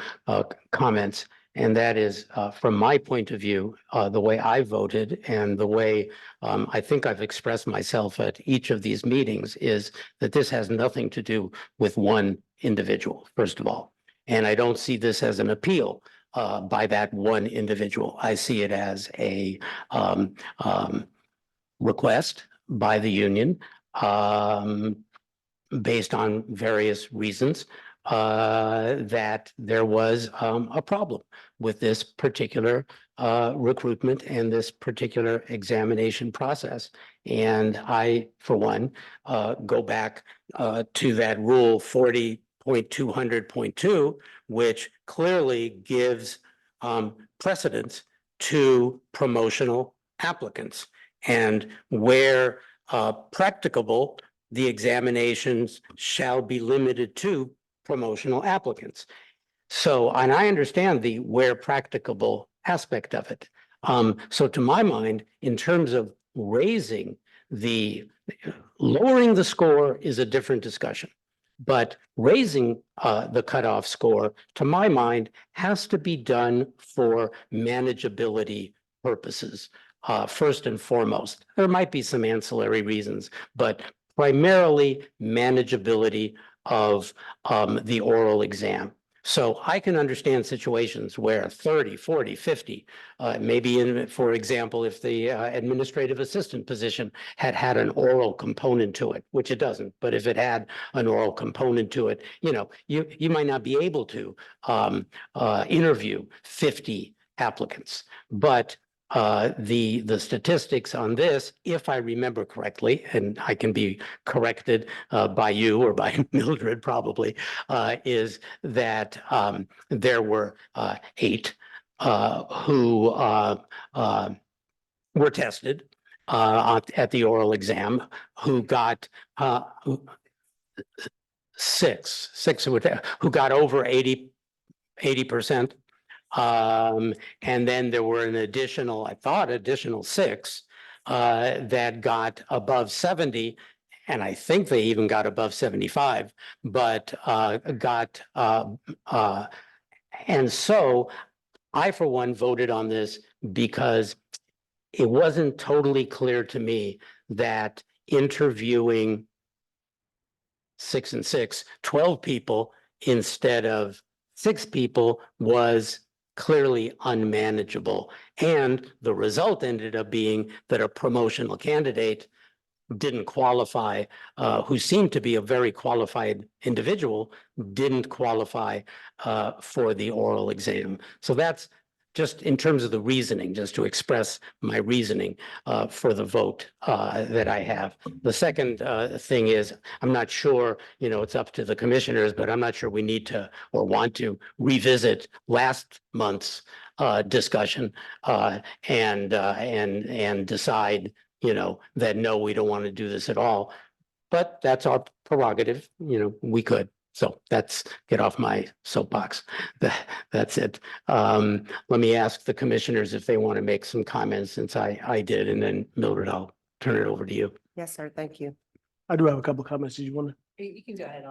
comments. And that is, from my point of view, the way I voted and the way I think I've expressed myself at each of these meetings is that this has nothing to do with one individual, first of all. And I don't see this as an appeal by that one individual. I see it as a request by the union based on various reasons that there was a problem with this particular recruitment and this particular examination process. And I, for one, go back to that rule 40.200.2, which clearly gives precedence to promotional applicants. And where practicable, the examinations shall be limited to promotional applicants. So, and I understand the where practicable aspect of it. So to my mind, in terms of lowering the score is a different discussion. But raising the cutoff score, to my mind, has to be done for manageability purposes, first and foremost. There might be some ancillary reasons, but primarily manageability of the oral exam. So I can understand situations where 30, 40, 50, maybe for example, if the administrative assistant position had an oral component to it, which it doesn't, but if it had an oral component to it, you might not be able to interview 50 applicants. But the statistics on this, if I remember correctly, and I can be corrected by you or by Mildred probably, is that there were 8 who were tested at the oral exam, who got 6 who got over 80%. And then there were an additional 6 that got above 70. And I think they even got above 75, but and so I, for one, voted on this because it wasn't totally clear to me that interviewing 6 and 6, 12 people instead of 6 people was clearly unmanageable. And the result ended up being that a promotional candidate didn't qualify, who seemed to be a very qualified individual, didn't qualify for the oral exam. So that's just in terms of the reasoning, just to express my reasoning for the vote that I have. The second thing is, I'm not sure, it's up to the commissioners, but I'm not sure we need to or want to revisit last month's discussion and decide, that no, we don't want to do this at all. But that's our prerogative, we could. So get off my soapbox. That's it. Let me ask the commissioners if they want to make some comments, since I did, and then Mildred, I'll turn it over to you. Yes, sir. Thank you. I do have a couple of comments. Did you want to? You can go ahead.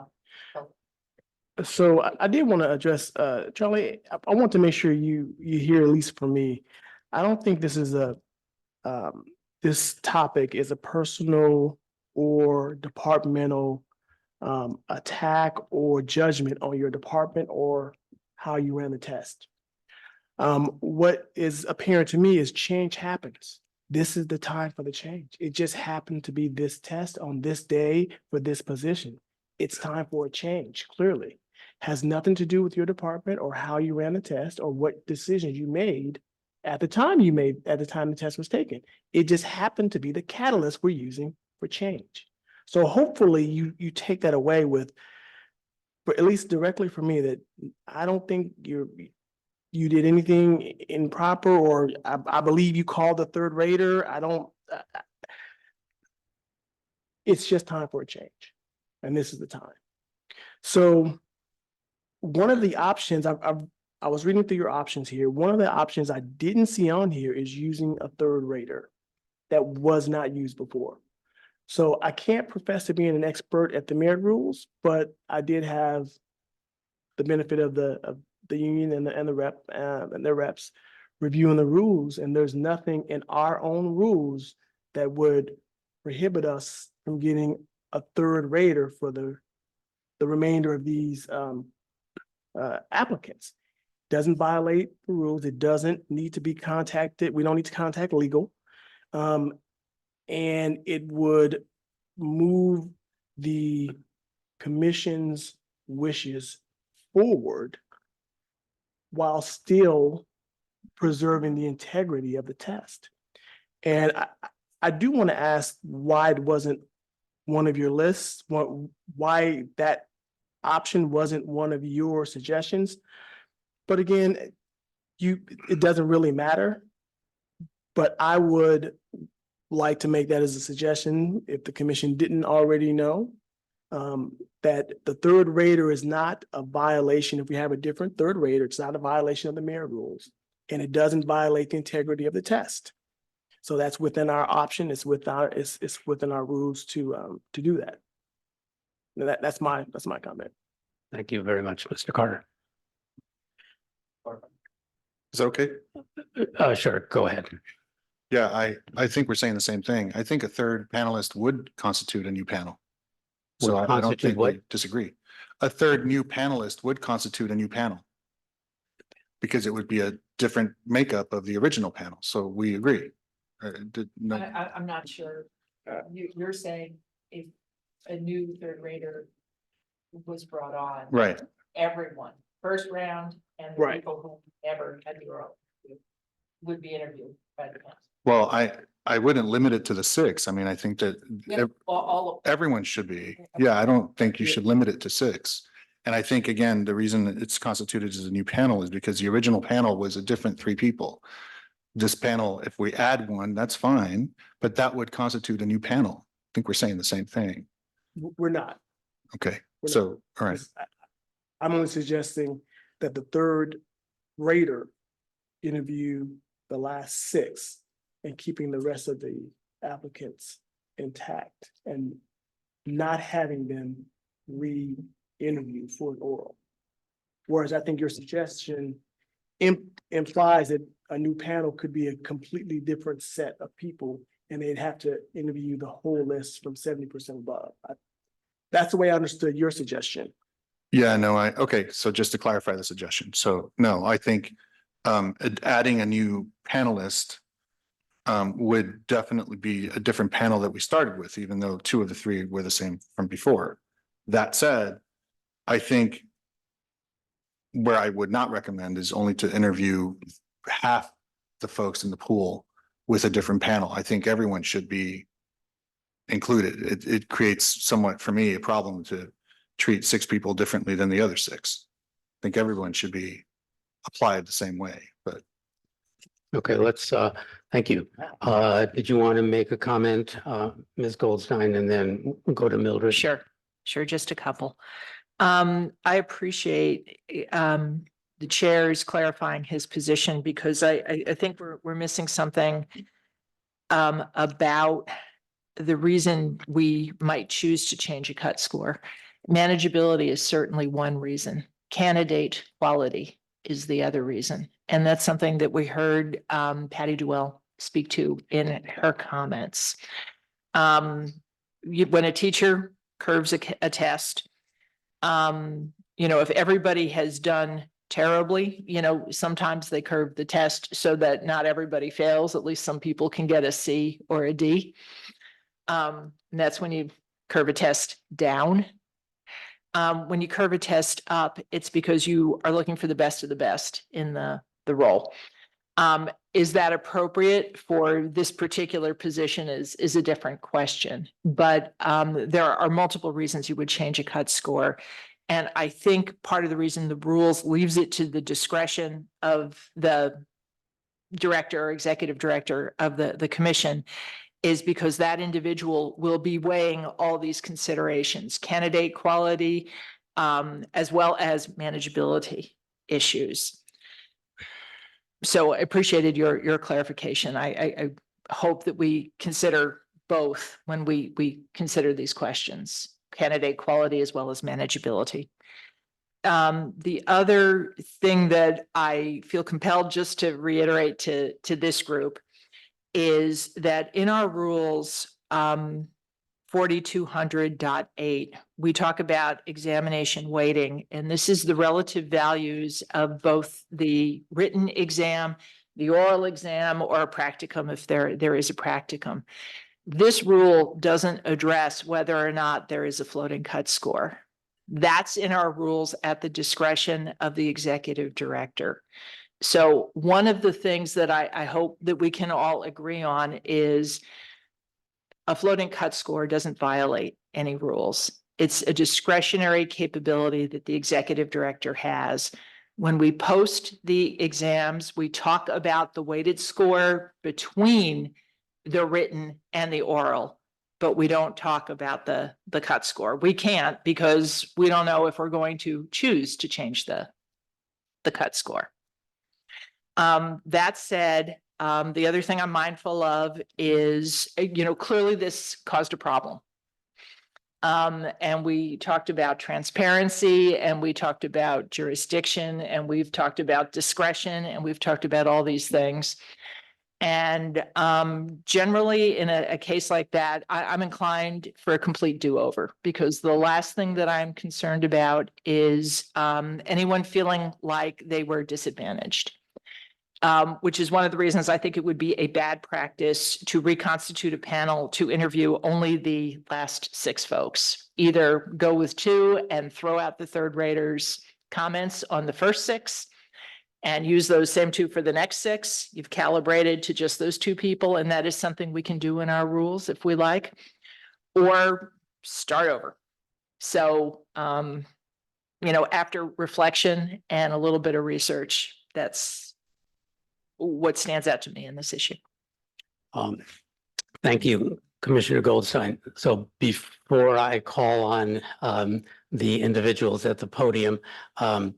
So I did want to address, Charlie, I want to make sure you hear, at least from me, I don't think this is this topic is a personal or departmental attack or judgment on your department or how you ran the test. What is apparent to me is change happens. This is the time for the change. It just happened to be this test on this day for this position. It's time for a change, clearly. Has nothing to do with your department or how you ran the test or what decisions you made at the time the test was taken. It just happened to be the catalyst we're using for change. So hopefully you take that away with, but at least directly for me, that I don't think you did anything improper, or I believe you called the third rater. It's just time for a change. And this is the time. So one of the options, I was reading through your options here. One of the options I didn't see on here is using a third rater that was not used before. So I can't profess to being an expert at the merit rules, but I did have the benefit of the union and the reps reviewing the rules, and there's nothing in our own rules that would prohibit us from getting a third rater for the remainder of these applicants. Doesn't violate the rules. It doesn't need to be contacted. We don't need to contact legal. And it would move the commission's wishes forward while still preserving the integrity of the test. And I do want to ask why it wasn't one of your lists, why that option wasn't one of your suggestions. But again, it doesn't really matter. But I would like to make that as a suggestion, if the commission didn't already know, that the third rater is not a violation. If we have a different third rater, it's not a violation of the merit rules, and it doesn't violate the integrity of the test. So that's within our option. It's within our rules to do that. That's my comment. Thank you very much, Mr. Carter. Is that okay? Sure, go ahead. Yeah, I think we're saying the same thing. I think a third panelist would constitute a new panel. So Would I don't constitute think we what? disagree. A third new panelist would constitute a new panel, because it would be a different makeup of the original panel. So we agree. I'm not sure. You're saying if a new third rater was brought on. Right. Everyone, first round, and the Right. people who never had the oral would be interviewed by the council. Well, I wouldn't limit it to the 6. I mean, I think that All of everyone should be. Yeah, I don't think you should limit it to 6. And I think, again, the reason that it's constituted as a new panel is because the original panel was a different 3 people. This panel, if we add one, that's fine, but that would constitute a new panel. I think we're saying the same thing. We're not. Okay, We're not. so, all right. I'm only suggesting that the third rater interview the last 6 and keeping the rest of the applicants intact and not having them re-interview for an oral. Whereas I think your suggestion implies that a new panel could be a completely different set of people, and they'd have to interview the whole list from 70% above. That's the way I understood your suggestion. Yeah, no, okay, so just to clarify the suggestion. So, no, I think adding a new panelist would definitely be a different panel that we started with, even though 2 of the 3 were the same from before. That said, I think where I would not recommend is only to interview half the folks in the pool with a different panel. I think everyone should be included. It creates somewhat, for me, a problem to treat 6 people differently than the other 6. I think everyone should be applied the same way, but. Okay, let's, thank you. Did you want to make a comment, Ms. Goldstein, and then go to Mildred? Sure, just a couple. I appreciate the chair's clarifying his position, because I think we're missing something about the reason we might choose to change a cut score. Manageability is certainly one reason. Candidate quality is the other reason. And that's something that we heard Patty Duell speak to in her comments. When a teacher curves a test, if everybody has done terribly. Sometimes they curve the test so that not everybody fails. At least some people can get a C or a D. And that's when you curve a test down. When you curve a test up, it's because you are looking for the best of the best in the role. Is that appropriate for this particular position is a different question, but there are multiple reasons you would change a cut score. And I think part of the reason the rules leaves it to the discretion of the director or executive director of the commission is because that individual will be weighing all these considerations, candidate quality, as well as manageability issues. So I appreciated your clarification. I hope that we consider both when we consider these questions, candidate quality as well as manageability. The other thing that I feel compelled just to reiterate to this group is that in our rules, 4200.8, we talk about examination weighting, and this is the relative values of both the written exam, the oral exam, or a practicum if there is a practicum. This rule doesn't address whether or not there is a floating cut score. That's in our rules at the discretion of the executive director. So one of the things that I hope that we can all agree on is a floating cut score doesn't violate any rules. It's a discretionary capability that the executive director has. When we post the exams, we talk about the weighted score between the written and the oral, but we don't talk about the cut score. We can't because we don't know if we're going to choose to change the cut score. That said, the other thing I'm mindful of is, clearly this caused a problem. And we talked about transparency, and we talked about jurisdiction, and we've talked about discretion, and we've talked about all these things. And generally in a case like that, I'm inclined for a complete do-over, because the last thing that I'm concerned about is anyone feeling like they were disadvantaged. Which is one of the reasons I think it would be a bad practice to reconstitute a panel to interview only the last 6 folks. Either go with 2 and throw out the third raters' comments on the first 6 and use those same 2 for the next 6. You've calibrated to just those 2 people, and that is something we can do in our rules if we like, or start over. So, after reflection and a little bit of research, that's what stands out to me in this issue. Thank you, Commissioner Goldstein. So before I call on the individuals at the podium, I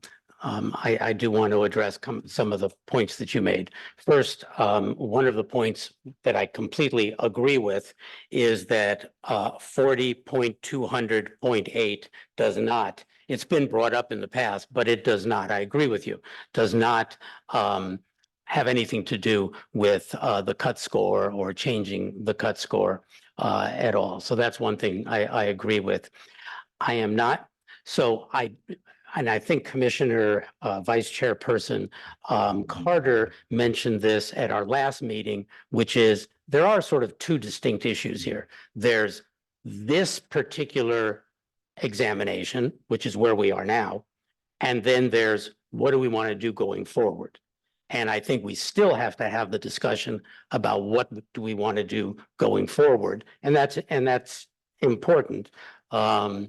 do want to address some of the points that you made. First, one of the points that I completely agree with is that 40.200.8 does not, it's been brought up in the past, but it does not, I agree with you, does not have anything to do with the cut score or changing the cut score at all. So that's one thing I agree with. I am not, and I think Commissioner Vice Chairperson Carter mentioned this at our last meeting, which is there are sort of 2 distinct issues here. There's this particular examination, which is where we are now, and then there's what do we want to do going forward? And I think we still have to have the discussion about what do we want to do going forward. And that's important. I'm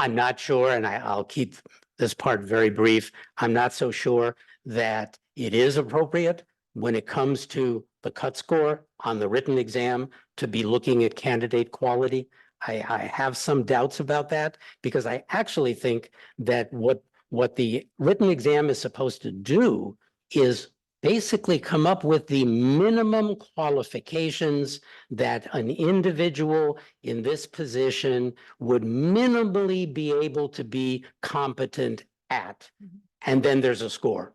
not sure, and I'll keep this part very brief. I'm not so sure that it is appropriate when it comes to the cut score on the written exam to be looking at candidate quality. I have some doubts about that, because I actually think that what the written exam is supposed to do is basically come up with the minimum qualifications that an individual in this position would minimally be able to be competent at. And then there's a score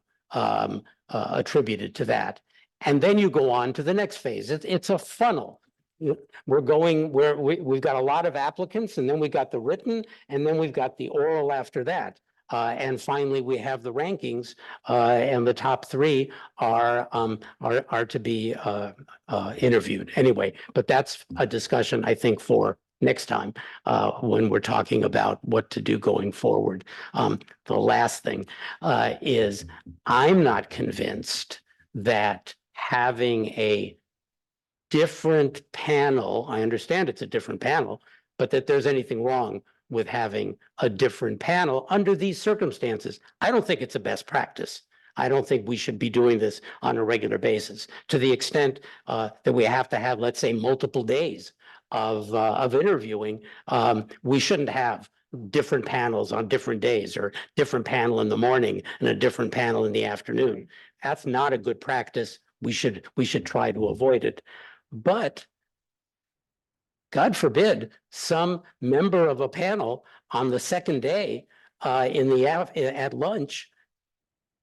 attributed to that. And then you go on to the next phase. It's a funnel. We've got a lot of applicants, and then we got the written, and then we've got the oral after that. And finally, we have the rankings, and the top three are to be interviewed anyway. But that's a discussion, I think, for next time, when we're talking about what to do going forward. The last thing is I'm not convinced that having a different panel, I understand it's a different panel, but that there's anything wrong with having a different panel under these circumstances. I don't think it's a best practice. I don't think we should be doing this on a regular basis to the extent that we have to have, let's say, multiple days of interviewing. We shouldn't have different panels on different days, or different panel in the morning and a different panel in the afternoon. That's not a good practice. We should try to avoid it. But God forbid some member of a panel on the second day at lunch,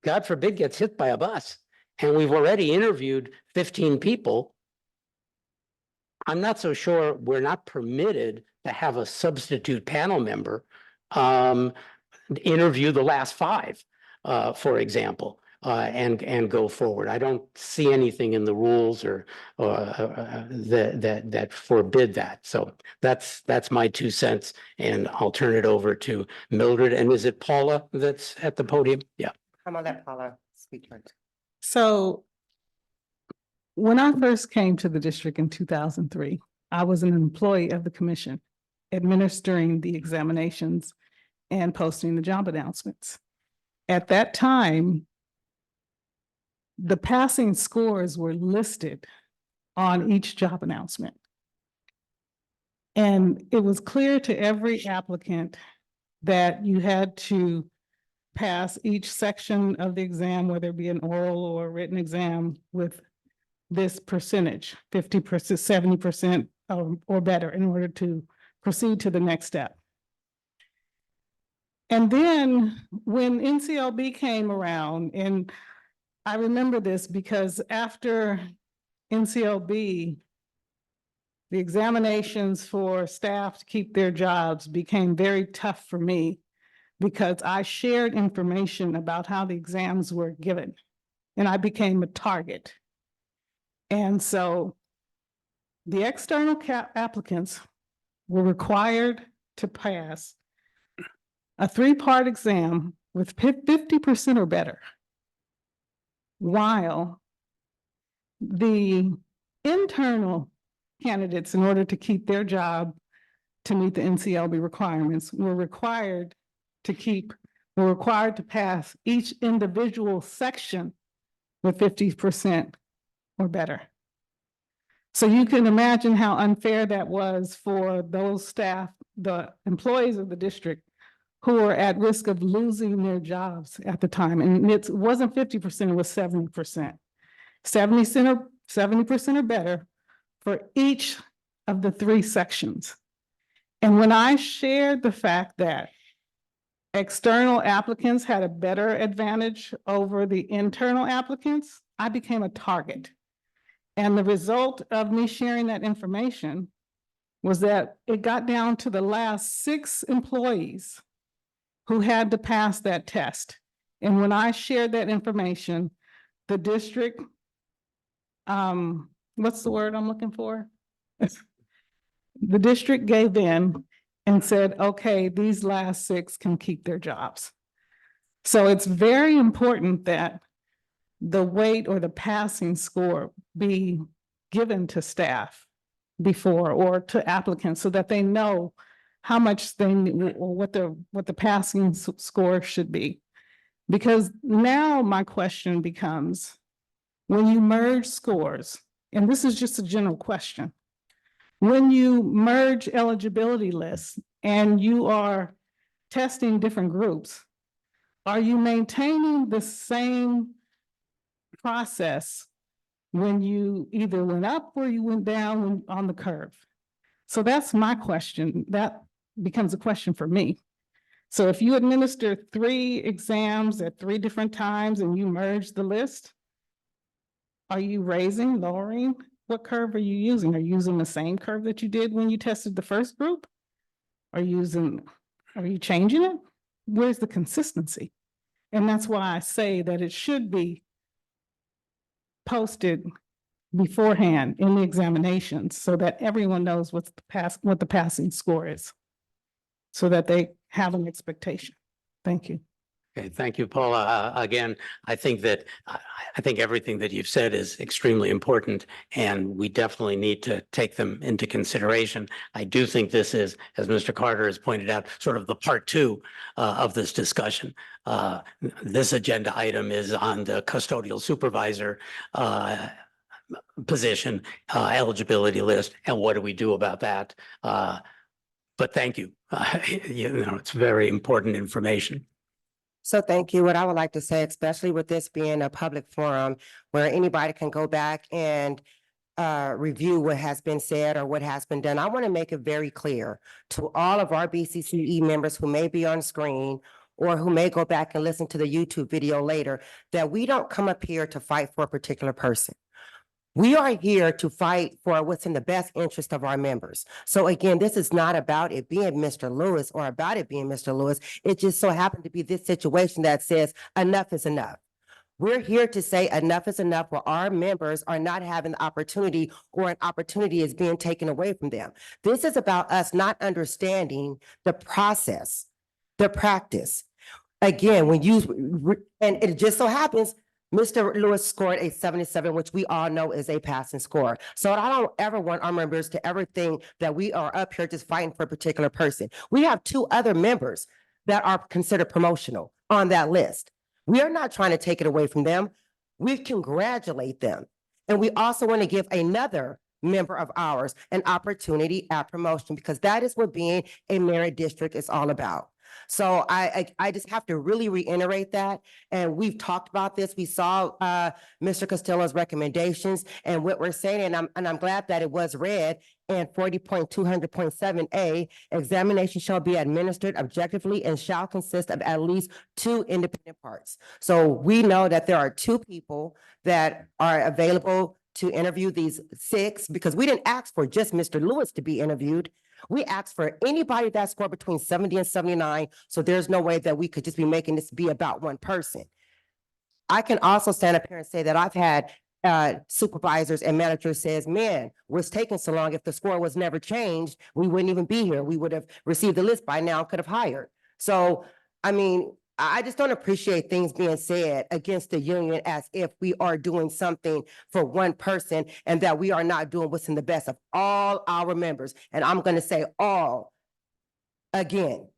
God forbid, gets hit by a bus, and we've already interviewed 15 people. I'm not so sure we're not permitted to have a substitute panel member interview the last 5, for example, and go forward. I don't see anything in the rules or that forbid that. So that's my 2 cents, and I'll turn it over to Mildred. And is it Paula that's at the podium? Yeah. I'm gonna let Paula speak first. So when I first came to the district in 2003, I was an employee of the commission, administering the examinations and posting the job announcements. At that time, the passing scores were listed on each job announcement. And it was clear to every applicant that you had to pass each section of the exam, whether it be an oral or written exam, with this percentage, 50%, 70% or better, in order to proceed to the next step. And then when NCLB came around, and I remember this because after NCLB, the examinations for staff to keep their jobs became very tough for me, because I shared information about how the exams were given, and I became a target. And so the external applicants were required to pass a 3-part exam with 50% or better, while the internal candidates, in order to keep their job to meet the NCLB requirements, were required to pass each individual section with 50% or better. So you can imagine how unfair that was for those staff, the employees of the district, who were at risk of losing their jobs at the time. And it wasn't 50%, it was 70%. 70% or better for each of the 3 sections. And when I shared the fact that external applicants had a better advantage over the internal applicants, I became a target. And the result of me sharing that information was that it got down to the last 6 employees who had to pass that test. And when I shared that information, the district, what's the word I'm looking for? The district gave in and said, okay, these last 6 can keep their jobs. So it's very important that the weight or the passing score be given to staff before, or to applicants, so that they know how much they, or what the passing score should be. Because now my question becomes, when you merge scores, and this is just a general question, when you merge eligibility lists and you are testing different groups, are you maintaining the same process when you either went up or you went down on the curve? So that's my question. That becomes a question for me. So if you administer 3 exams at 3 different times and you merge the list, are you raising, lowering? What curve are you using? Are you using the same curve that you did when you tested the first group? Are you changing it? where's the consistency? And that's why I say that it should be posted beforehand in the examinations so that everyone knows what the passing score is. So that they have an expectation. Thank you. Okay, thank you, Paula. Again, I think that, I think everything that you've said is extremely important, and we definitely need to take them into consideration. I do think this is, as Mr. Carter has pointed out, sort of the part two of this discussion. This agenda item is on the custodial supervisor position, eligibility list, and what do we do about that? But thank you. You know, it's very important information. So thank you. What I would like to say, especially with this being a public forum where anybody can go back and review what has been said or what has been done, I want to make it very clear to all of our BCCE members who may be on screen or who may go back and listen to the YouTube video later, that we don't come up here to fight for a particular person. We are here to fight for what's in the best interest of our members. So again, this is not about it being Mr. Lewis or about it being Mr. Lewis. It just so happened to be this situation that says enough is enough. We're here to say enough is enough where our members are not having the opportunity or an opportunity is being taken away from them. This is about us not understanding the process, the practice. Again, and it just so happens Mr. Lewis scored a 77, which we all know is a passing score. So I don't ever want our members to ever think that we are up here just fighting for a particular person. We have 2 other members that are considered promotional on that list. We are not trying to take it away from them. We congratulate them. And we also want to give another member of ours an opportunity at promotion, because that is what being a merit district is all about. So I just have to really reiterate that. And we've talked about this. We saw Mr. Costello's recommendations and what we're saying, and I'm glad that it was read in 40.200.7A, examination shall be administered objectively and shall consist of at least 2 independent parts. So we know that there are 2 people that are available to interview these 6, because we didn't ask for just Mr. Lewis to be interviewed. We asked for anybody that scored between 70 and 79. So there's no way that we could just be making this be about one person. I can also stand up here and say that I've had supervisors and managers says, man, what's taking so long? If the score was never changed, we wouldn't even be here. We would have received the list by now, could have hired. So, I mean, I just don't appreciate things being said against the union as if we are doing something for one person and that we are not doing what's in the best of all our members. And I'm going to say all again.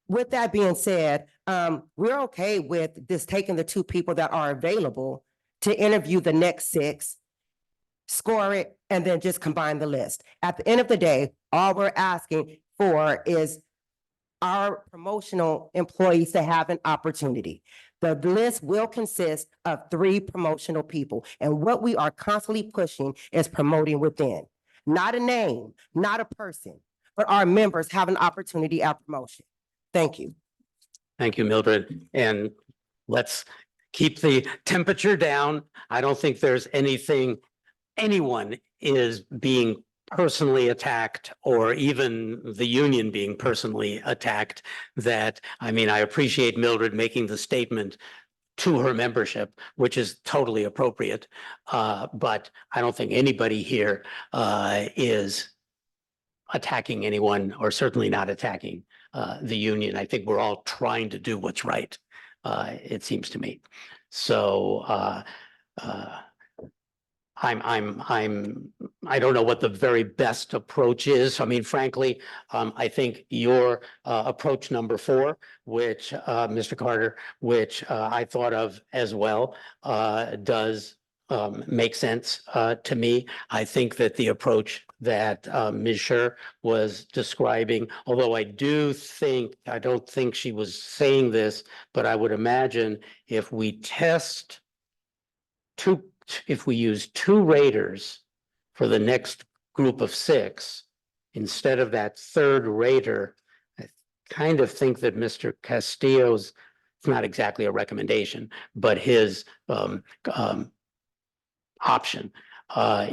With that being said, we're okay with this taking the 2 people that are available to interview the next 6, score it, and then just combine the list. At the end of the day, all we're asking for is our promotional employees to have an opportunity. The list will consist of 3 promotional people. And what we are constantly pushing is promoting within. Not a name, not a person, but our members have an opportunity at promotion. Thank you. Thank you, Mildred. And let's keep the temperature down. I don't think there's anyone is being personally attacked, or even the union being personally attacked. That, I mean, I appreciate Mildred making the statement to her membership, which is totally appropriate. But I don't think anybody here is attacking anyone, or certainly not attacking the union. I think we're all trying to do what's right, it seems to me. So I don't know what the very best approach is. I mean, frankly, I think your approach number 4, which Mr. Carter, which I thought of as well, does make sense to me. I think that the approach that Ms. Scher was describing, although I don't think she was saying this, but I would imagine if we use 2 raters for the next group of 6, instead of that 3rd rater, I kind of think that Mr. Castillo's, it's not exactly a recommendation, but his option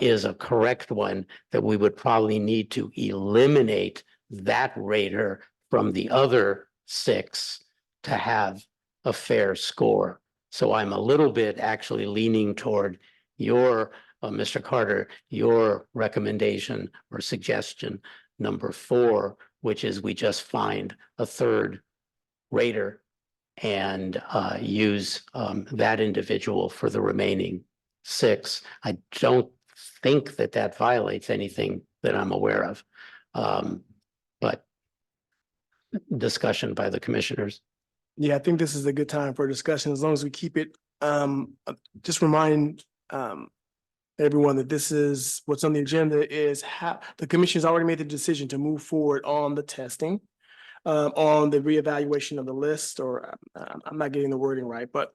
is a correct one, that we would probably need to eliminate that rater from the other 6 to have a fair score. So I'm a little bit actually leaning toward your, Mr. Carter, your recommendation or suggestion number 4, which is we just find a third rater and use that individual for the remaining 6. I don't think that that violates anything that I'm aware of. But discussion by the commissioners. Yeah, I think this is a good time for discussion, as long as we keep it, just remind, everyone that this is, what's on the agenda is how, the commission's already made the decision to move forward on the testing, on the reevaluation of the list, or, I'm not getting the wording right, but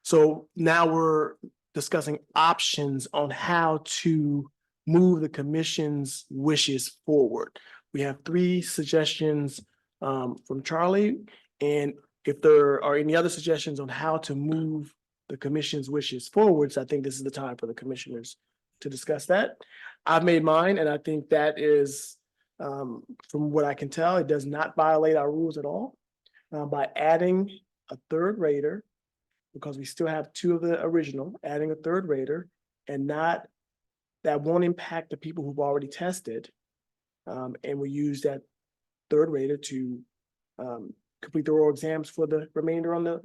so now we're discussing options on how to move the commission's wishes forward. We have 3 suggestions from Charlie, and if there are any other suggestions on how to move the commission's wishes forwards, I think this is the time for the commissioners to discuss that. I've made mine, and I think that is, from what I can tell, it does not violate our rules at all. By adding a third rater, because we still have 2 of the original, adding a third rater, and not, that won't impact the people who've already tested. And we use that third rater to complete the oral exams for the remainder on the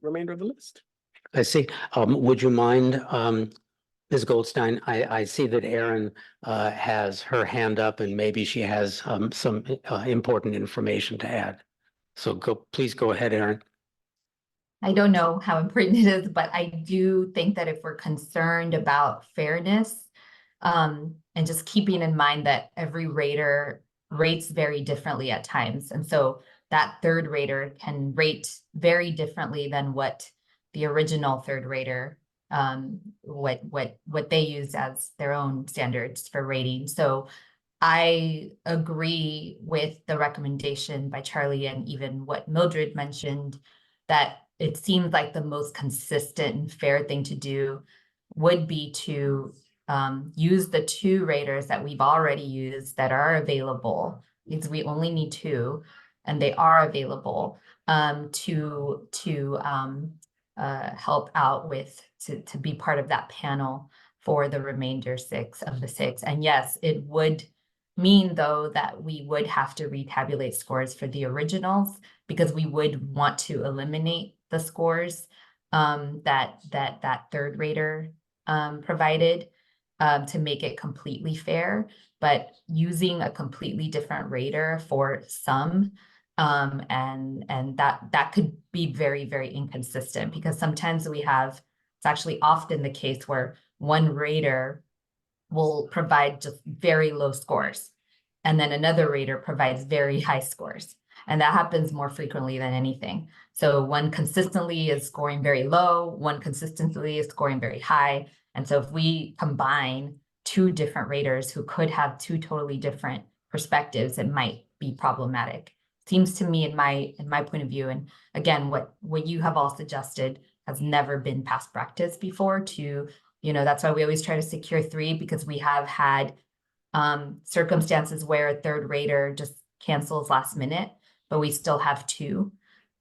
remainder of the list. I see. Would you mind, Ms. Goldstein? I see that Erin has her hand up and maybe she has some important information to add. So please go ahead, Erin. I don't know how important it is, but I do think that if we're concerned about fairness, and just keeping in mind that every rater rates very differently at times. And so that third rater can rate very differently than what the original third rater, what they use as their own standards for rating. So I agree with the recommendation by Charlie and even what Mildred mentioned, that it seems like the most consistent and fair thing to do would be to use the 2 raters that we've already used that are available, because we only need 2 and they are available, to help out with, to be part of that panel for the remainder 6 of the 6. And yes, it would mean though that we would have to retabulate scores for the originals, because we would want to eliminate the scores that third rater provided, to make it completely fair. But using a completely different rater for some, and that could be very, very inconsistent, because sometimes we have, it's actually often the case where one rater will provide just very low scores, and then another rater provides very high scores. And that happens more frequently than anything. So one consistently is scoring very low, one consistently is scoring very high. And so if we combine 2 different raters who could have 2 totally different perspectives, it might be problematic. Seems to me, in my point of view, and again, what you have all suggested has never been past practice before. To, that's why we always try to secure 3, because we have had circumstances where a third rater just cancels last minute, but we still have 2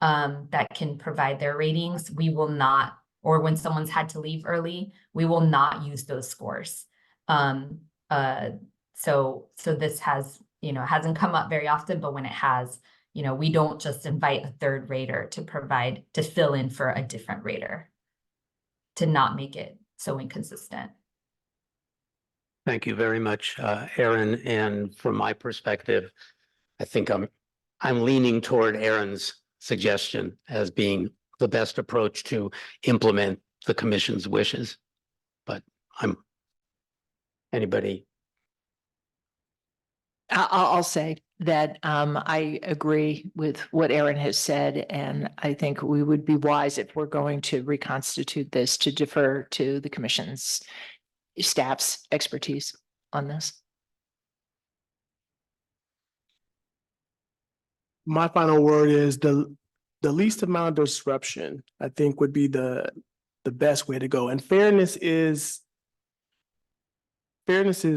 that can provide their ratings. We will not, or when someone's had to leave early, we will not use those scores. So this has, hasn't come up very often, but when it has, we don't just invite a third rater to fill in for a different rater, to not make it so inconsistent. Thank you very much, Erin. And from my perspective, I think I'm leaning toward Erin's suggestion as being the best approach to implement the commission's wishes. But anybody? I'll say that I agree with what Erin has said, and I think we would be wise, if we're going to reconstitute this, to defer to the commission's staff's expertise on this. My final word is the least amount of disruption, I think, would be the best way to go. And fairness is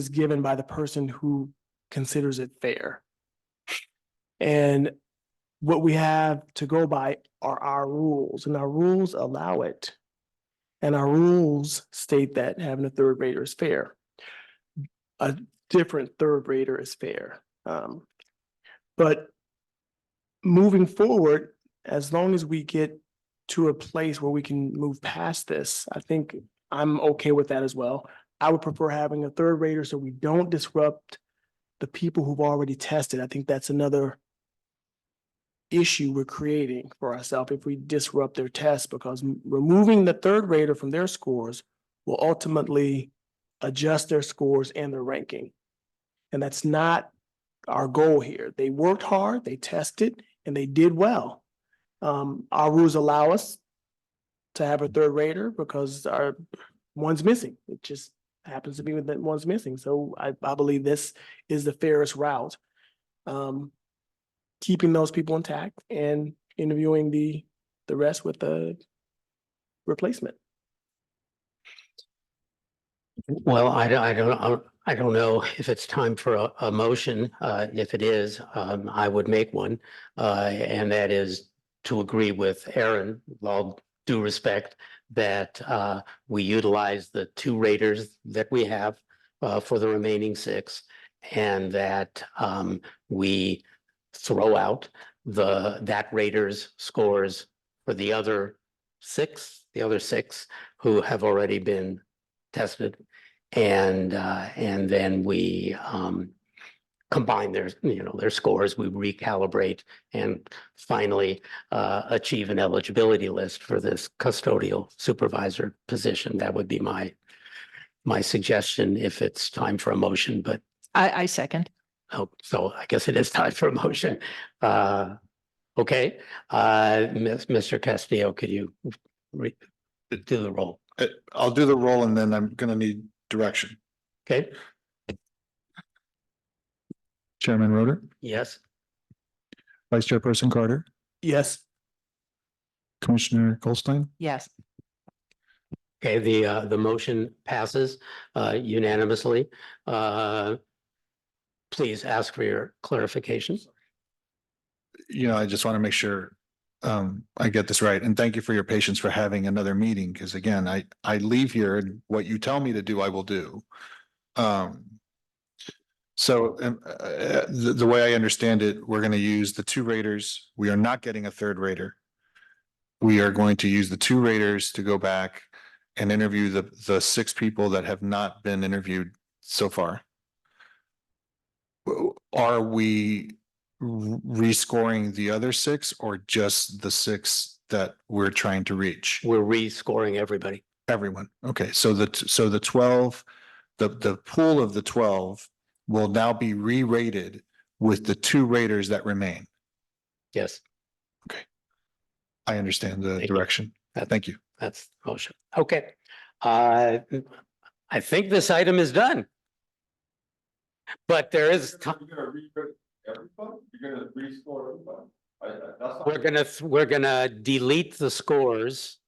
given by the person who considers it fair. And what we have to go by are our rules, and our rules allow it. And our rules state that having a third grader is fair. A different third grader is fair. But moving forward, as long as we get to a place where we can move past this, I think I'm okay with that as well. I would prefer having a third grader so we don't disrupt the people who've already tested. I think that's another issue we're creating for ourselves if we disrupt their tests, because removing the third grader from their scores will ultimately adjust their scores and their ranking. And that's not our goal here. They worked hard, they tested, and they did well. Our rules allow us to have a third grader because our one's missing. It just happens to be that one's missing. So I believe this is the fairest route. Keeping those people intact and interviewing the rest with the replacement. Well, I don't know if it's time for a motion. If it is, I would make one. And that is to agree with Aaron, with all due respect, that we utilize the 2 raters that we have for the remaining 6, and that we throw out that rater's scores for the other 6 who have already been tested. And then we combine their scores, we recalibrate, and finally achieve an eligibility list for this custodial supervisor position. That would be my suggestion if it's time for a motion, but I second. oh, so I guess it is time for a motion. Okay, Mr. Castillo, could you do the roll? I'll do the roll and then I'm gonna need direction. Okay, Chairman Roder, yes, Vice Chairperson Carter, Yes. Commissioner Goldstein, Yes. okay, the motion passes unanimously. Please ask for your clarification. I just want to make sure I get this right. And thank you for your patience for having another meeting, because again, I leave here and what you tell me to do, I will do. So the way I understand it, we're going to use the 2 raters. We are not getting a third rater. We are going to use the 2 raters to go back and interview the 6 people that have not been interviewed so far. Are we rescoring the other 6 or just the 6 that we're trying to reach? We're rescoring everybody. Everyone. Okay, so the 12, the pool of the 12 will now be re-rated with the 2 raters that remain. Yes, I understand the Thank you. direction. Thank you. that's the motion. Okay. I think this item is done. But there is, we're gonna delete the scores.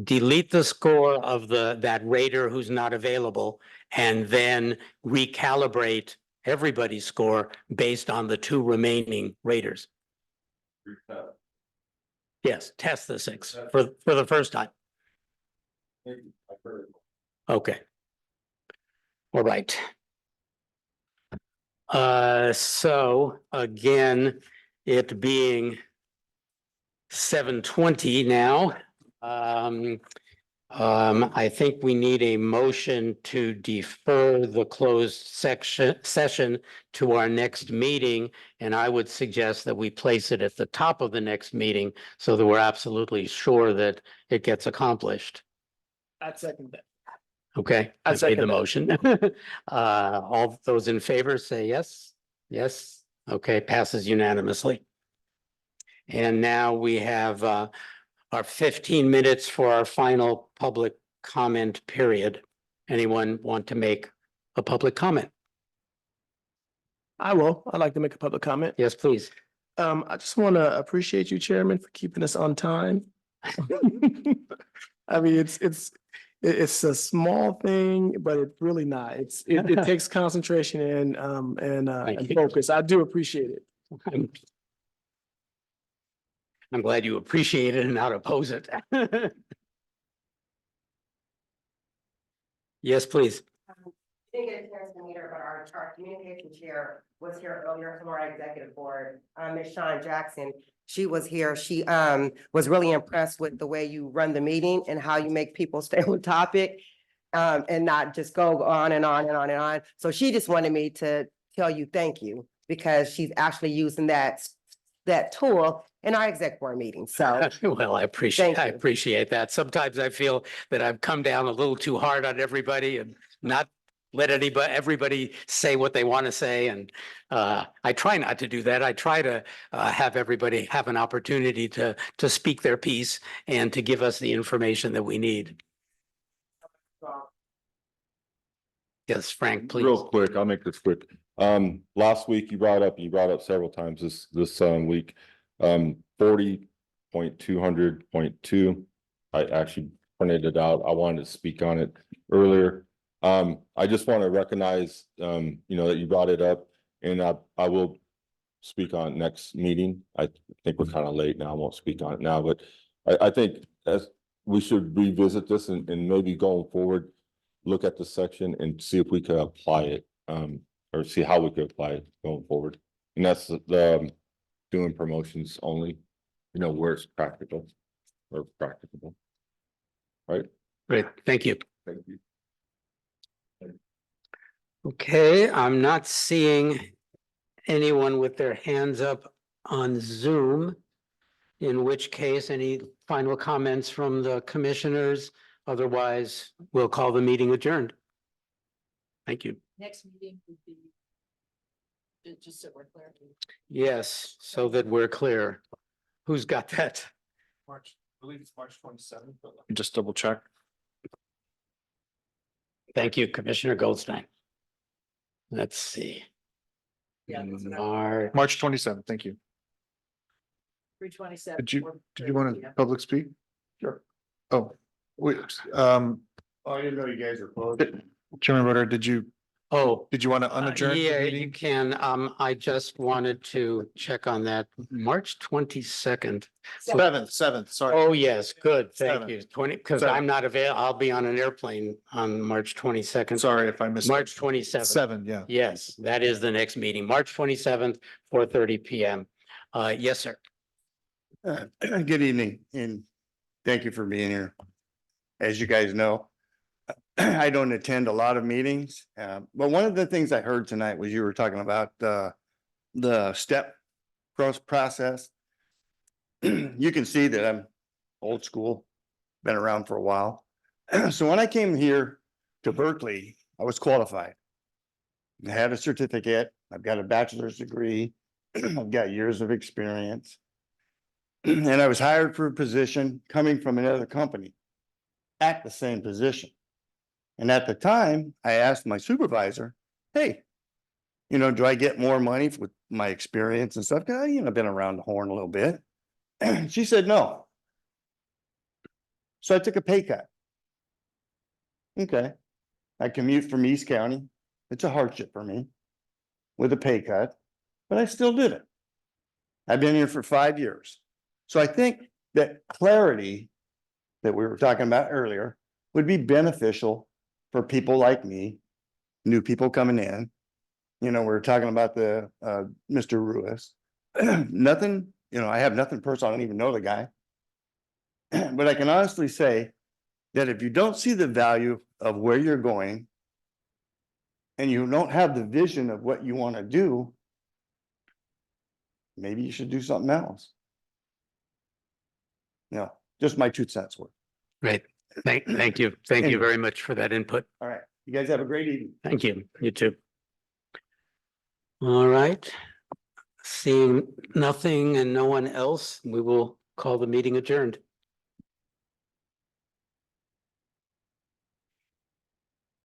Delete the score of that rater who's not available, and then recalibrate everybody's score based on the 2 remaining raters. Yes, test the 6 for the first time. Okay. All right. So again, it being 7:20 now, I think we need a motion to defer the closed session to our next meeting. And I would suggest that we place it at the top of the next meeting so that we're absolutely sure that it gets accomplished. I'd second that. Okay, I I made second the that. motion. All those in favor say yes. Yes, okay, passes unanimously. And now we have our 15 minutes for our final public comment period. Anyone want to make a public comment? I will. I'd like to make a public comment. Yes, please. I just want to appreciate you, Chairman, for keeping us on time. I mean, it's a small thing, but it's really not. It takes concentration and Thank you. focus. I do appreciate it. I'm glad you appreciate it and not oppose it. Yes, please. Didn't get a chance to meet her, but our communication chair was here earlier from our executive board, Ms. Shawn Jackson. She was here. She was really impressed with the way you run the meeting and how you make people stay on topic. And not just go on and on and on and on. So she just wanted me to tell you thank you because she's actually using that tool in our exec board meeting. So Well, I Thank you. appreciate that. Sometimes I feel that I've come down a little too hard on everybody and not let everybody say what they want to say. And I try not to do that. I try to have everybody have an opportunity to speak their piece and to give us the information that we need. Yes, Frank, please. Real quick, I'll make this quick. Last week you brought up several times this week, 40.200.2. I actually printed it out. I wanted to speak on it earlier. I just want to recognize, that you brought it up, and I will speak on it next meeting. I think we're kind of late now. I won't speak on it now, but I think as we should revisit this and maybe going forward, look at the section and see if we could apply it, or see how we could apply it going forward. And that's the doing promotions only, where it's practical or practicable. Right? Great, thank you. Thank you. Okay, I'm not seeing anyone with their hands up on Zoom. In which case, any final comments from the commissioners? Otherwise, we'll call the meeting adjourned. Thank you. Next meeting would be, just so we're clear. Yes, so that we're clear. Who's got that? March, I believe it's March 27th, but let me just double check. Thank you, Commissioner Goldstein. Let's see. March 27th, thank you. 327. Did you want to public speak? Sure. Oh, wait, Oh, I didn't know you guys were closed. Chairman Roder, did you Oh, want to unadjourn? the yeah, you meeting? can. I just wanted to check on that. March 22nd. 7th, sorry. Oh, yes, good. Thank you. 7th. 20, because I'm not available. I'll be on an airplane on March 22nd. Sorry if I missed. March 27th. 7, yeah. Yes, that is the next meeting, March 27th, 4:30 PM. Yes, sir. Good evening and thank you for being here. As you guys know, I don't attend a lot of meetings, but one of the things I heard tonight was you were talking about the step process. You can see that I'm old school, been around for a while. So when I came here to Berkeley, I was qualified. I had a certificate, I've got a bachelor's degree, I've got years of experience. And I was hired for a position coming from another company at the same position. And at the time, I asked my supervisor, hey, do I get more money with my experience and stuff? I've been around the horn a little bit. She said, no. So I took a pay cut. Okay. I commute from East County. It's a hardship for me with a pay cut, but I still did it. I've been here for 5 years. So I think that clarity that we were talking about earlier would be beneficial for people like me, new people coming in. We're talking about the Mr. Ruiz. Nothing, I have nothing personal. I don't even know the guy. But I can honestly say that if you don't see the value of where you're going and you don't have the vision of what you want to do, maybe you should do something else. Just my 2 cents worth. Great. Thank you. Thank you very much for that input. All right. You guys have a great evening. Thank you. You too. All right. Seeing nothing and no one else, we will call the meeting adjourned.